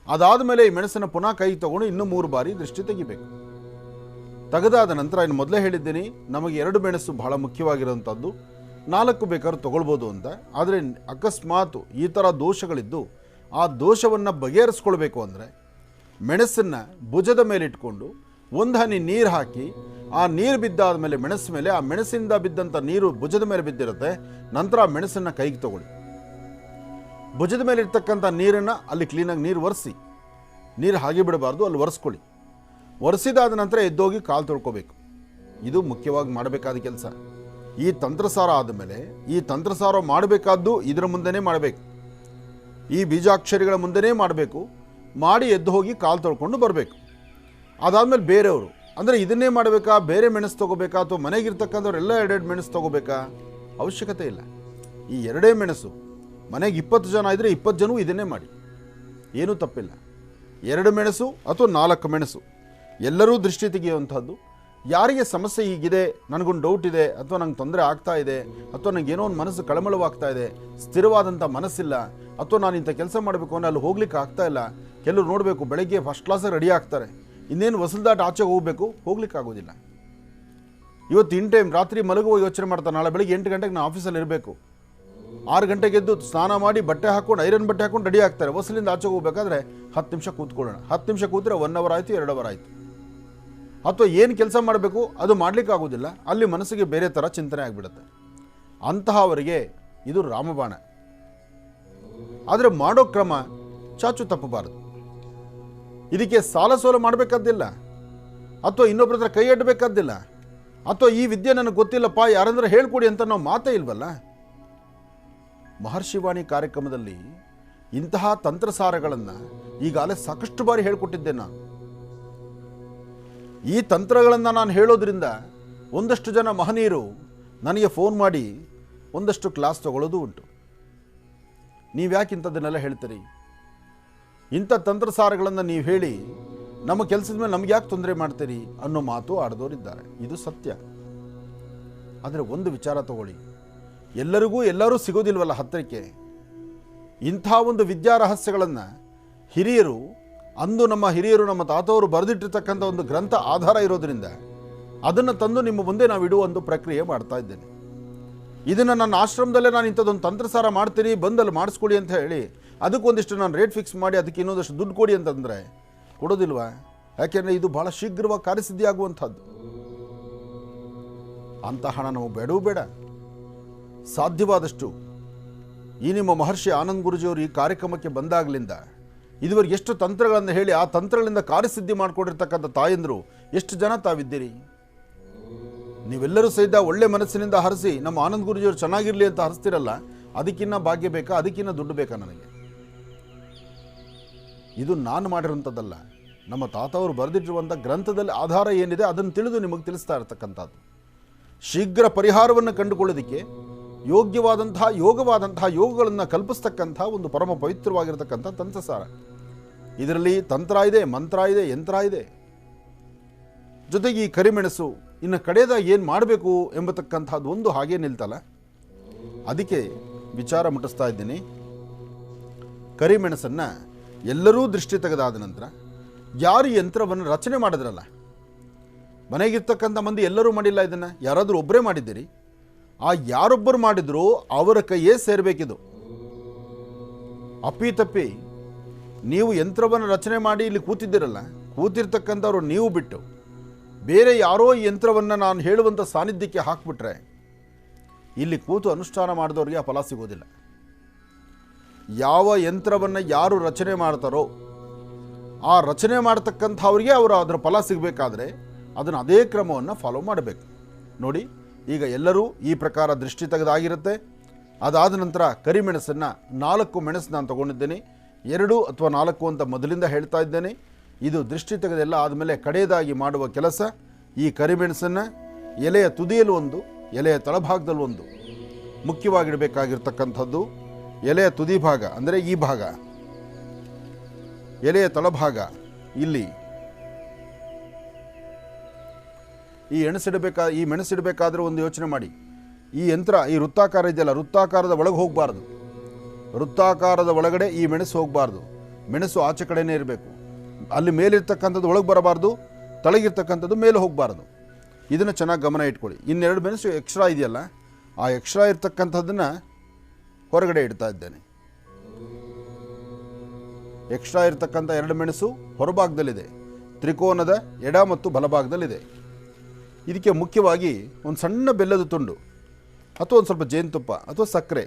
ಅದಾದ ಮೇಲೆ ಈ ಮೆಣಸನ್ನು ಪುನಃ ಕೈಗೆ ತಗೊಂಡು ಇನ್ನೂ 3 ಬಾರಿ ದೃಷ್ಟಿ ತೆಗಿಬೇಕು. ತೆಗೆದಾದ ನಂತರ ಇನ್ನು ಮೊದಲೇ ಹೇಳಿದ್ದೀನಿ, ನಮಗೆ 2 ಮೆಣಸು ಬಹಳ ಮುಖ್ಯವಾಗಿರುವಂಥದ್ದು, 4 ಬೇಕಾದ್ರೂ ತೊಗೊಳ್ಬೋದು ಅಂತ. ಆದರೆ ಅಕಸ್ಮಾತ್ ಈ ಥರ ದೋಷಗಳಿದ್ದು ಆ ದೋಷವನ್ನು ಬಗೆಹರಿಸ್ಕೊಳ್ಬೇಕು ಅಂದರೆ ಮೆಣಸನ್ನು ಭುಜದ ಮೇಲೆ ಇಟ್ಕೊಂಡು ಒಂದು ಹನಿ ನೀರು ಹಾಕಿ, ಆ ನೀರು ಬಿದ್ದಾದ ಮೇಲೆ ಮೆಣಸು ಮೇಲೆ, ಆ ಮೆಣಸಿಂದ ಬಿದ್ದಂಥ ನೀರು ಭುಜದ ಮೇಲೆ ಬಿದ್ದಿರುತ್ತೆ. ನಂತರ ಆ ಮೆಣಸನ್ನು ಕೈಗೆ ತಗೊಳ್ಳಿ. ಭುಜದ ಮೇಲೆ ಇರ್ತಕ್ಕಂಥ ನೀರನ್ನು ಅಲ್ಲಿ ಕ್ಲೀನಾಗಿ ನೀರು ಒರೆಸಿ, ನೀರು ಹಾಗೆ ಬಿಡಬಾರ್ದು, ಅಲ್ಲಿ ಒರೆಸ್ಕೊಳ್ಳಿ. ಒರೆಸಿದಾದ ನಂತರ ಎದ್ದೋಗಿ ಕಾಲು ತೊಳ್ಕೊಬೇಕು. ಇದು ಮುಖ್ಯವಾಗಿ ಮಾಡಬೇಕಾದ ಕೆಲಸ. ಈ ತಂತ್ರಸಾರ ಆದಮೇಲೆ, ಈ ತಂತ್ರಸಾರ ಮಾಡಬೇಕಾದ್ದು ಇದರ ಮುಂದೆನೇ ಮಾಡಬೇಕು, ಈ ಬೀಜಾಕ್ಷರಿಗಳ ಮುಂದೆನೇ ಮಾಡಬೇಕು. ಮಾಡಿ ಎದ್ದು ಹೋಗಿ ಕಾಲು ತೊಳ್ಕೊಂಡು ಬರಬೇಕು. ಅದಾದಮೇಲೆ ಬೇರೆಯವರು ಅಂದರೆ ಇದನ್ನೇ ಮಾಡಬೇಕಾ, ಬೇರೆ ಮೆಣಸು ತೊಗೋಬೇಕಾ, ಅಥವಾ ಮನೆಗಿರ್ತಕ್ಕಂಥವ್ರೆಲ್ಲ 2 ಮೆಣಸು ತೊಗೋಬೇಕಾ? ಅವಶ್ಯಕತೆ ಇಲ್ಲ. ಈ 2 ಮೆಣಸು, ಮನೆಗೆ 20 ಜನ ಇದ್ದರೆ 20 ಜನವೂ ಇದನ್ನೇ ಮಾಡಿ, ಏನೂ ತಪ್ಪಿಲ್ಲ. 2 ಮೆಣಸು ಅಥವಾ 4 ಮೆಣಸು, ಎಲ್ಲರೂ ದೃಷ್ಟಿ ತೆಗೆಯುವಂಥದ್ದು. ಯಾರಿಗೆ ಸಮಸ್ಯೆ ಹೀಗಿದೆ, ನನಗೊಂದು ಡೌಟ್ ಇದೆ, ಅಥವಾ ನಂಗೆ ತೊಂದರೆ ಆಗ್ತಾ ಇದೆ, ಅಥವಾ ನನಗೆ ಏನೋ ಒಂದು ಮನಸ್ಸು ಕಳಮಳವಾಗ್ತಾ ಇದೆ, ಸ್ಥಿರವಾದಂಥ ಮನಸ್ಸಿಲ್ಲ, ಅಥವಾ ನಾನು ಇಂಥ ಕೆಲಸ ಮಾಡಬೇಕು ಅಂದರೆ ಅಲ್ಲಿ ಹೋಗ್ಲಿಕ್ಕೆ ಆಗ್ತಾ ಇಲ್ಲ. ಕೆಲವರು ನೋಡಬೇಕು, ಬೆಳಗ್ಗೆ ಫಸ್ಟ್ ಕ್ಲಾಸಾಗಿ ರೆಡಿ ಆಗ್ತಾರೆ, ಇನ್ನೇನು ವಸಲ್ದಾಟ ಆಚೆಗೆ ಹೋಗ್ಲಿಕ್ಕೆ ಆಗೋದಿಲ್ಲ. ಇವತ್ತು ಇನ್ ಟೈಮ್ ರಾತ್ರಿ ಮಲಗುವ ಯೋಚನೆ ಮಾಡ್ತಾರೆ, ನಾಳೆ ಬೆಳಗ್ಗೆ 8 ಗಂಟೆಗೆ ನಾನು ಆಫೀಸಲ್ಲಿ ಇರಬೇಕು, 6 ಗಂಟೆಗೆ ಎದ್ದು ಸ್ನಾನ ಮಾಡಿ ಬಟ್ಟೆ ಹಾಕ್ಕೊಂಡು ಐರನ್ ಬಟ್ಟೆ ಹಾಕ್ಕೊಂಡು ರೆಡಿ ಆಗ್ತಾರೆ. ವಸಲಿಂದ ಆಚೆಗೆ ಹೋಗ್ಬೇಕಾದ್ರೆ 10 ನಿಮಿಷ ಕೂತ್ಕೊಳ್ಳೋಣ. 10 ನಿಮಿಷ ಕೂತ್ರೆ 1 ಅವರ್ ಆಯಿತು, 2 ಅವರ್ ಆಯಿತು. ಅಥವಾ ಏನು ಕೆಲಸ ಮಾಡಬೇಕು ಅದು ಮಾಡಲಿಕ್ಕೆ ಆಗೋದಿಲ್ಲ, ಅಲ್ಲಿ ಮನಸ್ಸಿಗೆ ಬೇರೆ ಥರ ಚಿಂತನೆ ಆಗಿಬಿಡುತ್ತೆ. ಅಂತಹವರಿಗೆ ಇದು ರಾಮಬಾಣ. ಆದರೆ ಮಾಡೋ ಕ್ರಮ ಚಾಚು ತಪ್ಪಬಾರದು. ಇದಕ್ಕೆ ಸಾಲ ಸೋಲ ಮಾಡಬೇಕಾದ್ದಿಲ್ಲ, ಅಥವಾ ಇನ್ನೊಬ್ಬರ ಹತ್ರ ಕೈ ಅಡ್ಡಬೇಕಾದ್ದಿಲ್ಲ, ಅಥವಾ ಈ ವಿದ್ಯೆ ನನಗೆ ಗೊತ್ತಿಲ್ಲಪ್ಪ ಯಾರಂದ್ರೆ ಹೇಳ್ಕೊಡಿ ಅಂತ ನಾವು ಮಾತೇ ಇಲ್ವಲ್ಲ. ಮಹರ್ಷಿವಾಣಿ ಕಾರ್ಯಕ್ರಮದಲ್ಲಿ ಇಂತಹ ತಂತ್ರಸಾರಗಳನ್ನು ಈಗಾಗಲೇ ಸಾಕಷ್ಟು ಬಾರಿ ಹೇಳ್ಕೊಟ್ಟಿದ್ದೆ ನಾನು. ಈ ತಂತ್ರಗಳನ್ನು ನಾನು ಹೇಳೋದ್ರಿಂದ ಒಂದಷ್ಟು ಜನ ಮಹನೀಯರು ನನಗೆ ಫೋನ್ ಮಾಡಿ ಒಂದಷ್ಟು ಕ್ಲಾಸ್ ತಗೊಳ್ಳೋದು ಉಂಟು. ನೀವು ಯಾಕೆ ಇಂಥದ್ದನ್ನೆಲ್ಲ ಹೇಳ್ತೀರಿ, ಇಂಥ ತಂತ್ರಸಾರಗಳನ್ನು ನೀವು ಹೇಳಿ ನಮ್ಮ ಕೆಲಸದ ಮೇಲೆ ನಮ್ಗೆ ಯಾಕೆ ತೊಂದರೆ ಮಾಡ್ತೀರಿ ಅನ್ನೋ ಮಾತು ಆಡಿದವರಿದ್ದಾರೆ. ಇದು ಸತ್ಯ. ಆದರೆ ಒಂದು ವಿಚಾರ ತಗೊಳ್ಳಿ, ಎಲ್ಲರೂ ಸಿಗೋದಿಲ್ವಲ್ಲ ಹತ್ತಿರಕ್ಕೆ. ಇಂಥ ಒಂದು ವಿದ್ಯಾ ರಹಸ್ಯಗಳನ್ನು ಹಿರಿಯರು, ಅಂದು ನಮ್ಮ ಹಿರಿಯರು, ನಮ್ಮ ತಾತವರು ಬರೆದಿಟ್ಟಿರ್ತಕ್ಕಂಥ ಒಂದು ಗ್ರಂಥ ಆಧಾರ ಇರೋದರಿಂದ ಅದನ್ನು ತಂದು ನಿಮ್ಮ ಮುಂದೆ ನಾವು ಇಡುವ ಒಂದು ಪ್ರಕ್ರಿಯೆ ಮಾಡ್ತಾ ಇದ್ದೇನೆ. ಇದನ್ನು ನನ್ನ ಆಶ್ರಮದಲ್ಲೇ ನಾನು ಇಂಥದ್ದೊಂದು ತಂತ್ರಸಾರ ಮಾಡ್ತೀನಿ, ಬಂದಲ್ಲಿ ಮಾಡಿಸ್ಕೊಡಿ ಅಂತ ಹೇಳಿ ಅದಕ್ಕೊಂದಿಷ್ಟು ನಾನು ರೇಟ್ ಫಿಕ್ಸ್ ಮಾಡಿ ಅದಕ್ಕೆ ಇನ್ನೊಂದಷ್ಟು ದುಡ್ಡು ಕೊಡಿ ಅಂತಂದರೆ ಕೊಡೋದಿಲ್ವಾ? ಯಾಕೆಂದರೆ ಇದು ಭಾಳ ಶೀಘ್ರವಾಗಿ ಕಾರ್ಯಸಿದ್ಧಿ ಆಗುವಂಥದ್ದು. ಅಂಥ ಹಣ ನಾವು ಬೇಡವೂ ಬೇಡ. ಸಾಧ್ಯವಾದಷ್ಟು ಈ ನಿಮ್ಮ ಮಹರ್ಷಿ ಆನಂದ್ ಗುರುಜಿಯವರು ಈ ಕಾರ್ಯಕ್ರಮಕ್ಕೆ ಬಂದಾಗಲಿಂದ ಇದುವರೆಗೆ ಎಷ್ಟು ತಂತ್ರಗಳನ್ನು ಹೇಳಿ ಆ ತಂತ್ರಗಳಿಂದ ಕಾರ್ಯಸಿದ್ಧಿ ಮಾಡಿಕೊಂಡಿರ್ತಕ್ಕಂಥ ತಾಯಂದರು ಎಷ್ಟು ಜನ ತಾವಿದ್ದೀರಿ? ನೀವೆಲ್ಲರೂ ಸಹಿತ ಒಳ್ಳೆ ಮನಸ್ಸಿನಿಂದ ಹರಿಸಿ ನಮ್ಮ ಆನಂದ್ ಗುರುಜಿಯವರು ಚೆನ್ನಾಗಿರಲಿ ಅಂತ ಹರಿಸ್ತಿರಲ್ಲ, ಅದಕ್ಕಿನ್ನ ಭಾಗ್ಯ ಬೇಕಾ, ಅದಕ್ಕಿನ್ನ ದುಡ್ಡು ಬೇಕಾ ನನಗೆ? ಇದು ನಾನು ಮಾಡಿರೋಂಥದ್ದಲ್ಲ, ನಮ್ಮ ತಾತವರು ಬರೆದಿಟ್ಟಿರುವಂಥ ಗ್ರಂಥದಲ್ಲಿ ಆಧಾರ ಏನಿದೆ ಅದನ್ನು ತಿಳಿದು ನಿಮಗೆ ತಿಳಿಸ್ತಾ ಇರತಕ್ಕಂಥದ್ದು. ಶೀಘ್ರ ಪರಿಹಾರವನ್ನು ಕಂಡುಕೊಳ್ಳೋದಕ್ಕೆ ಯೋಗ್ಯವಾದಂತಹ ಯೋಗಗಳನ್ನು ಕಲ್ಪಿಸ್ತಕ್ಕಂಥ ಒಂದು ಪರಮ ಪವಿತ್ರವಾಗಿರತಕ್ಕಂಥ ತಂತ್ರಸಾರ. ಇದರಲ್ಲಿ ತಂತ್ರ ಇದೆ, ಮಂತ್ರ ಇದೆ, ಯಂತ್ರ ಇದೆ. ಜೊತೆಗೆ ಈ ಕರಿಮೆಣಸು ಇನ್ನು ಕಡೆಯದಾಗಿ ಏನು ಮಾಡಬೇಕು ಎಂಬತಕ್ಕಂಥದ್ದು ಒಂದು ಹಾಗೇ ನಿಲ್ತಲ್ಲ, ಅದಕ್ಕೆ ವಿಚಾರ ಮುಟ್ಟಿಸ್ತಾ ಇದ್ದೀನಿ. ಕರಿಮೆಣಸನ್ನು ಎಲ್ಲರೂ ದೃಷ್ಟಿ ತೆಗೆದಾದ ನಂತರ ಯಾರು ಈ ಯಂತ್ರವನ್ನು ರಚನೆ ಮಾಡಿದ್ರಲ್ಲ, ಮನೆಗಿರ್ತಕ್ಕಂಥ ಮಂದಿ ಎಲ್ಲರೂ ಮಾಡಿಲ್ಲ, ಇದನ್ನು ಯಾರಾದರೂ ಒಬ್ಬರೇ ಮಾಡಿದ್ದೀರಿ. ಆ ಯಾರೊಬ್ಬರು ಮಾಡಿದ್ರು ಅವರ ಕೈಯೇ ಸೇರಬೇಕಿದು. ಅಪ್ಪಿತಪ್ಪಿ ನೀವು ಯಂತ್ರವನ್ನು ರಚನೆ ಮಾಡಿ ಇಲ್ಲಿ ಕೂತಿದ್ದೀರಲ್ಲ, ಕೂತಿರ್ತಕ್ಕಂಥವ್ರು ನೀವು ಬಿಟ್ಟು ಬೇರೆ ಯಾರೋ ಈ ಯಂತ್ರವನ್ನು ನಾನು ಹೇಳುವಂಥ ಸಾನ್ನಿಧ್ಯಕ್ಕೆ ಹಾಕಿಬಿಟ್ರೆ ಇಲ್ಲಿ ಕೂತು ಅನುಷ್ಠಾನ ಮಾಡಿದವ್ರಿಗೆ ಆ ಫಲ ಸಿಗೋದಿಲ್ಲ. ಯಾವ ಯಂತ್ರವನ್ನು ಯಾರು ರಚನೆ ಮಾಡ್ತಾರೋ ಆ ರಚನೆ ಮಾಡ್ತಕ್ಕಂಥವ್ರಿಗೆ ಅವರು ಅದರ ಫಲ ಸಿಗಬೇಕಾದ್ರೆ ಅದನ್ನು ಅದೇ ಕ್ರಮವನ್ನು ಫಾಲೋ ಮಾಡಬೇಕು. ನೋಡಿ, ಈಗ ಎಲ್ಲರೂ ಈ ಪ್ರಕಾರ ದೃಷ್ಟಿ ತೆಗೆದಾಗಿರುತ್ತೆ. ಅದಾದ ನಂತರ ಕರಿಮೆಣಸನ್ನು 4 ಮೆಣಸು ನಾನು ತೊಗೊಂಡಿದ್ದೇನೆ. 2 ಅಥವಾ 4 ಅಂತ ಮೊದಲಿಂದ ಹೇಳ್ತಾ ಇದ್ದೇನೆ. ಇದು ದೃಷ್ಟಿ ತೆಗೆದೆಲ್ಲ ಆದಮೇಲೆ ಕಡೆಯದಾಗಿ ಮಾಡುವ ಕೆಲಸ, ಈ ಕರಿಮೆಣಸನ್ನು ಎಲೆಯ ತುದಿಯಲು ಒಂದು, ಎಲೆಯ ತಳಭಾಗದಲ್ಲಿ ಒಂದು, ಮುಖ್ಯವಾಗಿಡಬೇಕಾಗಿರ್ತಕ್ಕಂಥದ್ದು ಎಲೆಯ ತುದಿ ಭಾಗ ಅಂದರೆ ಈ ಭಾಗ, ಎಲೆಯ ತಳಭಾಗ ಇಲ್ಲಿ ಈ ಮೆಣಸಿಡಬೇಕಾದ್ರೆ ಒಂದು ಯೋಚನೆ ಮಾಡಿ. ಈ ಯಂತ್ರ ಈ ವೃತ್ತಾಕಾರ ಇದೆಯಲ್ಲ, ವೃತ್ತಾಕಾರದ ಒಳಗೆ ಹೋಗಬಾರ್ದು, ವೃತ್ತಾಕಾರದ ಒಳಗಡೆ ಈ ಮೆಣಸು ಹೋಗಬಾರ್ದು. ಮೆಣಸು ಆಚೆ ಕಡೆನೇ ಇರಬೇಕು. ಅಲ್ಲಿ ಮೇಲಿರ್ತಕ್ಕಂಥದ್ದು ಒಳಗೆ ಬರಬಾರ್ದು, ತಳಗಿರ್ತಕ್ಕಂಥದ್ದು ಮೇಲೆ ಹೋಗಬಾರ್ದು. ಇದನ್ನು ಚೆನ್ನಾಗಿ ಗಮನ ಇಟ್ಕೊಳ್ಳಿ. 2 ಮೆಣಸು ಎಕ್ಸ್ಟ್ರಾ ಇದೆಯಲ್ಲ, ಆ ಎಕ್ಸ್ಟ್ರಾ ಇರ್ತಕ್ಕಂಥದ್ದನ್ನು ಹೊರಗಡೆ ಇಡ್ತಾ ಇದ್ದೇನೆ. ಎಕ್ಸ್ಟ್ರಾ ಇರ್ತಕ್ಕಂಥ 2 ಮೆಣಸು ಹೊರಭಾಗದಲ್ಲಿದೆ, ತ್ರಿಕೋನದ ಎಡ ಮತ್ತು ಬಲಭಾಗದಲ್ಲಿದೆ. ಇದಕ್ಕೆ ಮುಖ್ಯವಾಗಿ ಒಂದು ಸಣ್ಣ ಬೆಲ್ಲದ ತುಂಡು ಅಥವಾ ಒಂದು ಸ್ವಲ್ಪ ಜೇನುತುಪ್ಪ ಅಥವಾ ಸಕ್ಕರೆ,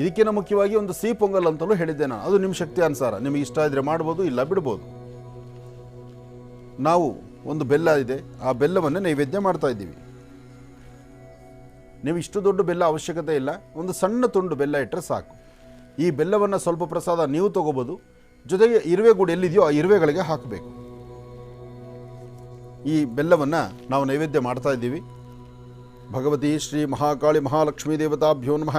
ಇದಕ್ಕಿಂತ ಮುಖ್ಯವಾಗಿ ಒಂದು ಸಿಹಿ ಪೊಂಗಲ್ ಅಂತಲೂ ಹೇಳಿದ್ದೆ ನಾನು. ಅದು ನಿಮ್ಮ ಶಕ್ತಿ ಅನುಸಾರ ನಿಮಗೆ ಇಷ್ಟ ಇದ್ದರೆ ಮಾಡ್ಬೋದು, ಇಲ್ಲ ಬಿಡ್ಬೋದು. ನಾವು ಒಂದು ಬೆಲ್ಲ ಇದೆ, ಆ ಬೆಲ್ಲವನ್ನು ನೈವೇದ್ಯ ಮಾಡ್ತಾ ಇದ್ದೀವಿ. ನೀವು ಇಷ್ಟು ದೊಡ್ಡ ಬೆಲ್ಲ ಅವಶ್ಯಕತೆ ಇಲ್ಲ, ಒಂದು ಸಣ್ಣ ತುಂಡು ಬೆಲ್ಲ ಇಟ್ಟರೆ ಸಾಕು. ಈ ಬೆಲ್ಲವನ್ನು ಸ್ವಲ್ಪ ಪ್ರಸಾದ ನೀವು ತಗೋಬೋದು, ಜೊತೆಗೆ ಇರುವೆ ಗೂಡು ಎಲ್ಲಿದೆಯೋ ಆ ಇರುವೆಗಳಿಗೆ ಹಾಕಬೇಕು. ಈ ಬೆಲ್ಲವನ್ನು ನಾವು ನೈವೇದ್ಯ ಮಾಡ್ತಾ ಇದ್ದೀವಿ. ಭಗವತಿ ಶ್ರೀ ಮಹಾಕಾಳಿ ಮಹಾಲಕ್ಷ್ಮೀ ದೇವತಾಭ್ಯೋ ನಮಃ.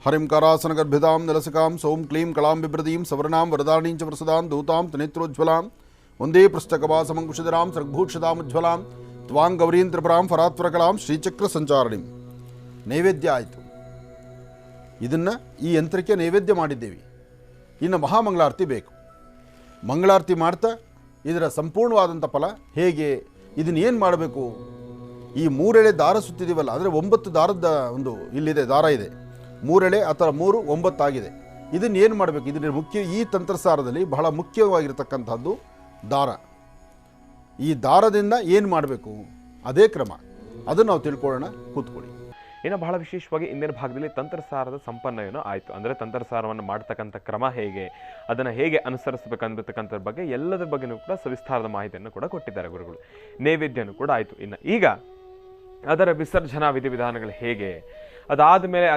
ಹರಿಂ ಕರಾಸನ ಗರ್ಭಿತಾಂ ನಲಸಿಕಾಂ ಸೌಂ ಕ್ಲೀಂ ಕಳಾಂ ಬಿಭ್ರದೀಂ ಸವರ್ಣಾಂ ವರದಾಣೀಂಚ ವರಸದಾಂ ದೂತಾಂ ತ್ರಿನೇತ್ರೋಜ್ವಲಾಂ ಒಂದೇ ಪೃಷ್ಠಕವಾಸಮಂಕುಶಿಧರಾಂ ಸೃಗ್ಭೂಷಿತಾಮುಜ್ವಲಾಂ ತ್ವಾಂ ಗೌರೀಂ ತ್ರಿಪುರಾಂ ಫರಾತ್ವರಕಲಾಂ ಶ್ರೀಚಕ್ರ ಸಂಚಾರಿಣಿಂ. ನೈವೇದ್ಯ ಆಯಿತು. ಇದನ್ನು ಈ ಯಂತ್ರಕ್ಕೆ ನೈವೇದ್ಯ ಮಾಡಿದ್ದೇವೆ. ಇನ್ನು ಮಹಾಮಂಗಳಾರತಿ ಬೇಕು. ಮಂಗಳಾರತಿ ಮಾಡ್ತಾ ಇದರ ಸಂಪೂರ್ಣವಾದಂಥ ಫಲ ಹೇಗೆ, ಇದನ್ನೇನು ಮಾಡಬೇಕು? ಈ 3 ಎಳೆ ದಾರ ಸುತ್ತಿದ್ದೀವಲ್ಲ, ಅಂದರೆ 9 ದಾರದ ಒಂದು ಇಲ್ಲಿದೆ, ದಾರ ಇದೆ, 3 ಎಳೆ ಅಥವಾ 3 9 ಆಗಿದೆ. ಇದನ್ನು ಏನು ಮಾಡಬೇಕು? ಇದರ ಮುಖ್ಯ, ಈ ತಂತ್ರಸಾರದಲ್ಲಿ ಬಹಳ ಮುಖ್ಯವಾಗಿರ್ತಕ್ಕಂಥದ್ದು ದಾರ. ಈ ದಾರದಿಂದ ಏನು ಮಾಡಬೇಕು ಅದೇ ಕ್ರಮ, ಅದನ್ನು ನಾವು ತಿಳ್ಕೊಳ್ಳೋಣ. ಕೂತ್ಕೊಳ್ಳಿ. ಇನ್ನು ಬಹಳ ವಿಶೇಷವಾಗಿ ಇಂದಿನ ಭಾಗದಲ್ಲಿ ತಂತ್ರಸಾರದ ಸಂಪನ್ನ ಏನೋ ಆಯಿತು. ಅಂದರೆ ತಂತ್ರಸಾರವನ್ನು ಮಾಡ್ತಕ್ಕಂಥ ಕ್ರಮ ಹೇಗೆ, ಅದನ್ನು ಹೇಗೆ ಅನುಸರಿಸಬೇಕಂದಿರ್ತಕ್ಕಂಥದ್ರ ಬಗ್ಗೆ ಎಲ್ಲದರ ಬಗ್ಗೆಯೂ ಕೂಡ ಸವಿಸ್ತಾರದ ಮಾಹಿತಿಯನ್ನು ಕೂಡ ಕೊಟ್ಟಿದ್ದಾರೆ ಗುರುಗಳು. ನೈವೇದ್ಯನೂ ಕೂಡ ಆಯಿತು. ಇನ್ನು ಈಗ ಅದರ ವಿಸರ್ಜನಾ ವಿಧಿವಿಧಾನಗಳು ಹೇಗೆ, ಅದಾದ ಮೇಲೆ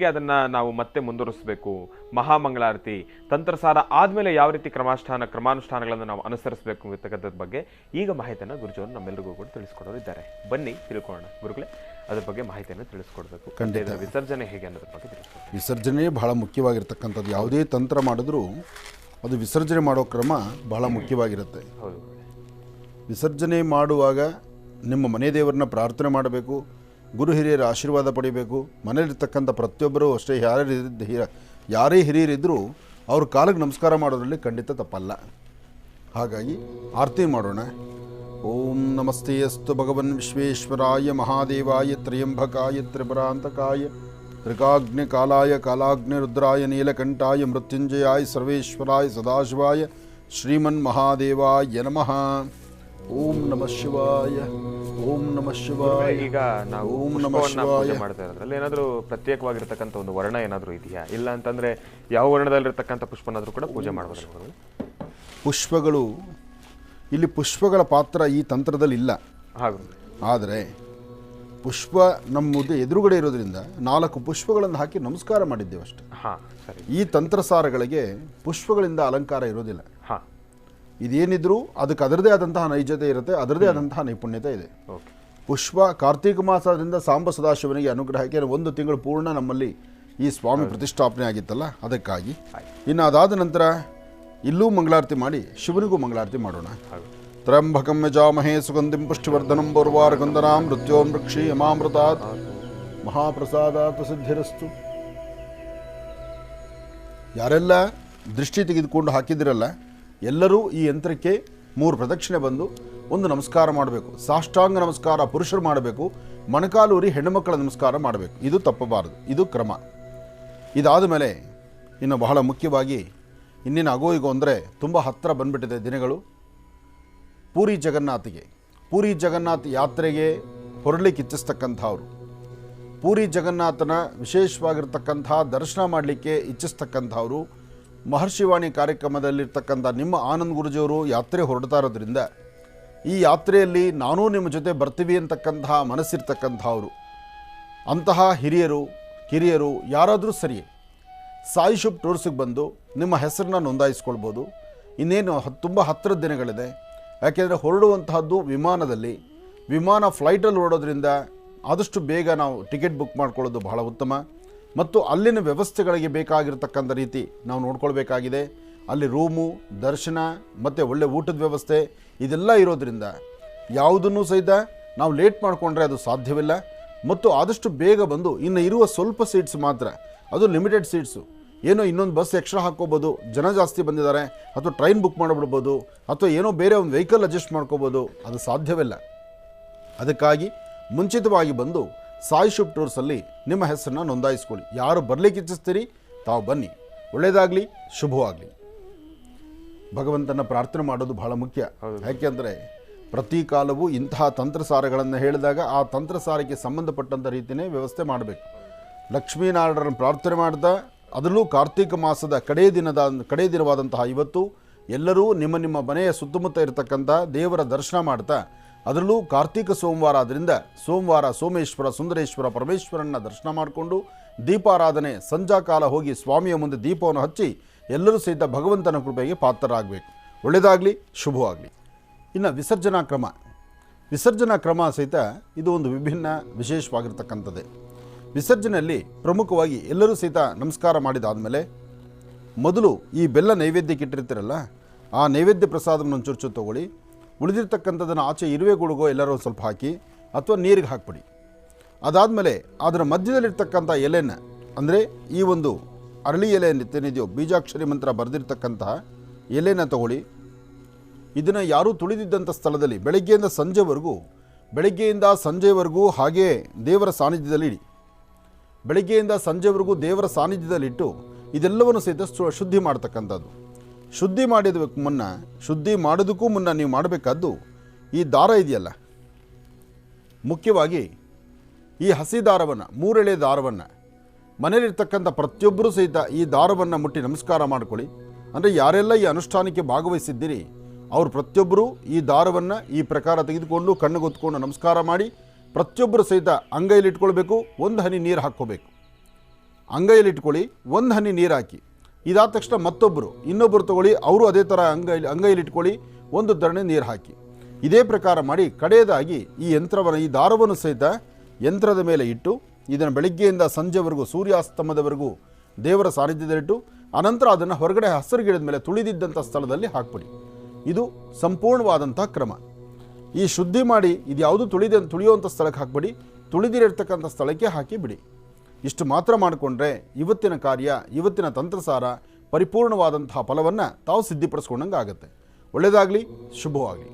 ಅದನ್ನು ನಾವು ಮತ್ತೆ ಮುಂದುವರಿಸಬೇಕು, ಮಹಾಮಂಗಳಾರತಿ ತಂತ್ರಸಾರ ಆದಮೇಲೆ ಯಾವ ರೀತಿ ಕ್ರಮಾನುಷ್ಠಾನಗಳನ್ನು ನಾವು ಅನುಸರಿಸಬೇಕು ಅಂತಕ್ಕಂಥದ್ರ ಬಗ್ಗೆ ಈಗ ಮಾಹಿತಿಯನ್ನು ಗುರುಜವರು ನಮ್ಮೆಲ್ಲರಿಗೂ ಕೂಡ ತಿಳಿಸ್ಕೊಡೋರಿದ್ದಾರೆ. ಬನ್ನಿ ತಿಳ್ಕೊಳ್ಳೋಣ ಗುರುಗಳೇ, ಅದ್ರ ಬಗ್ಗೆ ಮಾಹಿತಿಯನ್ನು ತಿಳಿಸ್ಕೊಡ್ಬೇಕು. ಖಂಡಿತ. ವಿಸರ್ಜನೆ ಹೇಗೆ ಅನ್ನೋದ್ರ ಬಗ್ಗೆ ತಿಳಿಸ್ಕೊಡ್ಬೇಕು. ವಿಸರ್ಜನೆ ಬಹಳ ಮುಖ್ಯವಾಗಿರ್ತಕ್ಕಂಥದ್ದು. ಯಾವುದೇ ತಂತ್ರ ಮಾಡಿದ್ರೂ ಅದು ವಿಸರ್ಜನೆ ಮಾಡೋ ಕ್ರಮ ಬಹಳ ಮುಖ್ಯವಾಗಿರುತ್ತೆ. ಹೌದು. ವಿಸರ್ಜನೆ ಮಾಡುವಾಗ ನಿಮ್ಮ ಮನೆ ದೇವರನ್ನ ಪ್ರಾರ್ಥನೆ ಮಾಡಬೇಕು, ಗುರು ಹಿರಿಯರ ಆಶೀರ್ವಾದ ಪಡಿಬೇಕು. ಮನೇಲಿರ್ತಕ್ಕಂಥ ಪ್ರತಿಯೊಬ್ಬರೂ ಅಷ್ಟೇ, ಯಾರೇ ಹಿರಿಯರಿದ್ದರೂ ಅವ್ರ ಕಾಲಿಗೆ ನಮಸ್ಕಾರ ಮಾಡೋದ್ರಲ್ಲಿ ಖಂಡಿತ ತಪ್ಪಲ್ಲ. ಹಾಗಾಗಿ ಆರತಿ ಮಾಡೋಣ. ಓಂ ನಮಸ್ತೆ ಅಸ್ತು ಭಗವನ್ ವಿಶ್ವೇಶ್ವರಾಯ ಮಹಾದೇವಾಯ ತ್ರ್ಯಂಬಕಾಯ ತ್ರಿಪುರಾಂತಕಾಯ ತ್ರಿಕಾಗ್ನಿ ಕಾಲಾಯ ಕಾಲಾಗ್ನಿ ರುದ್ರಾಯ ನೀಲಕಂಠಾಯ ಮೃತ್ಯುಂಜಯಾಯ ಸರ್ವೇಶ್ವರಾಯ ಸದಾಶಿವಾಯ ಶ್ರೀಮನ್ ಮಹಾದೇವಾಯ ನಮಃ. ಓಂ ನಮಃ ಶಿವಾಯ. ಓಂ ನಮಃ ಶಿವಾಯ. ಈಗ ನಾವು ಓಂ ನಮಃ ಶಿವಾಯ ಮಾಡ್ತಾ ಇರೋದ್ರಲ್ಲಿ ಏನಾದರೂ ಪ್ರತ್ಯೇಕವಾಗಿರ್ತಕ್ಕಂಥ ಒಂದು ವರ್ಣ ಏನಾದರೂ ಇದೆಯಾ? ಇಲ್ಲ ಅಂತಂದ್ರೆ ಯಾವ ವರ್ಣದಲ್ಲಿರ್ತಕ್ಕಂಥ ಪುಷ್ಪನಾದರೂ ಕೂಡ ಪೂಜೆ ಮಾಡಬಹುದು? ಪುಷ್ಪಗಳು ಇಲ್ಲಿ ಪುಷ್ಪಗಳ ಪಾತ್ರ ಈ ತಂತ್ರದಲ್ಲಿ ಇಲ್ಲ. ಆದರೆ ಪುಷ್ಪ ನಮ್ಮ ಎದುರುಗಡೆ ಇರೋದ್ರಿಂದ 4 ಪುಷ್ಪಗಳನ್ನು ಹಾಕಿ ನಮಸ್ಕಾರ ಮಾಡಿದ್ದೇವೆ ಅಷ್ಟೇ. ಈ ತಂತ್ರಸಾರಗಳಿಗೆ ಪುಷ್ಪಗಳಿಂದ ಅಲಂಕಾರ ಇರೋದಿಲ್ಲ. ಇದೇನಿದ್ರು ಅದಕ್ಕೆ ಅದರದೇ ಆದಂತಹ ನೈಜತೆ ಇರುತ್ತೆ, ಅದರದೇ ಆದಂತಹ ನೈಪುಣ್ಯತೆ ಇದೆ. ಪುಷ್ಪ ಕಾರ್ತೀಕ ಮಾಸದಿಂದ ಸಾಂಬ ಸದಾಶಿವನಿಗೆ ಅನುಗ್ರಹಕ್ಕೆ 1 ತಿಂಗಳು ಪೂರ್ಣ ನಮ್ಮಲ್ಲಿ ಈ ಸ್ವಾಮಿ ಪ್ರತಿಷ್ಠಾಪನೆ ಆಗಿತ್ತಲ್ಲ, ಅದಕ್ಕಾಗಿ. ಇನ್ನು ಅದಾದ ನಂತರ ಇಲ್ಲೂ ಮಂಗಳಾರತಿ ಮಾಡಿ ಶಿವನಿಗೂ ಮಂಗಳಾರತಿ ಮಾಡೋಣ. ತ್ರ್ಯಂಬಕಂ ಯಜಾಮಹೇ ಸುಗಂಧಿಂ ಪುಷ್ಟಿವರ್ಧನಂ ಪೂರ್ವಾರ್ಗಂಧನಾಂ ಮೃತ್ಯೋನ್ ವೃಕ್ಷಿ ಯಮಾಮೃತಾತ್ ಮಹಾಪ್ರಸಾದಾತ್ ಸಿದ್ಧಿರಸ್ತು. ಯಾರೆಲ್ಲ ದೃಷ್ಟಿ ತೆಗೆದುಕೊಂಡು ಹಾಕಿದಿರಲ್ಲ, ಎಲ್ಲರೂ ಈ ಯಂತ್ರಕ್ಕೆ 3 ಪ್ರದಕ್ಷಿಣೆ ಬಂದು ಒಂದು ನಮಸ್ಕಾರ ಮಾಡಬೇಕು. ಸಾಷ್ಟಾಂಗ ನಮಸ್ಕಾರ ಪುರುಷರು ಮಾಡಬೇಕು, ಮೊಣಕಾಲೂರಿ ಹೆಣ್ಣುಮಕ್ಕಳ ನಮಸ್ಕಾರ ಮಾಡಬೇಕು. ಇದು ತಪ್ಪಬಾರದು, ಇದು ಕ್ರಮ. ಇದಾದ ಮೇಲೆ ಇನ್ನು ಬಹಳ ಮುಖ್ಯವಾಗಿ ಇನ್ನೇನು ಆಗೋ ಈಗೋ ಅಂದರೆ ತುಂಬ ಹತ್ತಿರ ಬಂದುಬಿಟ್ಟಿದೆ ದಿನಗಳು. ಪೂರಿ ಜಗನ್ನಾಥ ಯಾತ್ರೆಗೆ ಹೊರಡಲಿಕ್ಕೆ ಇಚ್ಛಿಸ್ತಕ್ಕಂಥವ್ರು, ಪೂರಿ ಜಗನ್ನಾಥನ ವಿಶೇಷವಾಗಿರ್ತಕ್ಕಂಥ ದರ್ಶನ ಮಾಡಲಿಕ್ಕೆ ಇಚ್ಛಿಸ್ತಕ್ಕಂಥವ್ರು, ಮಹರ್ಷಿವಾಣಿ ಕಾರ್ಯಕ್ರಮದಲ್ಲಿರ್ತಕ್ಕಂಥ ನಿಮ್ಮ ಆನಂದ್ ಗುರುಜಿಯವರು ಯಾತ್ರೆ ಹೊರಡ್ತಾ ಇರೋದ್ರಿಂದ ಈ ಯಾತ್ರೆಯಲ್ಲಿ ನಾನೂ ನಿಮ್ಮ ಜೊತೆ ಬರ್ತೀವಿ ಅಂತಕ್ಕಂತಹ ಮನಸ್ಸಿರ್ತಕ್ಕಂಥವ್ರು, ಅಂತಹ ಹಿರಿಯರು ಕಿರಿಯರು ಯಾರಾದರೂ ಸರಿಯೇ ಸಾಯಿ ಶುಭ್ ಟೂರ್ಸಿಗೆ ಬಂದು ನಿಮ್ಮ ಹೆಸರನ್ನ ನೋಂದಾಯಿಸ್ಕೊಳ್ಬೋದು. ಇನ್ನೇನು ತುಂಬ ಹತ್ತಿರದ ದಿನಗಳಿದೆ. ಯಾಕೆಂದರೆ ಹೊರಡುವಂತಹದ್ದು ವಿಮಾನದಲ್ಲಿ, ವಿಮಾನ ಫ್ಲೈಟಲ್ಲಿ ಹೊರಡೋದ್ರಿಂದ ಆದಷ್ಟು ಬೇಗ ನಾವು ಟಿಕೆಟ್ ಬುಕ್ ಮಾಡ್ಕೊಳ್ಳೋದು ಬಹಳ ಉತ್ತಮ. ಮತ್ತು ಅಲ್ಲಿನ ವ್ಯವಸ್ಥೆಗಳಿಗೆ ಬೇಕಾಗಿರ್ತಕ್ಕಂಥ ರೀತಿ ನಾವು ನೋಡ್ಕೊಳ್ಬೇಕಾಗಿದೆ. ಅಲ್ಲಿ ರೂಮು, ದರ್ಶನ ಮತ್ತು ಒಳ್ಳೆ ಊಟದ ವ್ಯವಸ್ಥೆ ಇದೆಲ್ಲ ಇರೋದ್ರಿಂದ ಯಾವುದನ್ನು ಸಹಿತ ನಾವು ಲೇಟ್ ಮಾಡಿಕೊಂಡ್ರೆ ಅದು ಸಾಧ್ಯವಿಲ್ಲ. ಮತ್ತು ಆದಷ್ಟು ಬೇಗ ಬಂದು ಇನ್ನು ಇರುವ ಸ್ವಲ್ಪ ಸೀಟ್ಸ್ ಮಾತ್ರ, ಅದು ಲಿಮಿಟೆಡ್ ಸೀಟ್ಸು, ಏನೋ ಇನ್ನೊಂದು ಬಸ್ ಎಕ್ಸ್ಟ್ರಾ ಹಾಕ್ಕೋಬೋದು, ಜನ ಜಾಸ್ತಿ ಬಂದಿದ್ದಾರೆ, ಅಥವಾ ಟ್ರೈನ್ ಬುಕ್ ಮಾಡಿಬಿಡ್ಬೋದು, ಅಥವಾ ಏನೋ ಬೇರೆ ಒಂದು ವೆಹಿಕಲ್ ಅಡ್ಜಸ್ಟ್ ಮಾಡ್ಕೋಬೋದು, ಅದು ಸಾಧ್ಯವಿಲ್ಲ. ಅದಕ್ಕಾಗಿ ಮುಂಚಿತವಾಗಿ ಬಂದು ಸಾಯಿ ಶುಭ್ ಟೂರ್ಸಲ್ಲಿ ನಿಮ್ಮ ಹೆಸರನ್ನ ನೋಂದಾಯಿಸ್ಕೊಳ್ಳಿ. ಯಾರು ಬರಲಿಕ್ಕೆ ಇಚ್ಛಿಸ್ತೀರಿ ತಾವು ಬನ್ನಿ. ಒಳ್ಳೆಯದಾಗಲಿ, ಶುಭವಾಗಲಿ. ಭಗವಂತನ ಪ್ರಾರ್ಥನೆ ಮಾಡೋದು ಬಹಳ ಮುಖ್ಯ. ಯಾಕೆಂದರೆ ಪ್ರತಿ ಕಾಲವೂ ಇಂತಹ ತಂತ್ರಸಾರಗಳನ್ನು ಹೇಳಿದಾಗ ಆ ತಂತ್ರಸಾರಕ್ಕೆ ಸಂಬಂಧಪಟ್ಟಂಥ ರೀತಿಯೇ ವ್ಯವಸ್ಥೆ ಮಾಡಬೇಕು. ಲಕ್ಷ್ಮೀನಾರಾಯಣರನ್ನು ಪ್ರಾರ್ಥನೆ ಮಾಡ್ತಾ, ಅದರಲ್ಲೂ ಕಾರ್ತೀಕ ಮಾಸದ ಕಡೆಯ ದಿನವಾದಂತಹ ಇವತ್ತು ಎಲ್ಲರೂ ನಿಮ್ಮ ನಿಮ್ಮ ಮನೆಯ ಸುತ್ತಮುತ್ತ ಇರತಕ್ಕಂಥ ದೇವರ ದರ್ಶನ ಮಾಡ್ತಾ, ಅದರಲ್ಲೂ ಕಾರ್ತೀಕ ಸೋಮವಾರ ಆದ್ದರಿಂದ ಸೋಮವಾರ ಸೋಮೇಶ್ವರ ಸುಂದರೇಶ್ವರ ಪರಮೇಶ್ವರನ್ನ ದರ್ಶನ ಮಾಡಿಕೊಂಡು ದೀಪಾರಾಧನೆ ಸಂಜಾಕಾಲ ಹೋಗಿ ಸ್ವಾಮಿಯ ಮುಂದೆ ದೀಪವನ್ನು ಹಚ್ಚಿ ಎಲ್ಲರೂ ಸಹಿತ ಭಗವಂತನ ಕೃಪೆಗೆ ಪಾತ್ರರಾಗಬೇಕು. ಒಳ್ಳೆಯದಾಗಲಿ, ಶುಭವಾಗಲಿ. ಇನ್ನು ವಿಸರ್ಜನಾ ಕ್ರಮ ಸಹಿತ ಇದು ಒಂದು ವಿಭಿನ್ನ ವಿಶೇಷವಾಗಿರ್ತಕ್ಕಂಥದ್ದೇ. ವಿಸರ್ಜನೆಯಲ್ಲಿ ಪ್ರಮುಖವಾಗಿ ಎಲ್ಲರೂ ಸಹಿತ ನಮಸ್ಕಾರ ಮಾಡಿದಾದಮೇಲೆ ಮೊದಲು ಈ ಬೆಲ್ಲ ನೈವೇದ್ಯಕ್ಕೆ ಇಟ್ಟಿರ್ತೀರಲ್ಲ, ಆ ನೈವೇದ್ಯ ಪ್ರಸಾದವನ್ನು ಒಂಚೂರು ತೊಗೊಳ್ಳಿ. ಉಳಿದಿರ್ತಕ್ಕಂಥದ್ದನ್ನು ಆಚೆ ಇರುವೆಗಳಿಗೋ ಎಲ್ಲರೂ ಸ್ವಲ್ಪ ಹಾಕಿ ಅಥವಾ ನೀರಿಗೆ ಹಾಕ್ಬಿಡಿ. ಅದಾದಮೇಲೆ ಅದರ ಮಧ್ಯದಲ್ಲಿರ್ತಕ್ಕಂಥ ಎಲೆನ, ಅಂದರೆ ಈ ಒಂದು ಅರಳಿ ಎಲೆ ಏನಿದೆಯೋ ಬೀಜಾಕ್ಷರಿ ಮಂತ್ರ ಬರೆದಿರ್ತಕ್ಕಂತಹ ಎಲೆನ ತಗೊಳ್ಳಿ. ಇದನ್ನು ಯಾರೂ ತುಳಿದಿದ್ದಂಥ ಸ್ಥಳದಲ್ಲಿ ಬೆಳಗ್ಗೆಯಿಂದ ಸಂಜೆವರೆಗೂ ಹಾಗೇ ದೇವರ ಸಾನ್ನಿಧ್ಯದಲ್ಲಿ ಇಡಿ. ಬೆಳಗ್ಗೆಯಿಂದ ಸಂಜೆವರೆಗೂ ದೇವರ ಸಾನ್ನಿಧ್ಯದಲ್ಲಿಟ್ಟು ಇದೆಲ್ಲವನ್ನು ಸಹಿತ ಶುದ್ಧಿ ಮಾಡ್ತಕ್ಕಂಥದ್ದು. ಶುದ್ಧಿ ಮಾಡೋದಕ್ಕೂ ಮುನ್ನ ನೀವು ಮಾಡಬೇಕಾದ್ದು ಈ ದಾರ ಇದೆಯಲ್ಲ, ಮುಖ್ಯವಾಗಿ ಈ ಹಸಿ ದಾರವನ್ನು, 3 ಎಳೆ ದಾರವನ್ನು ಮನೆಯಲ್ಲಿರ್ತಕ್ಕಂಥ ಪ್ರತಿಯೊಬ್ಬರೂ ಸಹಿತ ಈ ದಾರವನ್ನು ಮುಟ್ಟಿ ನಮಸ್ಕಾರ ಮಾಡ್ಕೊಳ್ಳಿ. ಅಂದರೆ ಯಾರೆಲ್ಲ ಈ ಅನುಷ್ಠಾನಕ್ಕೆ ಭಾಗವಹಿಸಿದ್ದೀರಿ ಅವರು ಪ್ರತಿಯೊಬ್ಬರೂ ಈ ದಾರವನ್ನು ಈ ಪ್ರಕಾರ ತೆಗೆದುಕೊಂಡು ಕಣ್ಣಿಗೊತ್ಕೊಂಡು ನಮಸ್ಕಾರ ಮಾಡಿ ಪ್ರತಿಯೊಬ್ಬರು ಸಹಿತ ಅಂಗೈಯಲ್ಲಿ ಇಟ್ಕೊಳ್ಬೇಕು. 1 ಹನಿ ನೀರು ಹಾಕ್ಕೋಬೇಕು. ಅಂಗೈಯಲ್ಲಿ ಇಟ್ಕೊಳ್ಳಿ, 1 ಹನಿ ನೀರು ಹಾಕಿ. ಇದಾದ ತಕ್ಷಣ ಇನ್ನೊಬ್ಬರು ತಗೊಳ್ಳಿ, ಅವರು ಅದೇ ಥರ ಅಂಗೈಯಲ್ಲಿ ಇಟ್ಕೊಳ್ಳಿ, 1 ಧರಣೆ ನೀರು ಹಾಕಿ. ಇದೇ ಪ್ರಕಾರ ಮಾಡಿ ಕಡೆಯದಾಗಿ ಈ ದಾರವನ್ನು ಸಹಿತ ಯಂತ್ರದ ಮೇಲೆ ಇಟ್ಟು ಇದನ್ನು ಬೆಳಗ್ಗೆಯಿಂದ ಸಂಜೆವರೆಗೂ ಸೂರ್ಯಾಸ್ತಮದವರೆಗೂ ದೇವರ ಸಾನ್ನಿಧ್ಯದಲ್ಲಿಟ್ಟು ಅನಂತರ ಅದನ್ನು ಹೊರಗಡೆ ಹಸಿರು ಗಿಡದ ಮೇಲೆ ತುಳಿದಿದ್ದಂಥ ಸ್ಥಳದಲ್ಲಿ ಹಾಕ್ಬಿಡಿ. ಇದು ಸಂಪೂರ್ಣವಾದಂಥ ಕ್ರಮ. ಈ ಶುದ್ಧಿ ಮಾಡಿ ಇದು ಯಾವುದು ತುಳಿಯುವಂಥ ಸ್ಥಳಕ್ಕೆ ಹಾಕ್ಬಿಡಿ, ತುಳಿದಿರತಕ್ಕಂಥ ಸ್ಥಳಕ್ಕೆ ಹಾಕಿ ಬಿಡಿ. ಇಷ್ಟು ಮಾತ್ರ ಮಾಡಿಕೊಂಡ್ರೆ ಇವತ್ತಿನ ಕಾರ್ಯ, ಇವತ್ತಿನ ತಂತ್ರಸಾರ ಪರಿಪೂರ್ಣವಾದಂತಹ ಫಲವನ್ನು ತಾವು ಸಿದ್ಧಿಪಡಿಸ್ಕೊಂಡಂಗೆ ಆಗುತ್ತೆ. ಒಳ್ಳೆಯದಾಗಲಿ, ಶುಭವಾಗಲಿ.